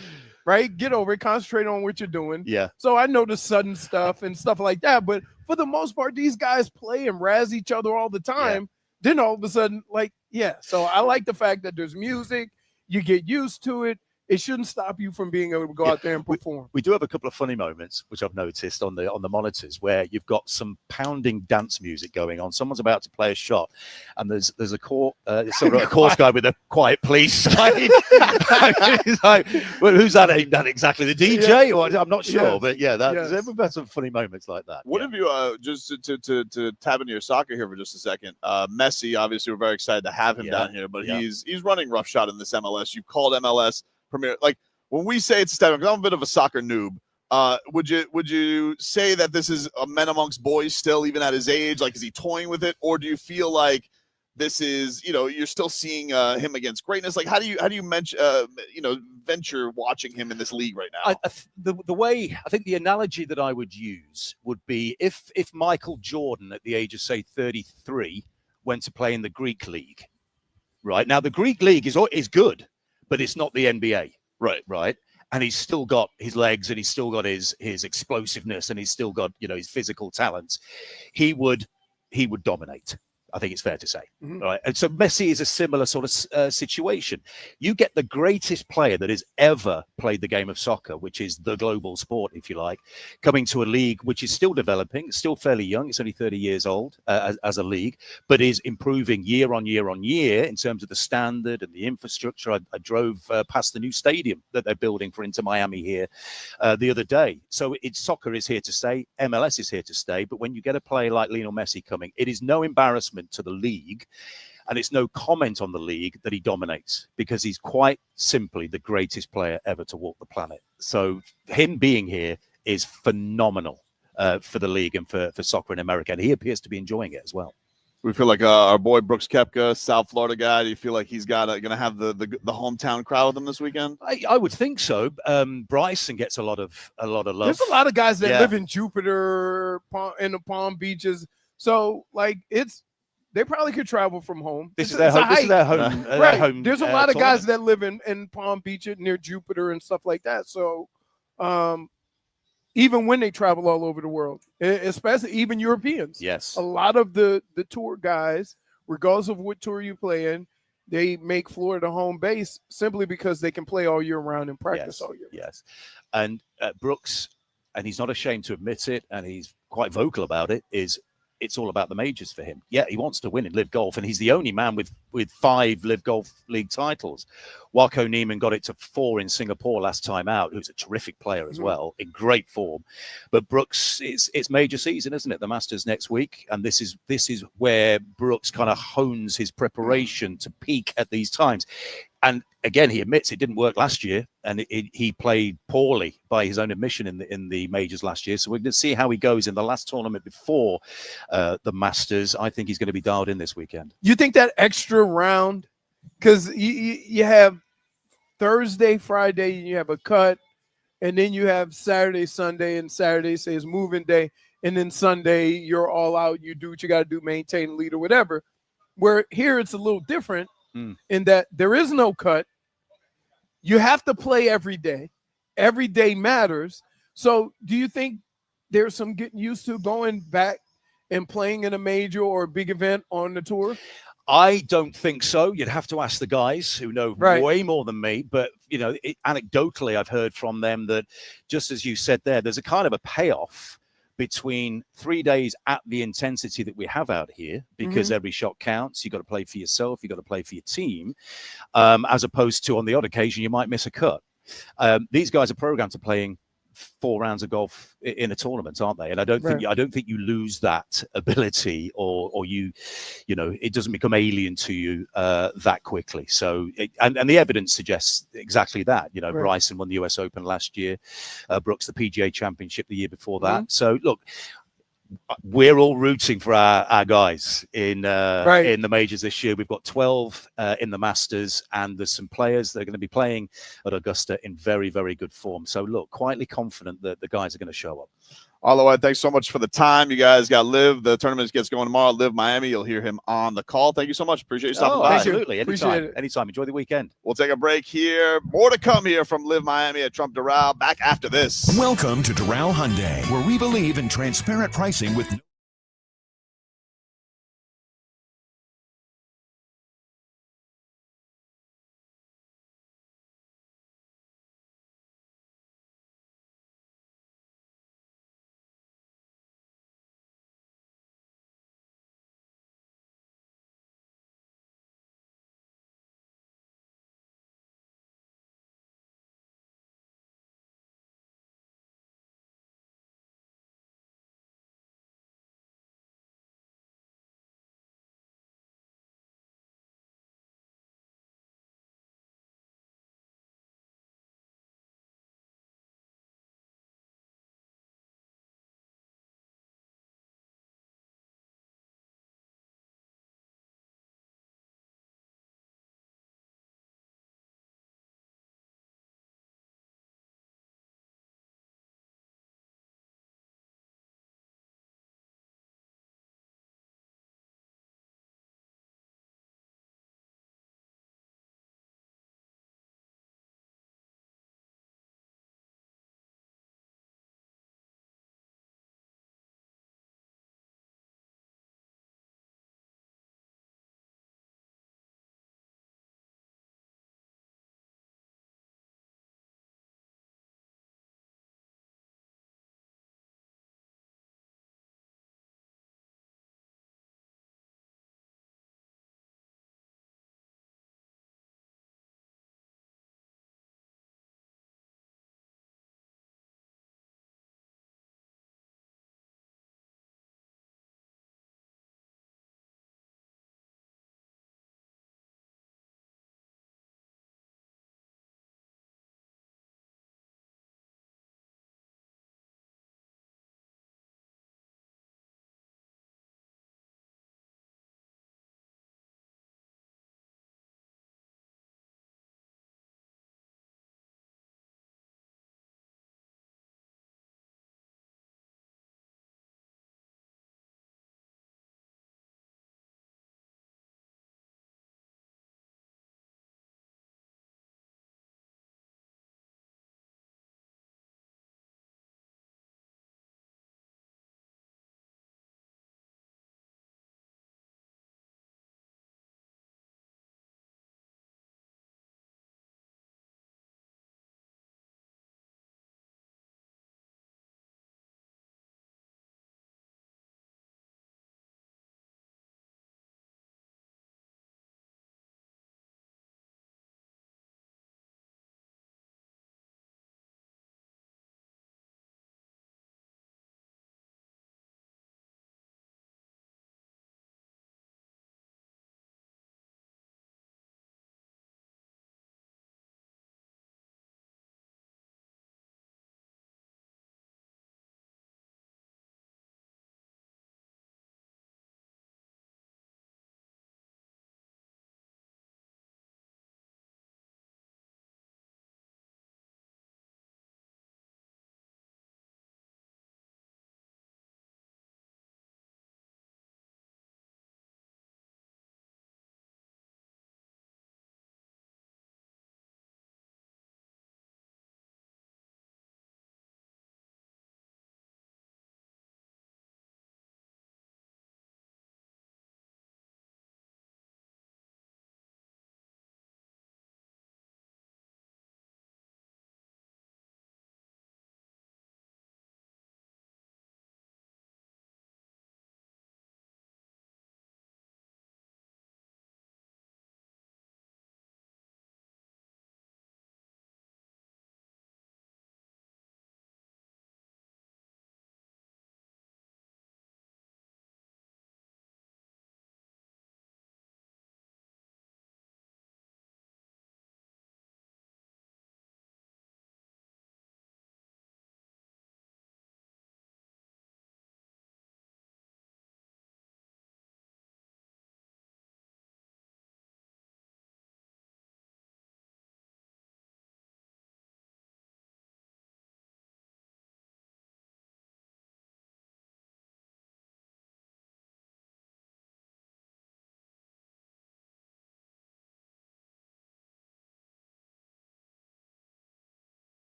right? Get over it. Concentrate on what you're doing. Yeah. So I know the sudden stuff and stuff like that, but for the most part, these guys play and razz each other all the time. Then all of a sudden, so I like the fact that there's music, you get used to it, it shouldn't stop you from being able to go out there and perform. We do have a couple of funny moments, which I've noticed on the monitors, where you've got some pounding dance music going on. Someone's about to play a shot, and there's a sort of a course guy with a quiet please sign. He's like, well, who's that aimed at exactly? The DJ? Or I'm not sure, but we've had some funny moments like that. What have you just to tap into your soccer here for just a second? Messi, obviously, we're very excited to have him down here, but he's running roughshod in this MLS. You've called MLS Premier, like when we say it's a step, because I'm a bit of a soccer noob. Would you say that this is a men amongst boys still, even at his age? Like, is he toying with it, or do you feel like this is, you're still seeing him against greatness? Like, how do you mention, venture watching him in this league right now? The way I think the analogy that I would use would be if Michael Jordan at the age of say 33 went to play in the Greek league, right? Now the Greek league is good, but it's not the NBA, right? And he's still got his legs, and he's still got his explosiveness, and he's still got his physical talents. He would dominate. I think it's fair to say, right? And so Messi is a similar sort of situation. You get the greatest player that has ever played the game of soccer, which is the global sport, if you like, coming to a league which is still developing, still fairly young. It's only 30 years old as a league, but is improving year on year on year in terms of the standard and the infrastructure. I drove past the new stadium that they're building for Inter Miami here the other day. So soccer is here to stay. MLS is here to stay. But when you get a player like Lionel Messi coming, it is no embarrassment to the league, and it's no comment on the league that he dominates, because he's quite simply the greatest player ever to walk the planet. So him being here is phenomenal for the league and for soccer in America, and he appears to be enjoying it as well. We feel like our boy Brooks Koepka, South Florida guy. Do you feel like he's going to have the hometown crowd with him this weekend? I would think so. Bryson gets a lot of love. There's a lot of guys that live in Jupiter, in the Palm Beaches, so like they probably could travel from home. This is their home. This is their home. Right. Home, There's a lot of guys that live in Palm Beach near Jupiter and stuff like that. So even when they travel all over the world, especially even Europeans, yes, a lot of the tour guys, regardless of what tour you play in, they make Florida home base simply because they can play all year round and practice all year. Yes, and Brooks, and he's not ashamed to admit it, and he's quite vocal about it, it's all about the majors for him. Yeah, he wants to win in LIV Golf, and he's the only man with 5 LIV Golf League titles. Wako Neiman got it to 4 in Singapore last time out, who's a terrific player as well, in great form. But Brooks, it's major season, isn't it? The Masters next week, and this is where Brooks kind of hones his preparation to peak at these times. And again, he admits it didn't work last year, and he played poorly by his own admission in the majors last year. So we're going to see how he goes in the last tournament before the Masters. I think he's going to be dialed in this weekend. You think that extra round, because you have Thursday, Friday, you have a cut, and then you have Saturday, Sunday, and Saturday says moving day, and then Sunday you're all out. You do what you got to do, maintain, lead, or whatever. Where here it's a little different. In that there is no cut. You have to play every day. Every day matters. So do you think there's some getting used to going back and playing in a major or a big event on the tour? I don't think so. You'd have to ask the guys who know way more than me. But, anecdotally, I've heard from them that, just as you said there, there's a kind of a payoff between 3 days at the intensity that we have out here, because every shot counts. You've got to play for yourself. You've got to play for your team, as opposed to on the odd occasion, you might miss a cut. These guys are programmed to playing 4 rounds of golf in a tournament, aren't they? And I don't think you lose that ability, or it doesn't become alien to you that quickly. So, and the evidence suggests exactly that. Bryson won the US Open last year, Brooks the PGA Championship the year before that. So look, we're all rooting for our guys in the majors this year. We've got 12 in the Masters, and there's some players that are going to be playing at Augusta in very, very good form. So look, quietly confident that the guys are going to show up. Arlo White, thanks so much for the time. You guys got LIV. The tournament gets going tomorrow. LIV Miami. You'll hear him on the call. Thank you so much. Appreciate you stopping by. Absolutely. Anytime. Enjoy the weekend. We'll take a break here. More to come here from LIV Miami at Trump Doral. Back after this. Welcome to Doral Hyundai, where we believe in transparent pricing with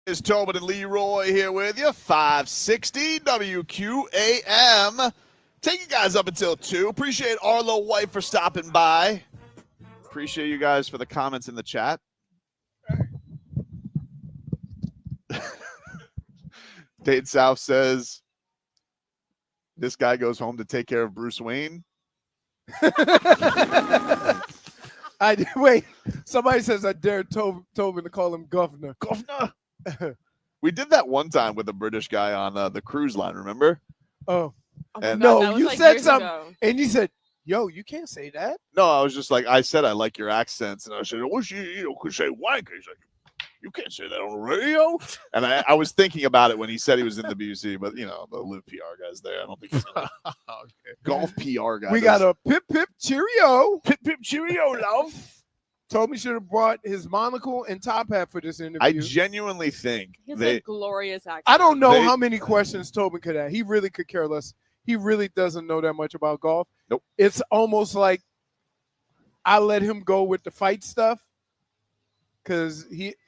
Is Tobin and Leroy here with you, 560 WQAM. Take you guys up until 2. Appreciate Arlo White for stopping by. Appreciate you guys for the comments in the chat. Dade South says, this guy goes home to take care of Bruce Wayne. Wait, somebody says I dare Tobin to call him governor. Governor. We did that one time with a British guy on the cruise line, remember? Oh. And No, you said something, and you said, yo, you can't say that. No, I was just like, I said I like your accents, and I said, I wish you could say wank. He's like, you can't say that on the radio. And I was thinking about it when he said he was in the BBC, but the LIV PR guy's there. I don't think he's in the golf PR guy. We got a pip cheerio. Pip cheerio, love. Tobin should have brought his monocle and top hat for this interview. I genuinely think He has a glorious accent. I don't know how many questions Tobin could have. He really could care less. He really doesn't know that much about golf. Nope. It's almost like I let him go with the fight stuff because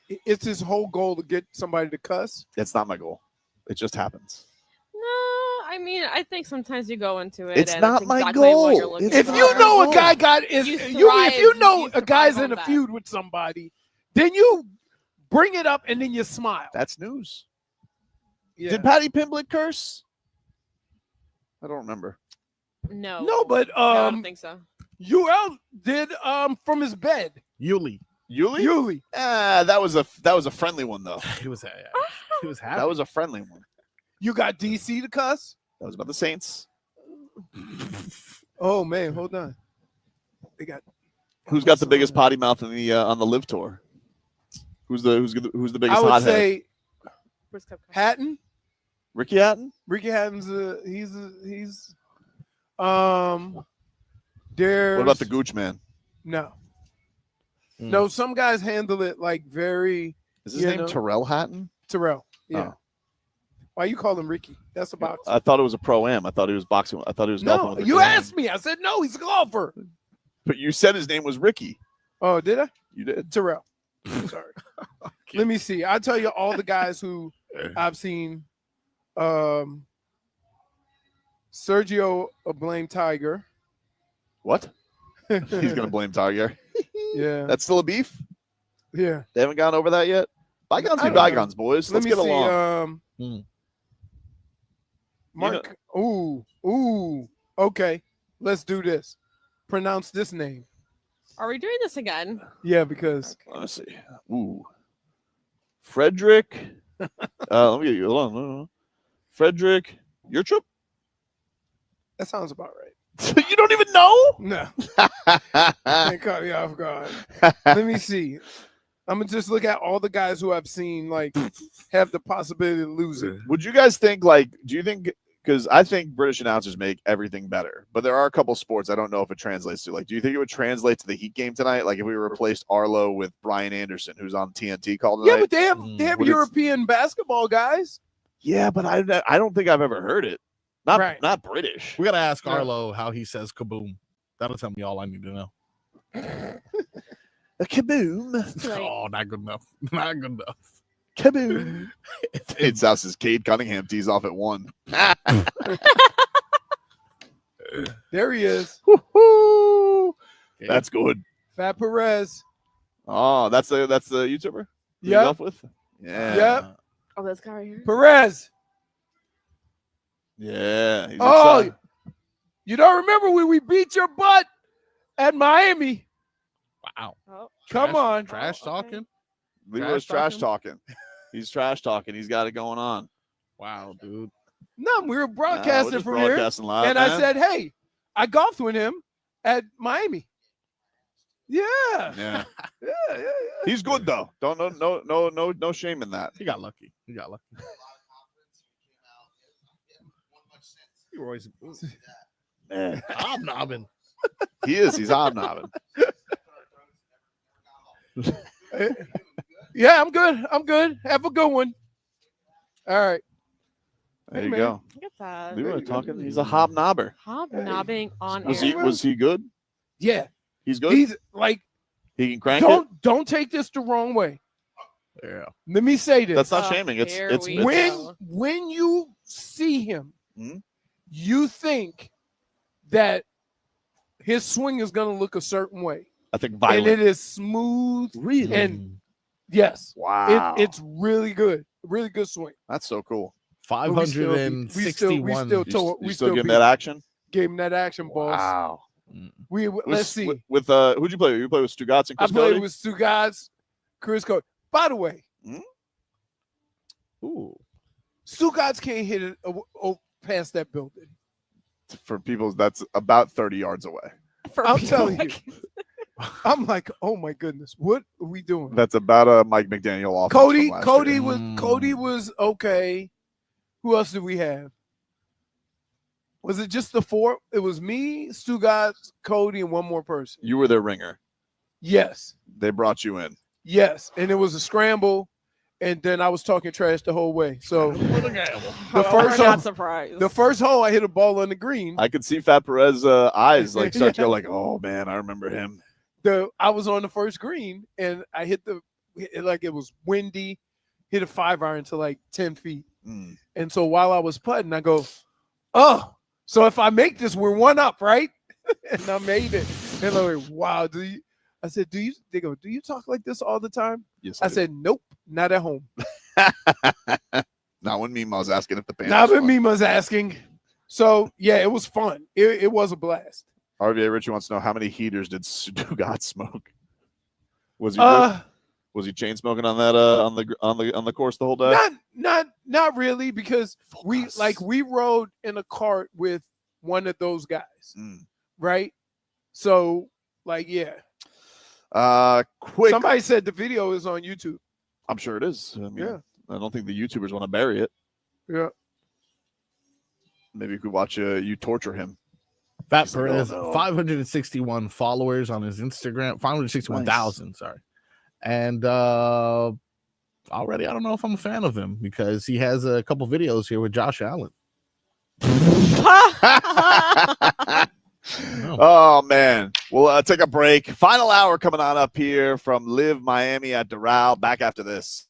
it's his whole goal to get somebody to cuss. It's not my goal. It just happens. No, I mean, I think sometimes you go into it. It's and not that's my exactly what you're goal. looking If for. you know a guy if you know a guy's thrive in a on feud with somebody, then you bring it up and then you smile. That's news. Yeah. Did Patty Pimblett curse? I don't remember. No, but I don't think so. UL did from his bed. Yuli. Yuli. That was a friendly one though. He was happy. That was a friendly one. You got DC to cuss? That was about the Saints. Oh man, hold on. They got Who's got the biggest potty mouth in the on the LIV tour? Who's the biggest I would hothead? say Hatton. Ricky Hatton? Ricky Hatton's he's there's What about the Gooch man? No. No, some guys handle it like very. Is his name Terrell Hatton? Terrell, yeah. Oh. Why you call him Ricky? That's a boxer. I thought it was a pro-am. I thought he was boxing. I thought he was golfing. No, with a you pro-am. asked me. I said no. He's a golfer. But you said his name was Ricky. Oh, did I? You did. Terrell. I'm sorry. Let me see. I'll tell you all the guys who I've seen. Sergio blame Tiger. What? He's gonna blame Tiger. Yeah. That's still a beef? Yeah. They haven't gone over that yet? Bygones be bygones, boys. Let's get along. Mark. Ooh. Okay. Let's do this. Pronounce this name. Are we doing this again? Yeah, because let's see. Ooh. Frederick. Let me get you. Hold on. Frederick Yertrup? that sounds about right. You don't even know? No. They caught me off guard. Let me see. I'm gonna just look at all the guys who I've seen like have the possibility to lose it. Would you guys think do you think, because I think British announcers make everything better, but there are a couple sports I don't know if it translates to. Like, do you think it would translate to the Heat game tonight? Like if we replaced Arlo with Brian Anderson, who's on TNT call tonight? Yeah, but they have European basketball guys. Yeah, but I don't think I've ever heard it. Not British. We gotta ask Arlo how he says kaboom. That'll tell me all I need to know. A kaboom. Oh, not good enough. Not good enough. Kaboom. It's house's Cade Cunningham tees off at 1. There he is. That's good. Fat Perez. Oh, that's the YouTuber? Yeah. Golf with? Yeah. Yep. Oh, this guy right here. Perez. Yeah. He's Oh, excited. you don't remember when we beat your butt at Miami? Wow. Oh. Come on. Trash talking. Leroy's trash talking. He's trash talking. He's got it going on. Wow, dude. No, we were we're broadcasting just from broadcasting here. live, And man. I said, hey, I golfed with him at Miami. Yeah. Yeah. Yeah. He's good though. No shame in that. He got lucky. You were always hobnobbing. He is. He's hobnobbing. Yeah, I'm good. Have a good one. All right. There Hey, you man. go. Look at that. Leroy talking. He's a hobnobber. Hobnobbing on Was air. he good? Yeah. He's good. He's like, He can crank it. don't take this the wrong way. Yeah. Let me say this. That's not shaming. It's when you see him, Mhm. you think that his swing is going to look a certain way. I think violent. And it is smooth. Really? And yes. Wow. It's really good. Really good swing. That's so cool. 561. We still getting that action? Gave him that action, boss. Wow. Let's see. With who'd you play with? You play with Stugatz and Chris I played Cody? with Stugatz, Chris Cody. By the way, Ooh, Stugatz can't hit it past that building. For people, that's about 30 yards away. I'm telling you. I'm like, oh my goodness, what are we doing? That's about a Mike McDaniel offense. Cody was okay. Who else did we have? Was it just the four? It was me, Stugatz, Cody, and one more person. You were their ringer. Yes. They brought you in. Yes, and it was a scramble, and then I was talking trash the whole way. So the first hole, I hit a ball on the green. I could see Fat Perez's eyes like start to go like, oh man, I remember him. I was on the first green, and I hit it was windy, hit a 5-iron to like 10 feet. And so while I was putting, I go, oh, so if I make this, we're 1 up, right? And I made it. And they're like, wow, I said, they go, do you talk like this all the time? Yes. I said, nope, not at home. Not when Mima's asking if the Panthers. Not when Mima's asking. So yeah, it was fun. It was a blast. RVA Richie wants to know how many heaters did Stugatz smoke? Was he chain smoking on that on the course the whole day? Not really, because we rode in a cart with one of those guys, right? So yeah. Quick. Somebody said the video is on YouTube. I'm sure it is. I mean, yeah. I don't think the YouTubers want to bury it. Yeah. Maybe you could watch you torture him. Fat Perez, 561 followers on his Instagram, 561,000, sorry. And already I don't know if I'm a fan of him because he has a couple videos here with Josh Allen. Oh man, we'll take a break. Final hour coming on up here from LIV Miami at Doral. Back after this.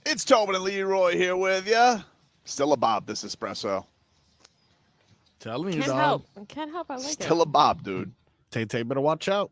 It's Tobin and Leroy here with you. Still a bob, this espresso. Telling you, Can't dog. help. I can't help. I like Still it. a bob, dude. Tay better watch out.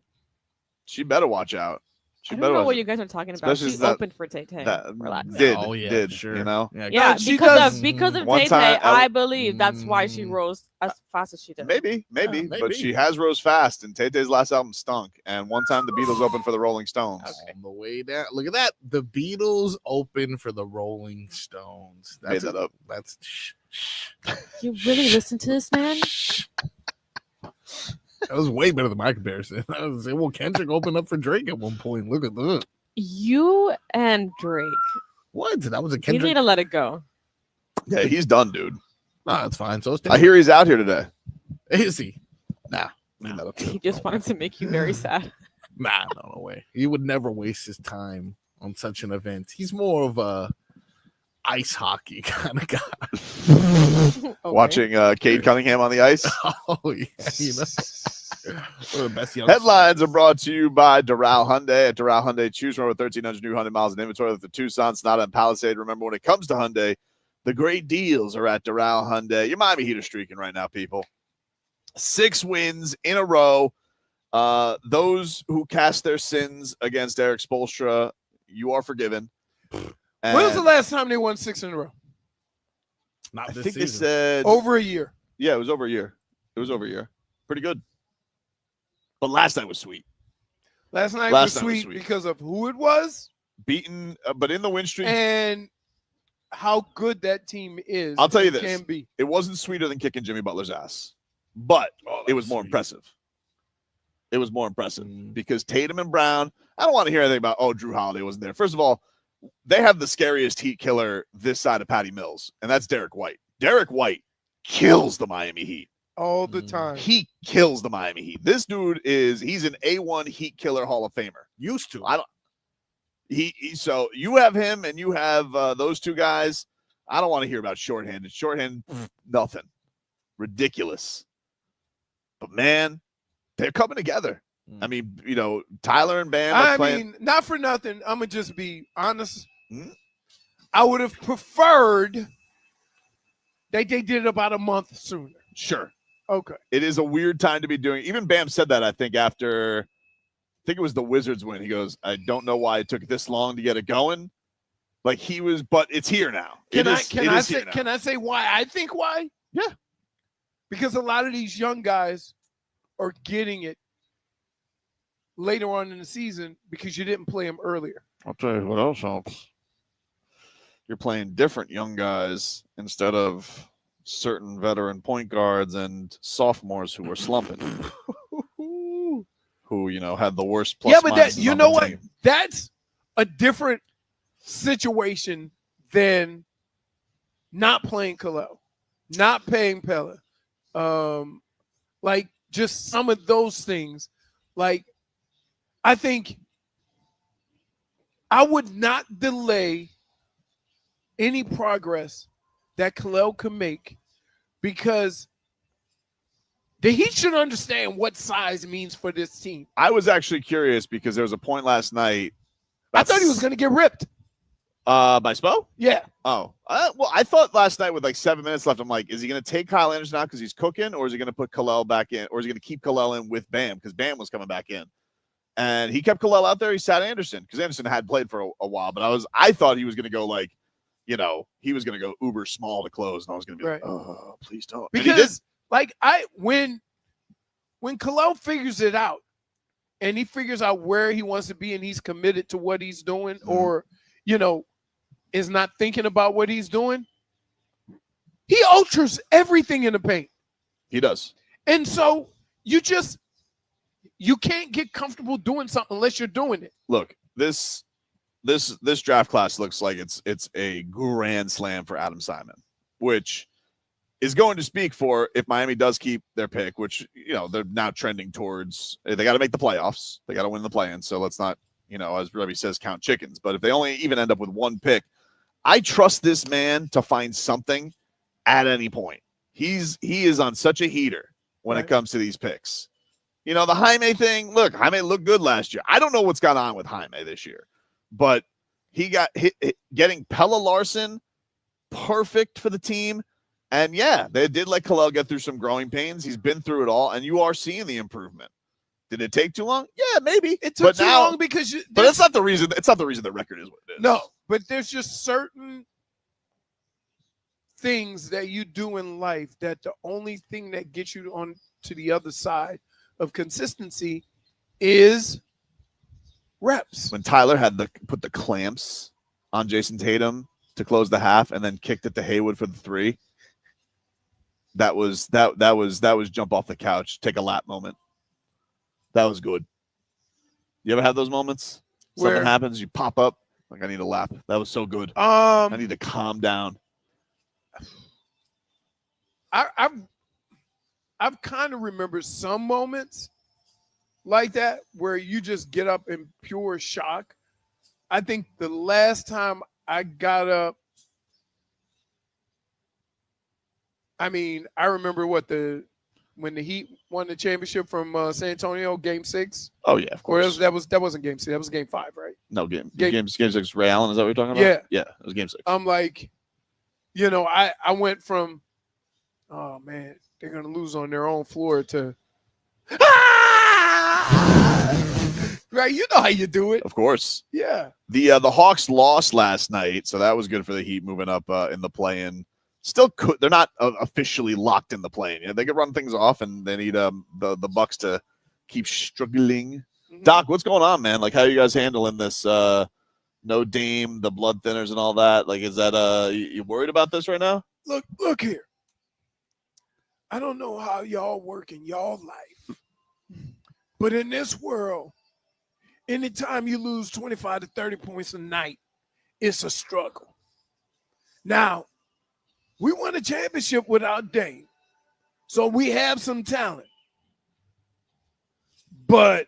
She better watch out. She I better don't know watch what out. you guys are talking about. Especially She that- opened for Tay Tay. That Relax. did, sure. you know? Yeah, she because does. of One Tay Tay, time- I believe that's why she rose as fast as she did. Maybe, maybe. but she has rose fast, and Tay Tay's last album stunk. And one time the Beatles opened for the Rolling Stones. On the way down. Look at that. The Beatles open for the Rolling Stones. Made that up. That's You really listen to this man? that was way better than my comparison. I was saying, well, Kendrick opened up for Drake at one point. Look at that. You and Drake. What? That was a You Kendrick. need to let it go. Yeah, he's done, dude. No, that's fine. So I hear he's out here today. Is he? Nah. Made that up too. He just wanted to make you very sad. Nah, no way. He would never waste his time on such an event. He's more of a ice hockey kind of guy. Okay. Watching Cade Cunningham on the ice. Oh yeah, you know. One of the best young Headlines are brought to you by Doral Hyundai. At Doral Hyundai, choose from over 1,300 new Hyundai miles in inventory with the Tucson, Sonata, and Palisade. Remember, when it comes to Hyundai, the great deals are at Doral Hyundai. Your Miami Heat are streaking right now, people. 6 wins in a row. Those who cast their sins against Erik Spoelstra, you are forgiven. When was the last time they won 6 in a row? Not I this think they season. said Over a year. Yeah, it was over a year. It was over a year. Pretty good. But last night was sweet. Last night Last was night was sweet sweet. because of who it was Beaten, but in the win streak, and how good that team is. I'll tell you and this. Can be. It wasn't sweeter than kicking Jimmy Butler's ass, but it was more impressive. It was more impressive because Tatum and Brown, I don't want to hear anything about, oh, Drew Holiday wasn't there. First of all, they have the scariest Heat killer this side of Patty Mills, and that's Derek White. Derek White kills the Miami Heat. All the time. He kills the Miami Heat. This dude he's an A1 Heat killer Hall of Famer. Used to. I don't. So you have him and you have those two guys. I don't want to hear about shorthanded. Shorthand, nothing. Ridiculous. But man, they're coming together. I mean, you know, Tyler and Bam are playing. mean, not for nothing. I'm gonna just be honest. Hmm? I would have preferred they did it about a month sooner. Sure. Okay. It is a weird time to be doing. Even Bam said that, I think, after, I think it was the Wizards win. He goes, I don't know why it took this long to get it going. Like he was, but it's here now. Can I say why I think why? Yeah. Because a lot of these young guys are getting it later on in the season because you didn't play them earlier. I'll tell you what else helps. You're playing different young guys instead of certain veteran point guards and sophomores who were slumping, who, you know, had the worst plus. Yeah, but that, minuses you on know the what? team. That's a different situation than not playing Kel'el, not paying Pelle. Like just some of those things. Like, I think I would not delay any progress that Kel'el can make because the Heat should understand what size means for this team. I was actually curious because there was a point last night. I thought he was going to get ripped. By Spo? Yeah. Oh, well, I thought last night with like 7 minutes left, I'm like, is he going to take Kyle Anderson out because he's cooking, or is he going to put Kel'el back in, or is he going to keep Kel'el in with Bam because Bam was coming back in? And he kept Kel'el out there. He sat Anderson because Anderson had played for a while, but I thought he was going to go like, you know, he was going to go uber small to close, and I was going to be like, oh, please don't. And he did. Because like when Kel'el figures it out and he figures out where he wants to be and he's committed to what he's doing, or, you know, is not thinking about what he's doing, he ultras everything in the paint. He does. And so you can't get comfortable doing something unless you're doing it. Look, this draft class looks like it's a grand slam for Adam Simon, which is going to speak for if Miami does keep their pick, which, you know, they're now trending towards. They got to make the playoffs. They got to win the play-in. So let's not, you know, as Remy says, count chickens. But if they only even end up with one pick, I trust this man to find something at any point. He is on such a heater when it comes to these picks. You know, the Jaime thing, look, Jaime looked good last year. I don't know what's gone on with Jaime this year, but he got getting Pelle Larsson perfect for the team. And yeah, they did let Kel'el get through some growing pains. He's been through it all, and you are seeing the improvement. Did it take too long? Yeah, maybe. It took too long because but it's not the reason. It's not the reason the record is what it is. No, but there's just certain things that you do in life that the only thing that gets you on to the other side of consistency is reps. When Tyler had put the clamps on Jason Tatum to close the half and then kicked it to Haywood for the 3. That was jump off the couch, take a lap moment. That was good. You ever have those moments? Something happens, you pop up, like I need a lap. That was so good. I need to calm down. I've kind of remembered some moments like that where you just get up in pure shock. I think the last time I got up, I mean, I remember when the Heat won the championship from San Antonio, Game 6. Oh yeah, of course. That wasn't Game 6. That was Game 5, right? No, game 6. Ray Allen, is that what you're talking about? Yeah, it was Game 6. I'm like, I went from, oh man, they're gonna lose on their own floor to, right? You know how you do it. Of course. Yeah. The Hawks lost last night, so that was good for the Heat moving up in the play-in. Still could. They're not officially locked in the play-in. They could run things off, and they need the Bucks to keep struggling. Mm-hmm. Doc, what's going on, man? Like, how are you guys handling this? No Dame, the blood thinners, and all that. Like, is that you worried about this right now? Look here. I don't know how y'all work in y'all life, but in this world, anytime you lose 25 to 30 points a night, it's a struggle. Now, we won a championship without Dame, so we have some talent. But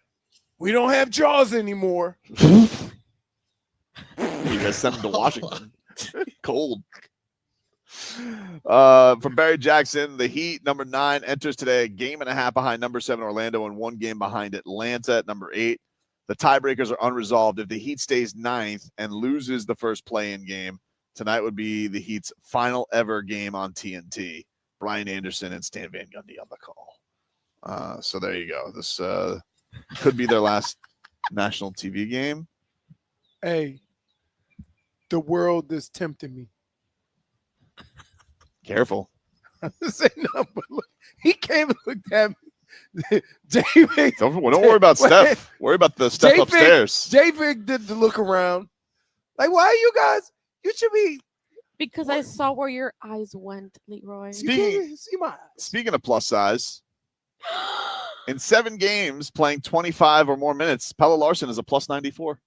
we don't have Jaws anymore. You guys sent him to Washington. Cold. From Barry Jackson, the Heat, number 9, enters today a game and a half behind number 7 Orlando and 1 game behind Atlanta at number 8. The tiebreakers are unresolved. If the Heat stays 9th and loses the first play-in game, tonight would be the Heat's final ever game on TNT. Brian Anderson and Stan Van Gundy on the call. So there you go. This could be their last national TV game. Hey, the world is tempting me. Careful. Say no, but look, he came and looked at me. David, don't worry about Steph. Worry about the Steph upstairs. David did the look around. Like, why are you guys? You should be. Because I saw where your eyes went, Leroy. See my eyes. Speaking of plus size, in 7 games playing 25 or more minutes, Pelle Larsson is a plus 94.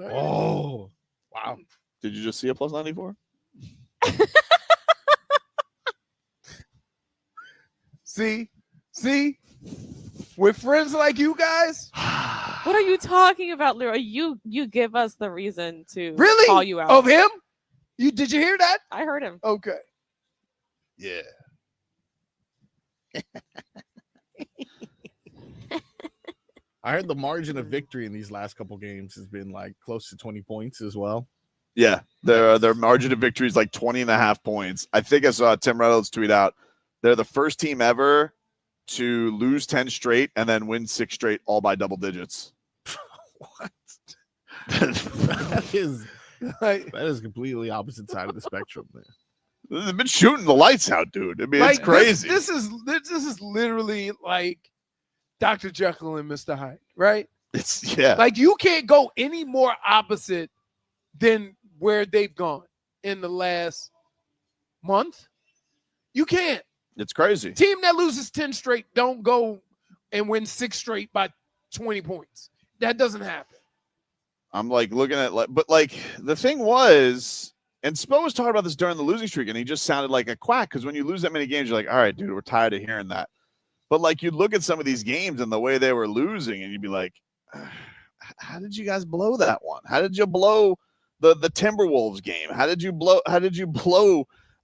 Oh, wow. Did you just see a plus 94? See, with friends like you guys. What are you talking about, Leroy? You give us the reason to really call you out. Of him? Did you hear that? I heard him. Okay. Yeah. I heard the margin of victory in these last couple games has been like close to 20 points as well. Yeah, their margin of victory is like 20.5 points. I think I saw Tim Reynolds tweet out they're the first team ever to lose 10 straight and then win 6 straight all by double digits. What? that is completely opposite side of the spectrum, man. They've been shooting the lights out, dude. I mean, it's crazy. This is literally like Dr. Jekyll and Mr. Hyde, right? It's like you can't go any more opposite than where they've gone in the last month. You can't. It's crazy. Team that loses 10 straight don't go and win 6 straight by 20 points. That doesn't happen. I'm like looking at but the thing was, and Spo was talking about this during the losing streak, and he just sounded like a quack because when you lose that many games, you're like, all right, dude, we're tired of hearing that. But like you'd look at some of these games and the way they were losing, and you'd be like, how did you guys blow that one? How did you blow the Timberwolves game? How did you blow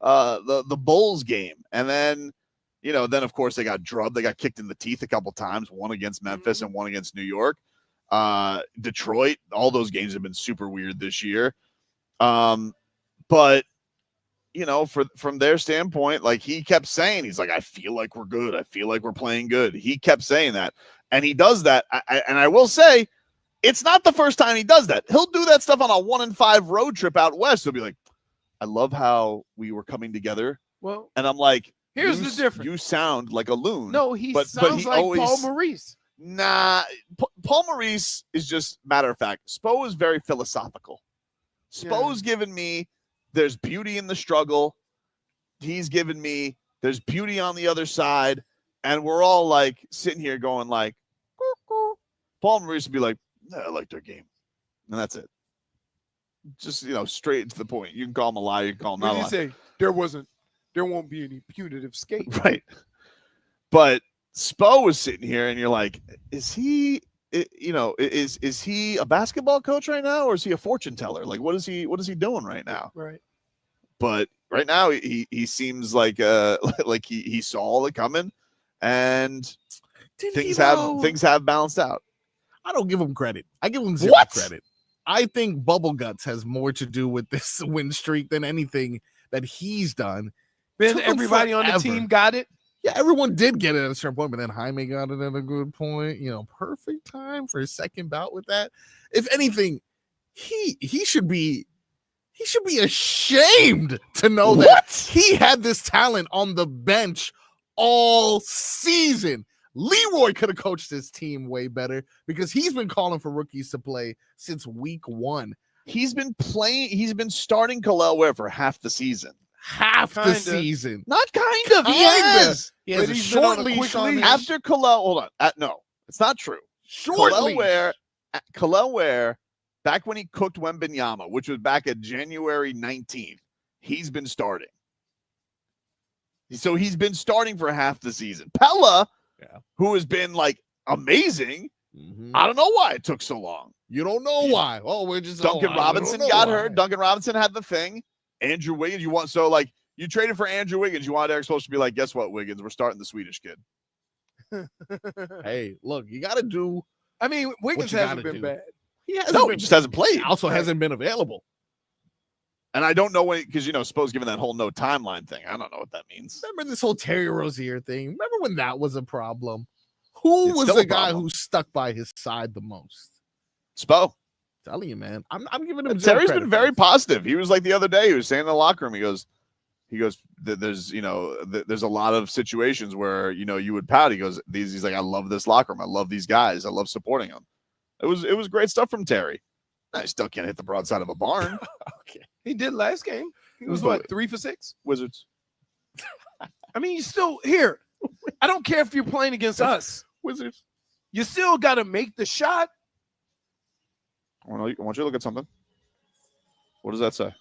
the Bulls game? And then, then of course they got drubbed. They got kicked in the teeth a couple times, one against Memphis and one against New York. Detroit, all those games have been super weird this year. But you know, from their standpoint, like he kept saying, he's like, I feel like we're good. I feel like we're playing good. He kept saying that, and he does that. And I will say, it's not the first time he does that. He'll do that stuff on a 1-5 road trip out west. He'll be like, I love how we were coming together. Well, and I'm like, here's the difference. You sound like a loon. No, he sounds he like always, Paul Maurice. Nah, Paul Maurice is just matter of fact. Spo is very philosophical. Spo's given me there's beauty in the struggle. He's given me there's beauty on the other side, and we're all like sitting here going like, Paul Maurice would be like, no, I like their game, and that's it. Just straight to the point. You can call him a liar. You can call him not a liar. Say there won't be any punitive skate. Right. But Spo was sitting here, and you're like, is he? Is he a basketball coach right now, or is he a fortune teller? Like, what is he doing right now? Right. But right now, he seems like like he saw all it coming, and things have balanced out. I don't give him credit. I give him zero credit. I think Bubble Guts has more to do with this win streak than anything that he's done. Ben, everybody on the team got it. Yeah, everyone did get it at a certain point, but then Jaime got it at a good point. Perfect time for his second bout with that. If anything, he should be ashamed to know that he had this talent on the bench all season. Leroy could have coached his team way better because he's been calling for rookies to play since week 1. He's been starting Kel'el for half the season. The season. Not kind of. He has. He has a short leash on him. After Kel'el, hold on. No, it's not true. Short leash. Kel'el Ware, back when he cooked Wembanyama, which was back at January 19th, he's been starting. So he's been starting for half the season. Pelle, who has been like amazing, I don't know why it took so long. You don't know why. Oh, we're just Duncan Robinson got hurt. Duncan Robinson had the thing. Andrew Wiggins, you traded for Andrew Wiggins. You wanted Erik Spoelstra to be like, guess what, Wiggins? We're starting the Swedish kid. Hey, look, you got to do. I mean, Wiggins hasn't been bad. He just hasn't played. He also hasn't been available. And I don't know when, because Spo's given that whole no timeline thing. I don't know what that means. Remember this whole Terry Rozier thing? Remember when that was a problem? Who was the guy who stuck by his side the most? Spo. Telling you, man. I'm giving him. Terry's been very positive. He was like the other day. He was saying in the locker room. He goes. There's there's a lot of situations where you would pout. He goes. He's like, I love this locker room. I love these guys. I love supporting them. It was great stuff from Terry. I still can't hit the broadside of a barn. Okay. He did last game. He was what, 3 for 6? Wizards. I mean, you still here. I don't care if you're playing against us. Wizards. You still got to make the shot. I want you to look at something. What does that say?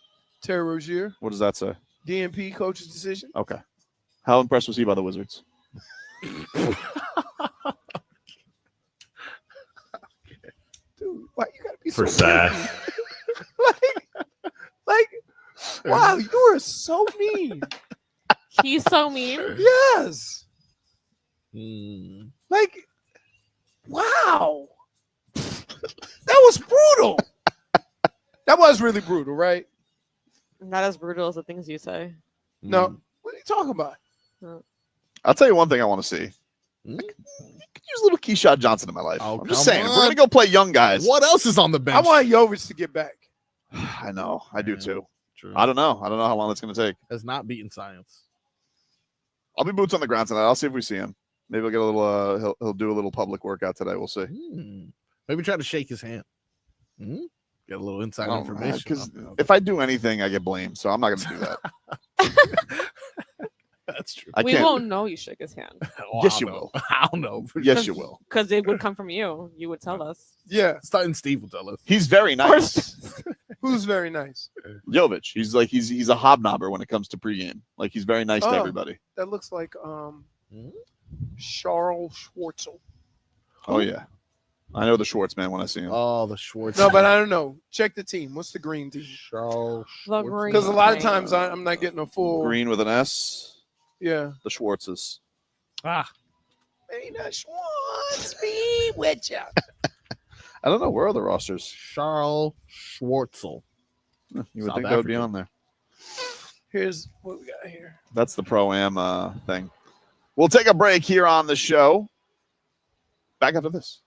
Terry Rozier. What does that say? DNP coach's decision. Okay. How impressed was he by the Wizards? Dude, why you gotta be For so Sash. like, wow, you are so mean. He's so mean. Yes. Like, wow. That was brutal. That was really brutal, right? Not as brutal as the things you say. No. What are you talking about? I'll tell you one thing I want to see. I could use a little Keyshawn Johnson in my life. I'm just saying, if we're gonna go play young guys. What else is on the bench? I want Jovic to get back. I know, I do too. True. I don't know how long it's gonna take. Has not beaten science. I'll be boots on the ground tonight. I'll see if we see him. Maybe we'll get a little. He'll do a little public workout today. We'll see. Maybe try to shake his hand. Get a little inside information. Because if I do anything, I get blamed. So I'm not gonna do that. That's true. We won't know you shook his hand. Yes, you will. I'll know. Yes, you will. Because it would come from you. You would tell us. Yeah. Starting Steve will tell us. He's very nice. Who's very nice? Jovic. He's like he's a hobnobber when it comes to pregame. Like he's very nice to everybody. That looks like Charles Schwartzel. Oh yeah. I know the Schwartz man when I see him. Oh, the Schwartz. No, but I don't know. Check the team. What's the green team? Charles. Because a lot of times I'm not getting a full green with an S. Yeah. The Schwartzes. May the Schwartz be with you. I don't know. Where are the rosters? Charles Schwartzel. You would South think that would be Africa. on there. Here's what we got here. That's the Pro-Am thing. We'll take a break here on the show. Back after this.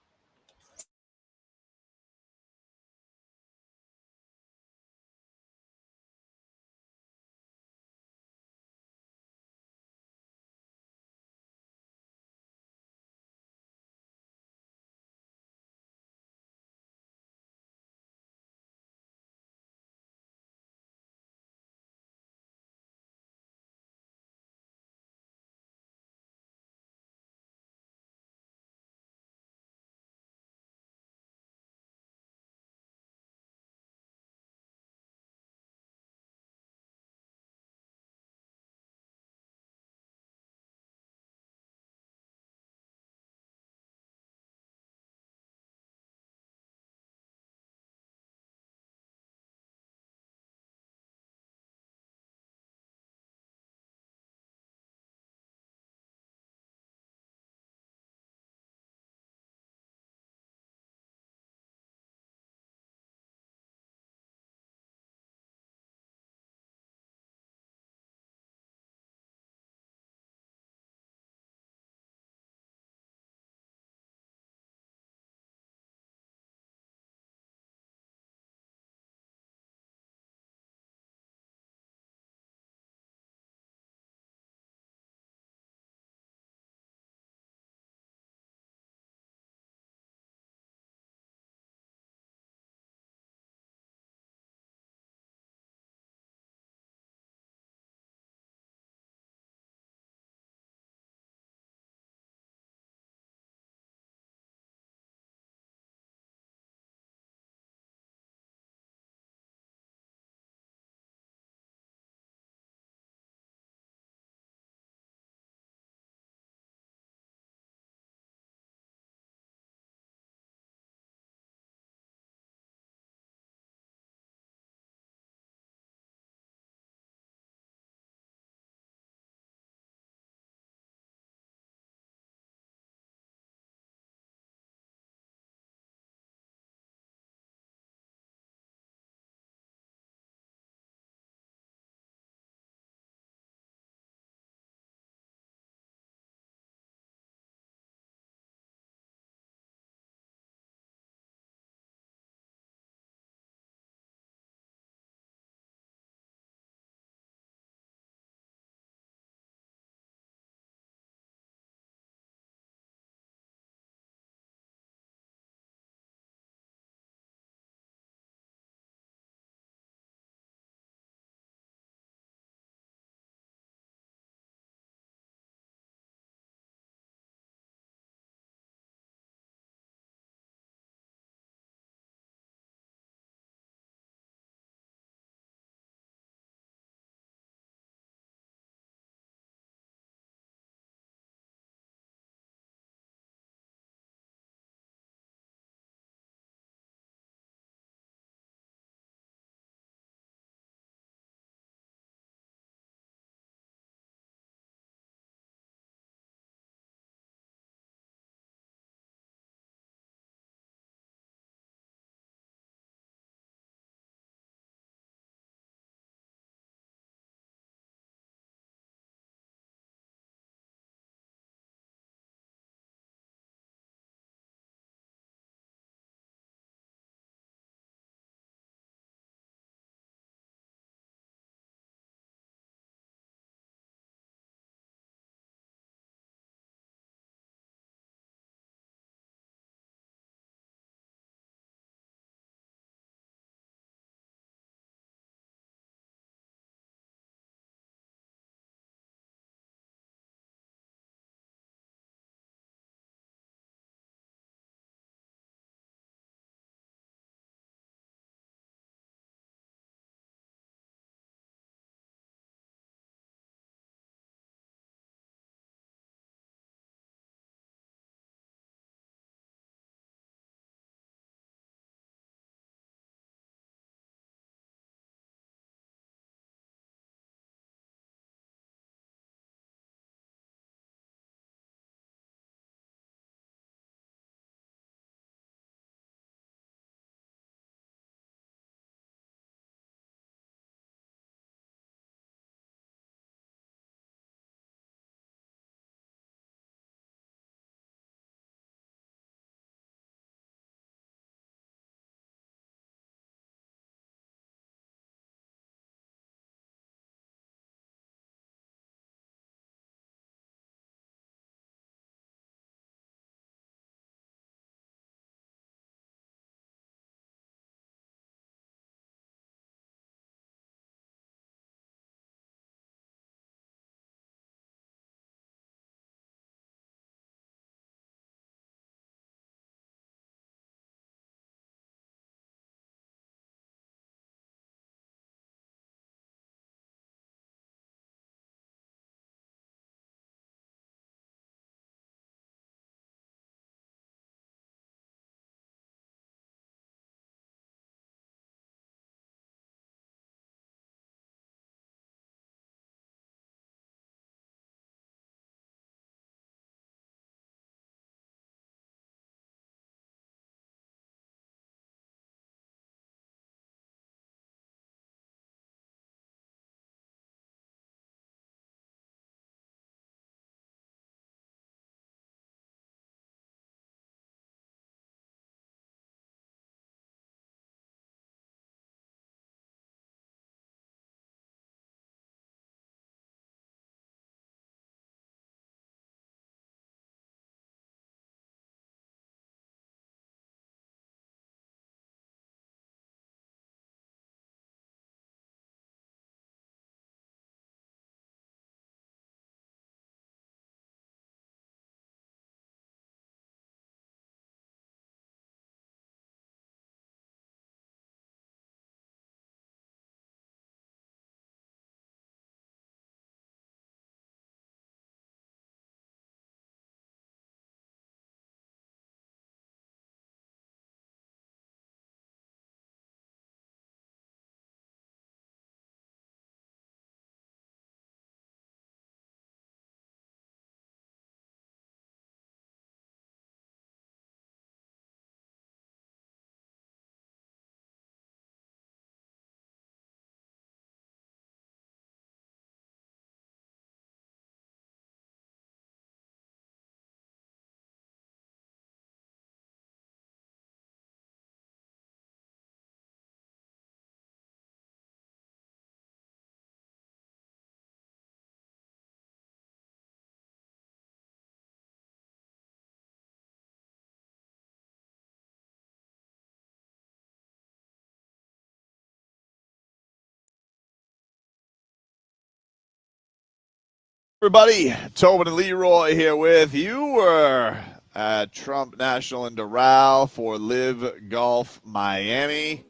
Everybody, Tobin and Leroy here with you. We're at Trump National in Doral for LIV Golf Miami.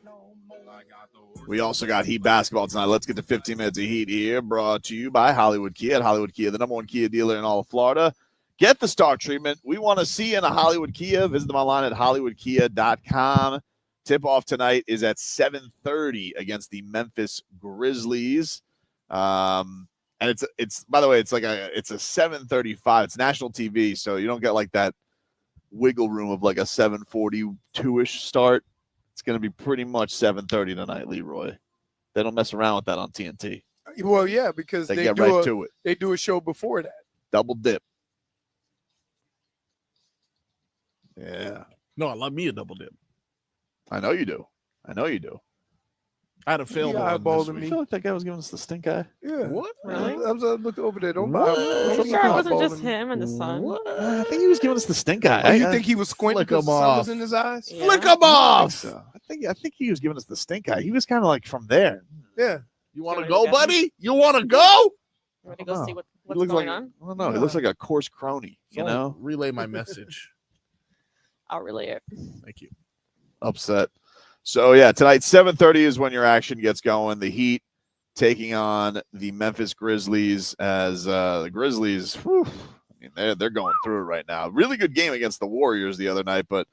We also got Heat basketball tonight. Let's get to 15 minutes of Heat here, brought to you by Hollywood Kia. At Hollywood Kia, the #1 Kia dealer in all of Florida. Get the star treatment. We want to see you in a Hollywood Kia. Visit them online at hollywoodkia.com. Tip-off tonight is at 7:30 against the Memphis Grizzlies. And it's by the way, it's a 7:35. It's national TV, so you don't get like that wiggle room of like a 7:42-ish start. It's going to be pretty much 7:30 tonight, Leroy. They don't mess around with that on TNT. Well, yeah, because they get right to it. They do a show before that. Double dip. Yeah. No, I love me a double dip. I know you do. I I had a film. I feel like that guy was giving us the stink eye. Yeah. What? Really? I was looking over there. Don't What? buy. I'm sure it wasn't just him and the sun. I think he was giving us the stink eye. Oh, you think he was squinting Flick because him the sun off. was in his eyes? Yeah. Flick him off. I think he was giving us the stink eye. He was kind of like from there. Yeah. You want to Ready go, to go? buddy? You want to go? You ready to go Oh. see what's He looks going like, on? I don't know. He looks like a coarse crony, you So know? relay my message. I'll relay it. Thank you. Upset. So, yeah, tonight, 7:30 is when your action gets going. The Heat taking on the Memphis Grizzlies as the Grizzlies, whew, I mean, they're going through it right now. Really good game against the Warriors the other night, but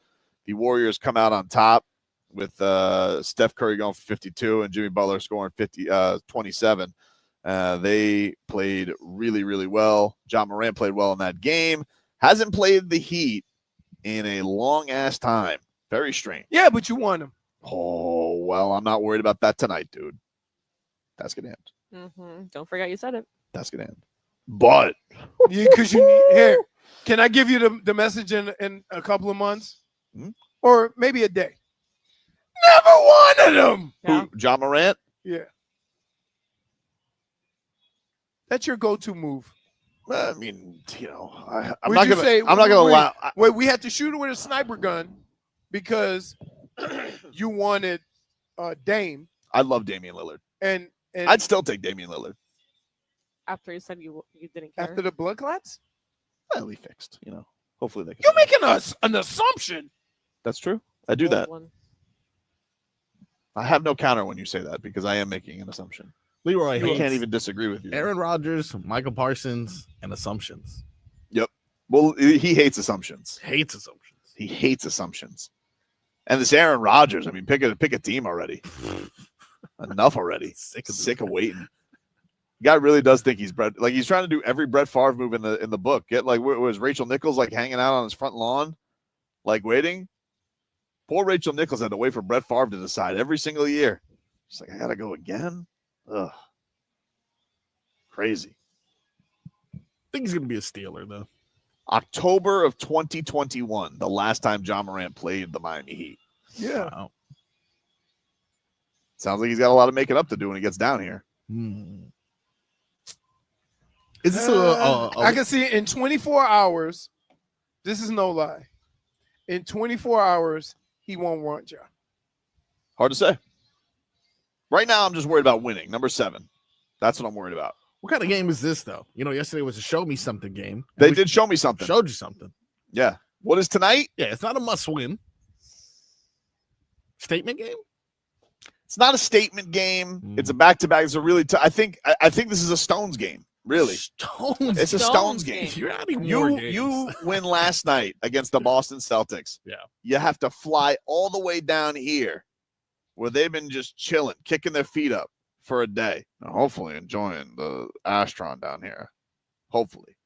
the Warriors come out on top with Steph Curry going for 52 and Jimmy Butler scoring 27. They played really, really well. Ja Morant played well in that game. Hasn't played the Heat in a long-ass time. Very strange. Yeah, but you won him. Oh, well, I'm not worried about that tonight, dude. That's going to end. Don't forget you said it. That's going to end. But Because you need here. Can I give you the message in a couple of months? Or maybe a day? Never wanted him. Yeah. who, Ja Morant? Yeah. That's your go-to move. I mean, you know, I'm Would not you going say- to. I'm not going to allow. Wait, we had to shoot it with a sniper gun because you wanted Dame, I love Damian Lillard. and I'd still take Damian Lillard. After you said you didn't care. after the blood clots. Well, he fixed. You know, hopefully they can. You're making an assumption. That's true. I do Bold that. one. I have no counter when you say that because I am making an assumption. Leroy I hates can't even disagree with you. Aaron Rodgers, Michael Parsons, and assumptions. Yep. Well, he hates assumptions. Hates assumptions. He hates assumptions. And this Aaron Rodgers, I mean, pick a team already. Enough already. Sick of waiting. Guy really does think he's Brett. Like he's trying to do every Brett Favre move in the book. Get like was Rachel Nichols like hanging out on his front lawn, like waiting. Poor Rachel Nichols had to wait for Brett Favre to decide every single year. She's like, I gotta go again. Ugh, crazy. I think he's gonna be a Steeler though. October of 2021, the last time Ja Morant played the Miami Heat. Yeah. Wow. Sounds like he's got a lot of making up to do when he gets down here. Is this I can see in 24 hours. This is no lie. In 24 hours, he won't want you. Hard to say. Right now, I'm just worried about winning. Number 7. That's what I'm worried about. what kind of game is this though? You know, yesterday was a show me something game. They did show me something. Showed you something. Yeah. What is tonight? Yeah, it's not a must win. Statement game? It's not a statement game. It's a back-to-back. It's a really I think this is a Stones game. Really. Stones. It's a Stones game. You're adding more games. You win last night against the Boston Celtics. Yeah. You have to fly all the way down here where they've been just chilling, kicking their feet up for a day. Now, hopefully enjoying the Astron down here. Hopefully.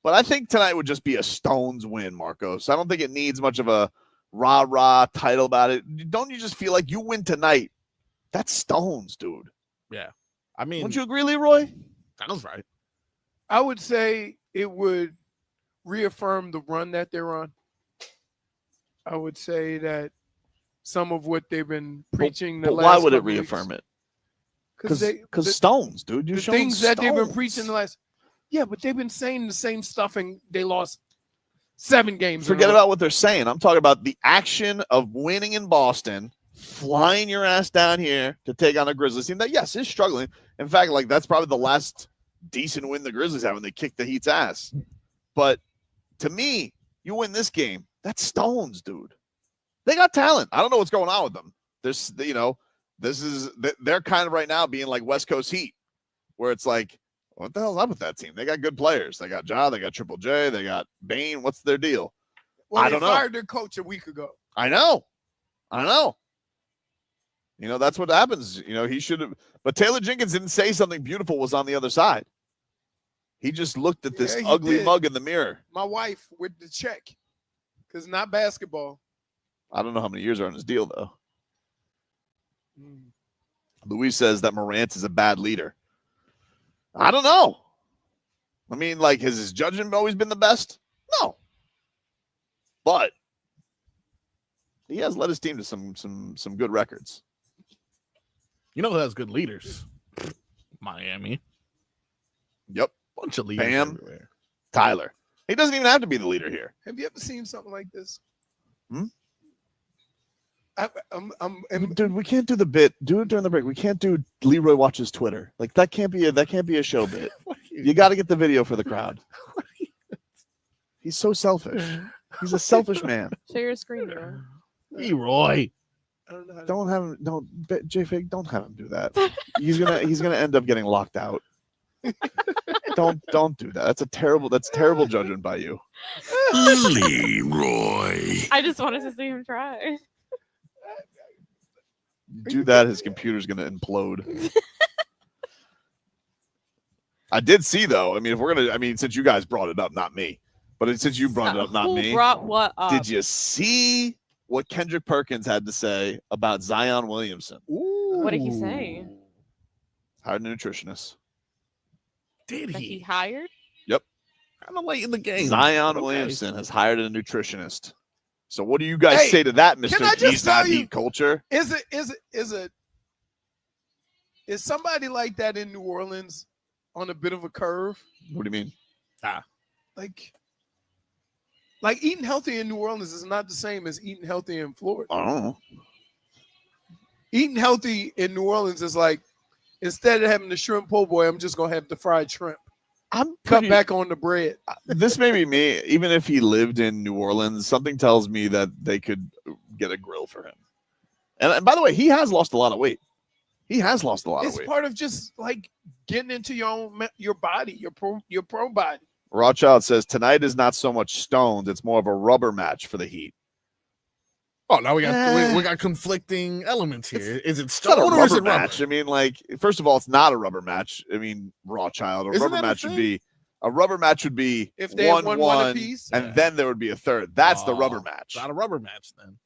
But I think tonight would just be a Stones win, Marcos. I don't think it needs much of a rah-rah title about it. Don't you just feel like you win tonight? That's Stones, dude. Yeah. I mean, Wouldn't you agree, Leroy? Sounds right. I would say it would reaffirm the run that they're on. I would say that some of what they've been preaching the But last why would it couple weeks- reaffirm it? Because Stones, dude. You're the showing things that they've been Stones. preaching the last. Yeah, but they've been saying the same stuff and they lost 7 games. Forget about what they're saying. I'm talking about the action of winning in Boston, flying your ass down here to take on a Grizzlies team that, yes, is struggling. In fact, like that's probably the last decent win the Grizzlies have when they kicked the Heat's ass. But to me, you win this game, that's stones, dude. They got talent. I don't know what's going on with them. They're kind of right now being like West Coast Heat, where it's like, what the hell's up with that team? They got good players. They got Ja, they got Triple J, they got Bane. What's their deal? Well, I don't know. They fired their coach a week ago. I know. That's what happens. He should have. But Taylor Jenkins didn't say something beautiful was on the other side. He just looked at this ugly mug in the mirror. My wife with the check, because not basketball. I don't know how many years are on his deal, though. Luis says that Morant is a bad leader. I don't know. I mean, like, has his judgment always been the best? No. But he has led his team to some good records. You know who has good leaders? Miami. Yep. Bunch of leaders Bam. everywhere. Tyler. He doesn't even have to be the leader here. Have you ever seen something like this? Dude, we can't do the bit. Do it during the break. We can't do Leroy watches Twitter. Like that can't be a show bit. You got to get the video for the crowd. He's so selfish. He's a selfish man. Share your screen, bro. Leroy. Don't have him. Don't J-Fig. Don't have him do that. He's gonna end up getting locked out. Don't do that. That's terrible judgment by you. Leroy. I just wanted to see him try. Do that, his computer's gonna implode. I did see though. I mean, since you guys brought it up, not me, but since you brought it up, not Who me. brought what up? Did you see what Kendrick Perkins had to say about Zion Williamson? What did he say? Hired a nutritionist. Did That he hired? Yep. Kind of late in the game. Zion Williamson has hired a nutritionist. So what do you guys say to that, Mr. He's not heat culture? Is somebody like that in New Orleans on a bit of a curve? What do you mean? Like eating healthy in New Orleans is not the same as eating healthy in Florida. I don't know. Eating healthy in New Orleans is like, instead of having the shrimp po' boy, I'm just gonna have the fried shrimp. Cut back on the bread. This may be me. Even if he lived in New Orleans, something tells me that they could get a grill for him. And by the way, he has lost a lot of weight. It's part of just like getting into your body, your pro body. Rothschild says tonight is not so much stones; it's more of a rubber match for the Heat. Oh, now we got conflicting elements here. Is it It's not a stone or is rubber it rubber? match. I mean, like, first of all, it's not a rubber match. I mean, Rothschild, Isn't rubber that a match would thing? be a rubber match would be If they had 1-1, one apiece? and then there would be a third. That's the rubber match. Not a rubber match then.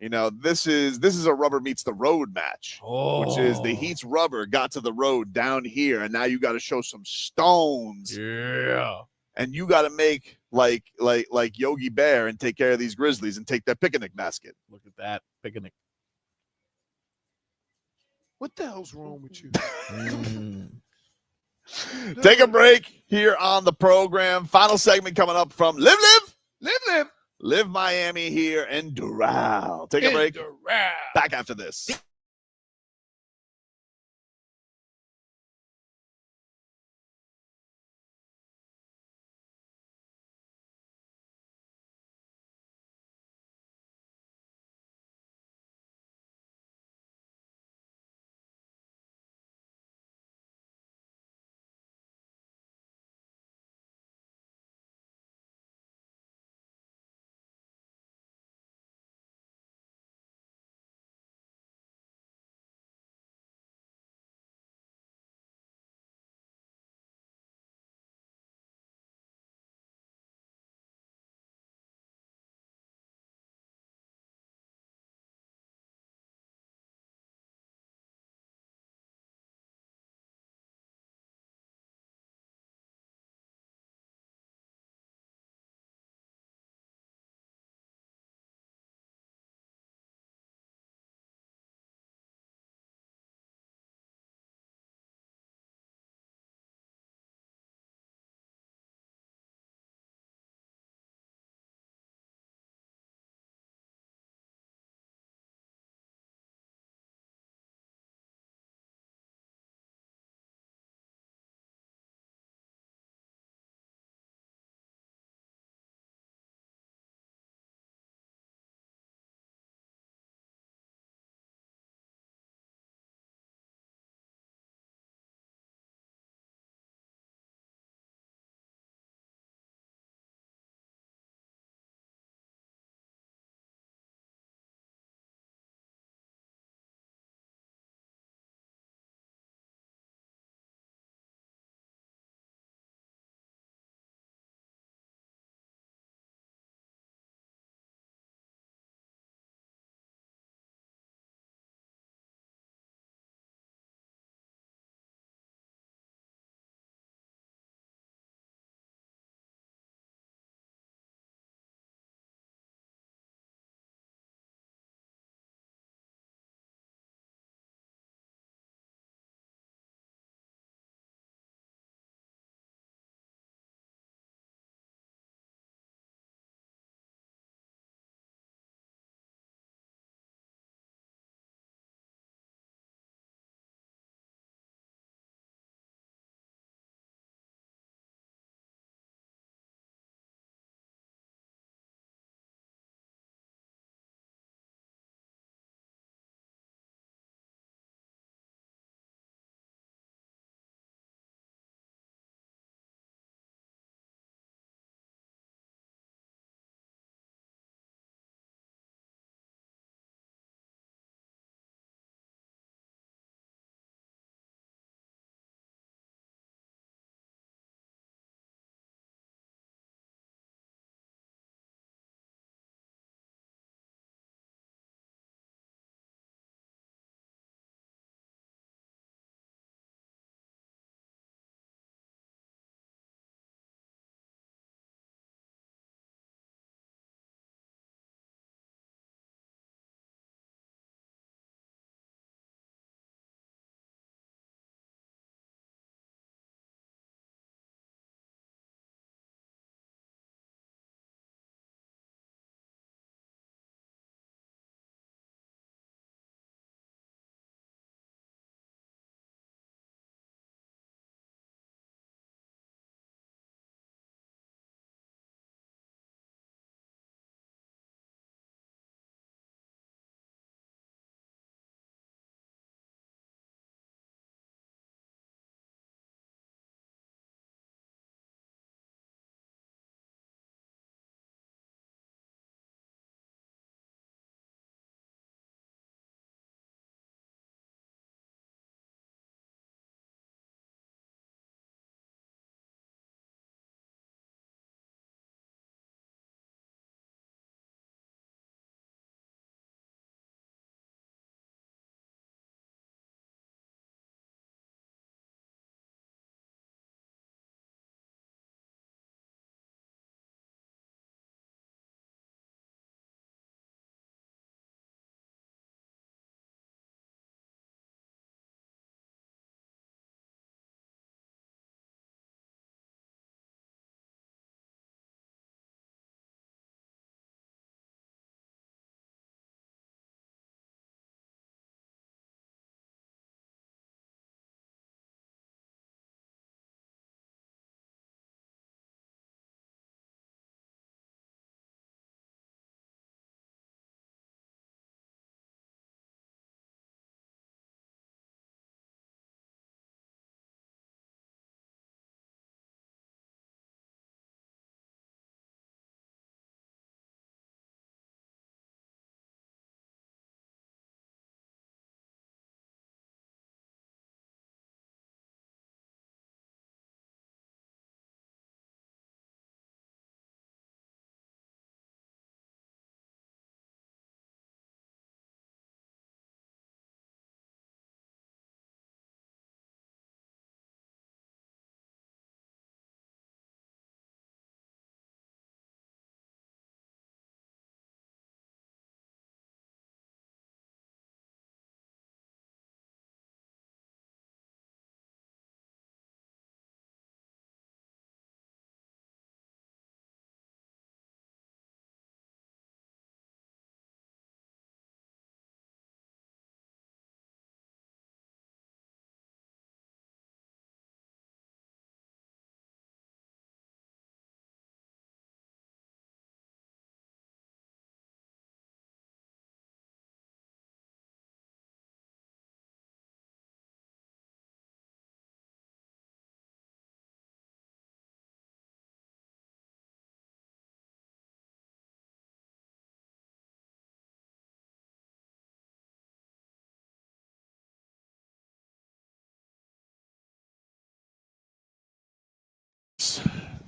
This is a rubber meets the road match, which is the Heat's rubber got to the road down here, and now you got to show some stones. Yeah. And you got to make like Yogi Bear and take care of these Grizzlies and take their picnic basket. Look at that picnic. What the hell's wrong with you? Take a break here on the program. Final segment coming up from Live Miami here in Doral. Take a break. Back after this.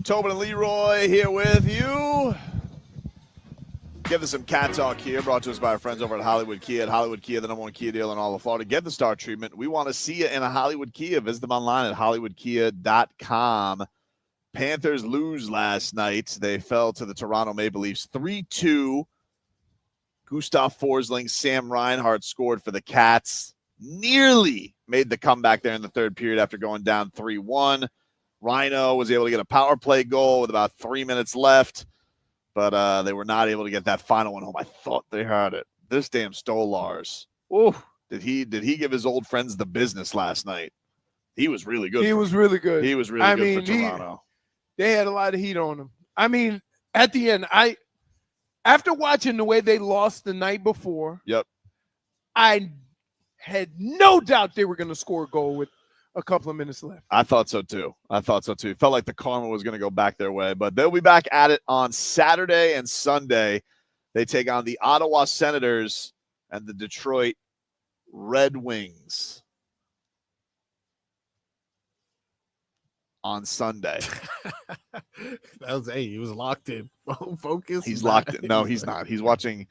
Tobin and Leroy here with you. Give us some cat talk here, brought to us by our friends over at Hollywood Kia. At Hollywood Kia, the #1 Kia deal in all of Florida. Get the star treatment. We want to see you in a Hollywood Kia. Visit them online at hollywoodkia.com. Panthers lose last night. They fell to the Toronto Maple Leafs 3-2. Gustav Forsling, Sam Reinhart scored for the Cats. Nearly made the comeback there in the third period after going down 3-1. Rhino was able to get a power play goal with about 3 minutes left, but they were not able to get that final one home. I thought they had it. This damn Stolars. Oh, did he give his old friends the business last night? He was really good. He was really good. He was really good for Toronto. They had a lot of heat on him. I mean, at the end, after watching the way they lost the night before, yep, I had no doubt they were going to score a goal with a couple of minutes left. I thought so too. It felt like the karma was going to go back their way, but they'll be back at it on Saturday and Sunday. They take on the Ottawa Senators and the Detroit Red Wings on Sunday. He was locked in. Focus. He's locked in. No, he's not. He's watching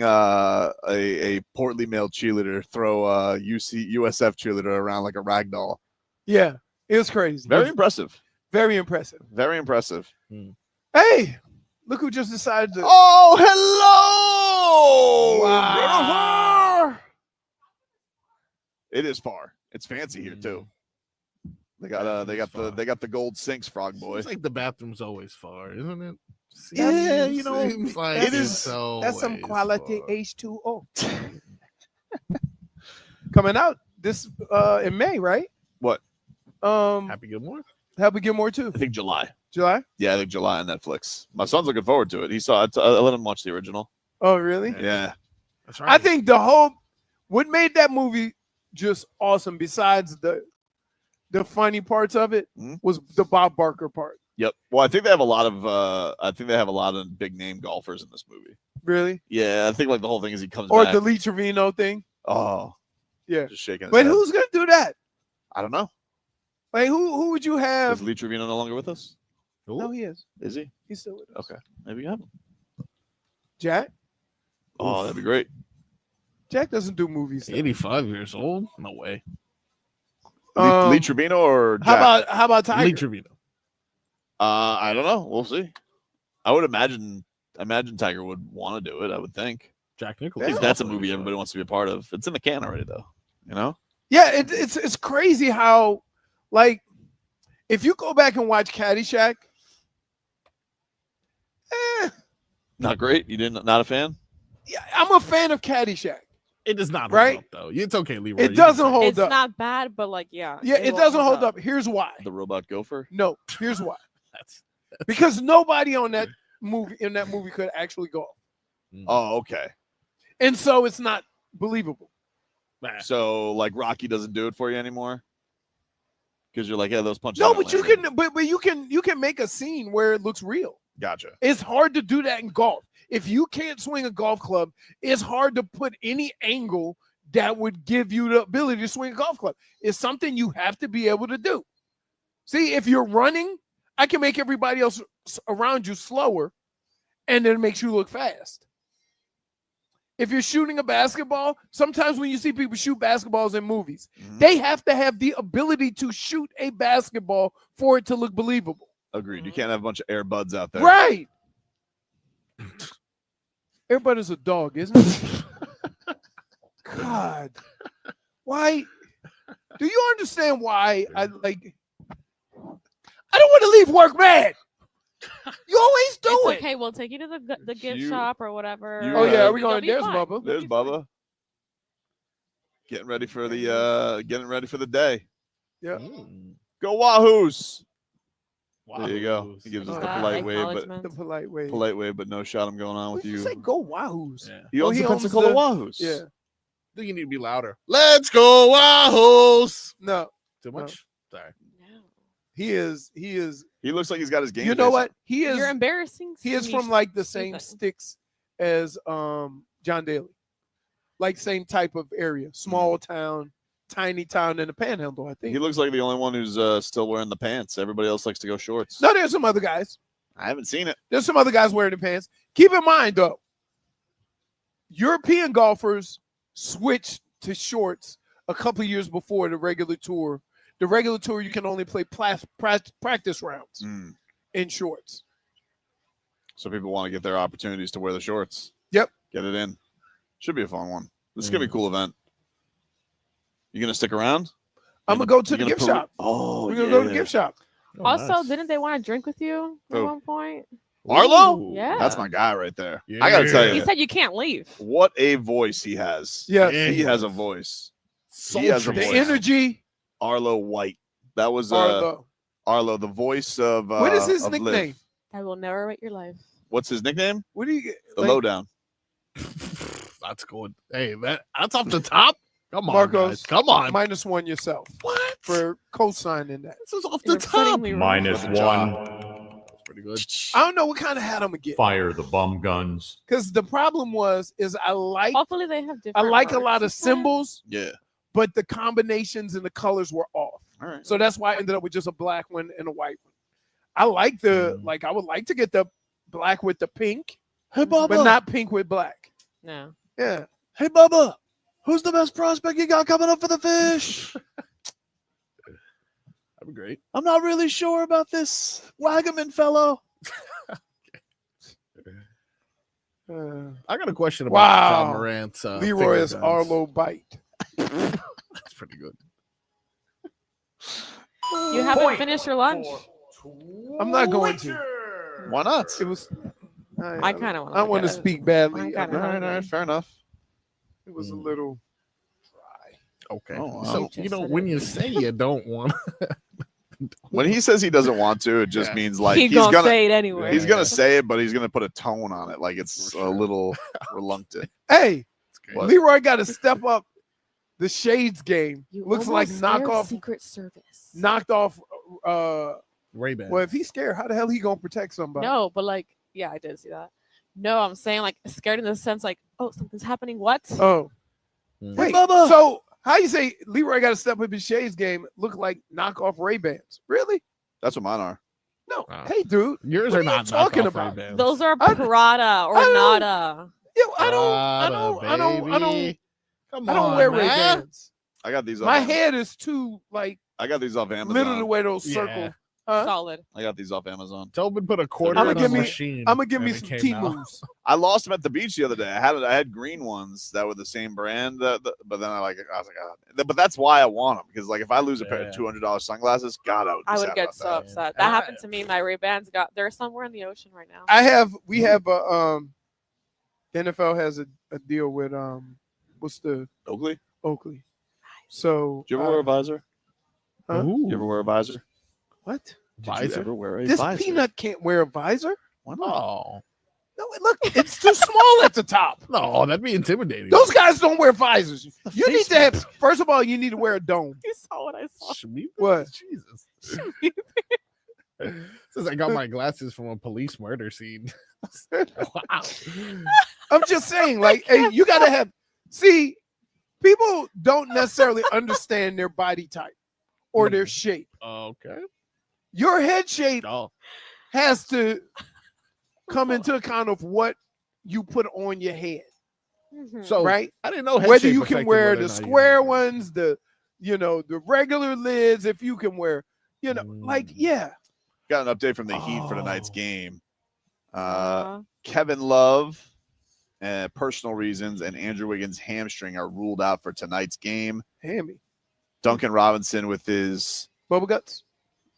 a portly male cheerleader throw a USF cheerleader around like a rag doll. Yeah, it was crazy. Very impressive. Very impressive. Very impressive. Hey, look who just decided to. Oh, hello! Wow. It is far. It's fancy here too. They got the gold sinks, Frog Boy. It's like the bathroom's always far, isn't it? Yeah, you know, like it is. That's some quality H2O. Coming out this in May, right? What? Happy Gilmore? Happy Gilmore too. I think July. July? Yeah, I think July on Netflix. My son's looking forward to it. He saw it. I let him watch the original. Oh, really? Yeah. That's right. I think what made that movie just awesome, besides the funny parts of it, was the Bob Barker part. Yep. Well, I think they have a lot of big name golfers in this movie. Really? Yeah, I think like the whole thing is he comes Or back. the Lee Trevino thing. Oh, yeah. Just shaking his But head. who's gonna do that? I don't know. Like who would you have? Is Lee Trevino no longer with us? No, he is. Is he? He's still with us. Okay. Maybe you have him. Jack? Oh, that'd be great. Jack doesn't do movies. 85 years old? No way. Lee Trevino or Jack? How about Tiger? Lee Trevino. I don't know. We'll see. I would imagine Tiger would want to do it. I would think. Jack I Nicholson. think that's a movie everybody wants to be a part of. It's in the can already, though. You know? Yeah, it's crazy how, like, if you go back and watch Caddyshack, Not great. You didn't? Not a fan? yeah, I'm a fan of Caddyshack. It does not hold Right? up, though. It's okay, Leroy. It doesn't hold It's up. not bad, but like, yeah. Yeah, it won't doesn't hold up. Here's why. The Robot Gopher? No, here's why. Because nobody in that movie could actually golf, Oh, okay. and so it's not believable. So like Rocky doesn't do it for you anymore because you're like, yeah, those punches. No, don't but you land. can, but you can make a scene where it looks real. Gotcha. It's hard to do that in golf. If you can't swing a golf club, it's hard to put any angle that would give you the ability to swing a golf club. It's something you have to be able to do. See, if you're running, I can make everybody else around you slower, and then it makes you look fast. If you're shooting a basketball, sometimes when you see people shoot basketballs in movies, they have to have the ability to shoot a basketball for it to look believable. Agreed. You can't have a bunch of air buds out there. Right. Everybody's a dog, isn't it? God. Why? Do you understand why I don't want to leave work mad. You always do It's it. okay, we'll take you to the gift shop or whatever. you, Oh yeah, are we You'll going? be There's fine. Bubba. There's Bubba. Getting ready for the day. Yeah. Go Wahoos. There you go. He gives us the polite wave, but acknowledgement. The polite way. no shot. I'm going on with you. Say go Wahoos. Yeah. He owns the Pensacola Wahoos. Yeah. I think you need to be louder. Let's go, Wahoos. No. Too much? Sorry. He is. He looks like he's got his game. You know face. what? He is. You're embarrassing. He is me. from like the same Ethan. sticks as John Daly, like same type of area, small town. tiny town in the Panhandle, I think. He looks like the only one who's still wearing the pants. Everybody else likes to go shorts. No, there's some other guys. I haven't seen it. There's some other guys wearing the pants. Keep in mind, though, European golfers switched to shorts a couple of years before the regular tour. The regular tour, you can only play practice rounds in shorts. So people want to get their opportunities to wear the shorts. Yep. Get it in. Should be a fun one. This is going to be a cool event. You going to stick around? I'm going to go to the gift shop. Oh, We're going to go to the gift shop. Also, didn't they want to drink with you at one point? Arlo? Yeah. That's my guy right there. I got to tell you. He said you can't leave. What a voice he has. Yeah. He has a voice. He has a voice. The energy. Arlo White. That was Arlo, the voice of what is his of nickname? Liv. I will narrate your life. What's his nickname? What do you get? The Lowdown. That's good. Hey, that's off the top. Come on, Marcos, guys. Come on. -1 yourself. What? For co-signing that. This is off the top. -1. Pretty good. I don't know what kind of hat I'm going to get. Fire the bum guns. Because the problem is I like Hopefully they have different. I like a marks. lot of symbols, Yeah. but the combinations and the colors were off. All right. So that's why I ended up with just a black one and a white one. I like I would like to get the black with the pink, but not pink with black. No. Yeah. Hey, Bubba, who's the best prospect you got coming up for the fish? That'd be great. I'm not really sure about this Wagaman fellow. I got a question about Wow. Ja Morant's Leroy is finger guns. Arlo Bite. That's pretty good. You haven't finished your lunch. I'm not going to. Why not? It was. I kind of want. I want to speak badly. I'm kinda All right, All right, fair enough. It was a little. Okay. Oh, wow. So, when you say you don't want When he says he doesn't want to, it just means like He's gonna say it anyway. He's gonna say it, but he's gonna put a tone on it, like it's a little reluctant. Hey, What? Leroy got to step up the shades game. You Looks like almost scared knockoff. Secret Service. Knocked off. Ray-Ban. Well, if he's scared, how the hell he gonna protect somebody? No, but like, yeah, I did see that. No, I'm saying like scared in the sense like, oh, something's happening. What? Oh, wait. So how you say Leroy got to step up his shades game? Look like knockoff Ray-Bans. Really? That's what mine are. No. Hey, dude. Yours what are not you talking knockoff about? Ray-Bans. Those are Prada or Nada. Yeah, I don't Come I don't on, wear man. Ray-Bans. I got these. My off head is too like I got these off Amazon. literally the way those Yeah. circle. Huh? Solid. I got these off Amazon. Tobin put a quarter I'ma in give the me- machine. I'm gonna give me and it some came out. T-moves. I lost them at the beach the other day. I had green ones that were the same brand, but then I was like, but that's why I want them because like if I lose a pair of $200 sunglasses, God, I would sad get about so that. upset. That happened to me. My Ray-Bans they're somewhere in the ocean right now. We have a the NFL has a deal with what's the Oakley. So Do you ever wear a visor? huh? You ever wear a visor? What? Did you ever wear a This visor? peanut can't wear a visor. Why not? No, look, it's too small at the top. No, that'd be intimidating. Those guys don't wear visors. You need to have. First of all, you need to wear a dome. You saw what I saw. What? Jesus. Since I got my glasses from a police murder scene. Wow. I'm just saying, like, hey, you gotta have. See, people don't necessarily understand their body type or their shape. Okay. Your head shape Oh. has to come into account of what you put on your head. So right? I didn't know head whether shape you can affected wear whether the or not you- square ones, the regular lids, if you can wear, like yeah. Got an update from the Heat for tonight's game. Kevin Love, personal reasons, and Andrew Wiggins' hamstring are ruled out for tonight's game. Hammy. Duncan Robinson with his bubble guts.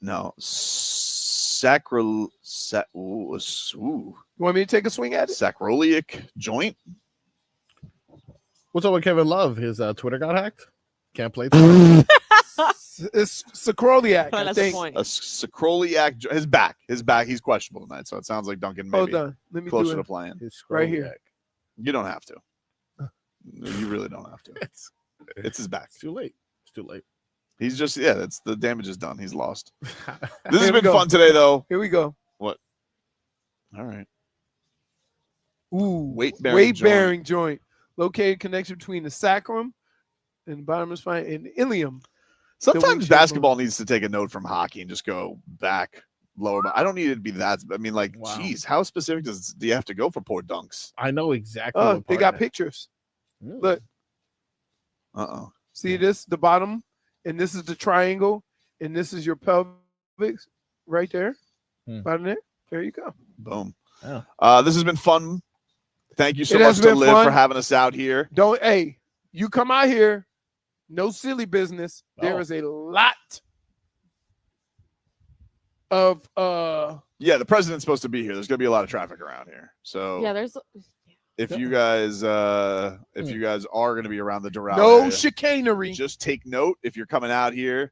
No, You want me to take a swing at it? sacroiliac joint. What's up with Kevin Love? His Twitter got hacked. Can't play. It's sacroiliac. Oh, I that's the think. point. A sacroiliac. His back. He's questionable tonight, so it sounds like Duncan Hold maybe on. Let me closer do to it. playing. Right here. You don't have to. You really don't have to. It's his back. It's too late. It's too late. He's just that's the damage is done. He's lost. This Here has we been go. fun today, though. Here we go. What? All right. Ooh, Weight-bearing bearing joint. Located connection between the sacrum and the bottom is fine. And ilium. Sometimes basketball needs to take a note from hockey and just go back lower. But I don't need it to be that. I mean, like, geez, how specific do you have to go for poor dunks? I know exactly. Oh, what they part got that- pictures. Look. Uh-oh. See this, the bottom, and this is the triangle, and this is your pelvic right there. Bottom there. There you go. Boom. Yeah. This has been fun. Thank you so It much has to been Liv fun. for having us out here. Hey, you come out here, no silly business. There is a lot of Yeah, the president's supposed to be here. There's gonna be a lot of traffic around here. So Yeah, there's if you guys are gonna be around the Doral no area, chicanery. just take note if you're coming out here.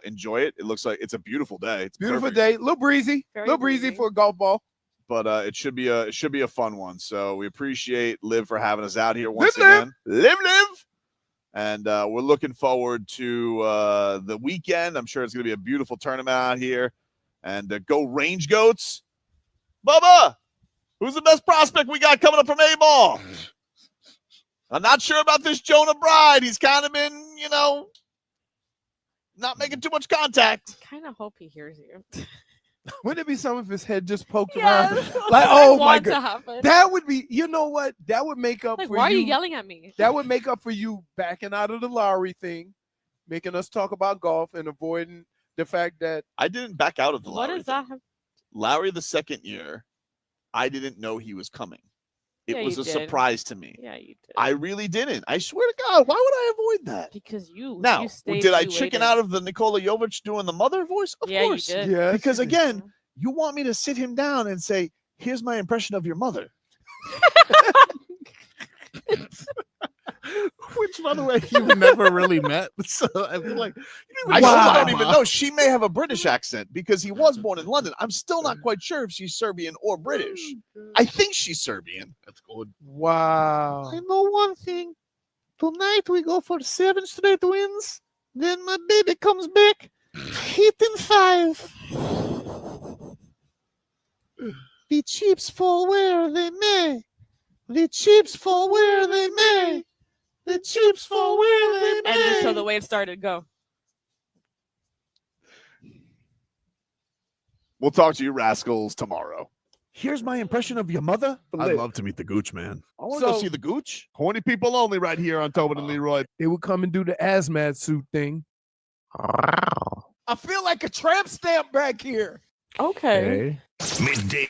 Enjoy it. It looks like it's a beautiful day. It's Beautiful perfect. day, a little breezy, for a golf ball. But it should be a fun one. So we appreciate Liv for having us out here once Liv. again. Liv. And we're looking forward to the weekend. I'm sure it's going to be a beautiful tournament out here. And go Range Goats. Bubba, who's the best prospect we got coming up from A-Ball? I'm not sure about this Jonah Bride. He's kind of been, not making too much contact. I kind of hope he hears you. Wouldn't it be some of his head just poked Yes, around? that's Like, what I oh my want to god, happen. that would be. You know what? That would make up Like, for why you. are you yelling at me? That would make up for you backing out of the Lowry thing, making us talk about golf and avoiding the fact that I didn't back out of the What Lowry does that have? Lowry the second year, I didn't know he was coming. It Yeah, was you a did. surprise to me. Yeah, you did. I really didn't. I swear to God, why would I avoid that? Because you Now, you stayed, did I you chicken waited. out of the Nikola Jovic doing the mother voice? Of Yeah, you course. did. Yes. Because again, you want me to sit him down and say, here's my impression of your mother. Which, by the way, you've never really met. So I feel like I still don't even know. She may have a British accent because he was born in London. I'm still not quite sure if she's Serbian or British. I think she's Serbian. That's good. wow. I know one thing. Tonight we go for 7 straight wins. Then my baby comes back. Hitting 5. The chips fall where they may. The chips fall where they may. The chips fall where they may. And just so the way it started, go. We'll talk to you rascals tomorrow. Here's my impression of your mother. I'd love to meet the Gooch man. I want to go see the Gooch. Horny people only right here on Tobin and Leroy. They would come and do the hazmat suit thing. I feel like a tramp stamp back here. Okay. Midday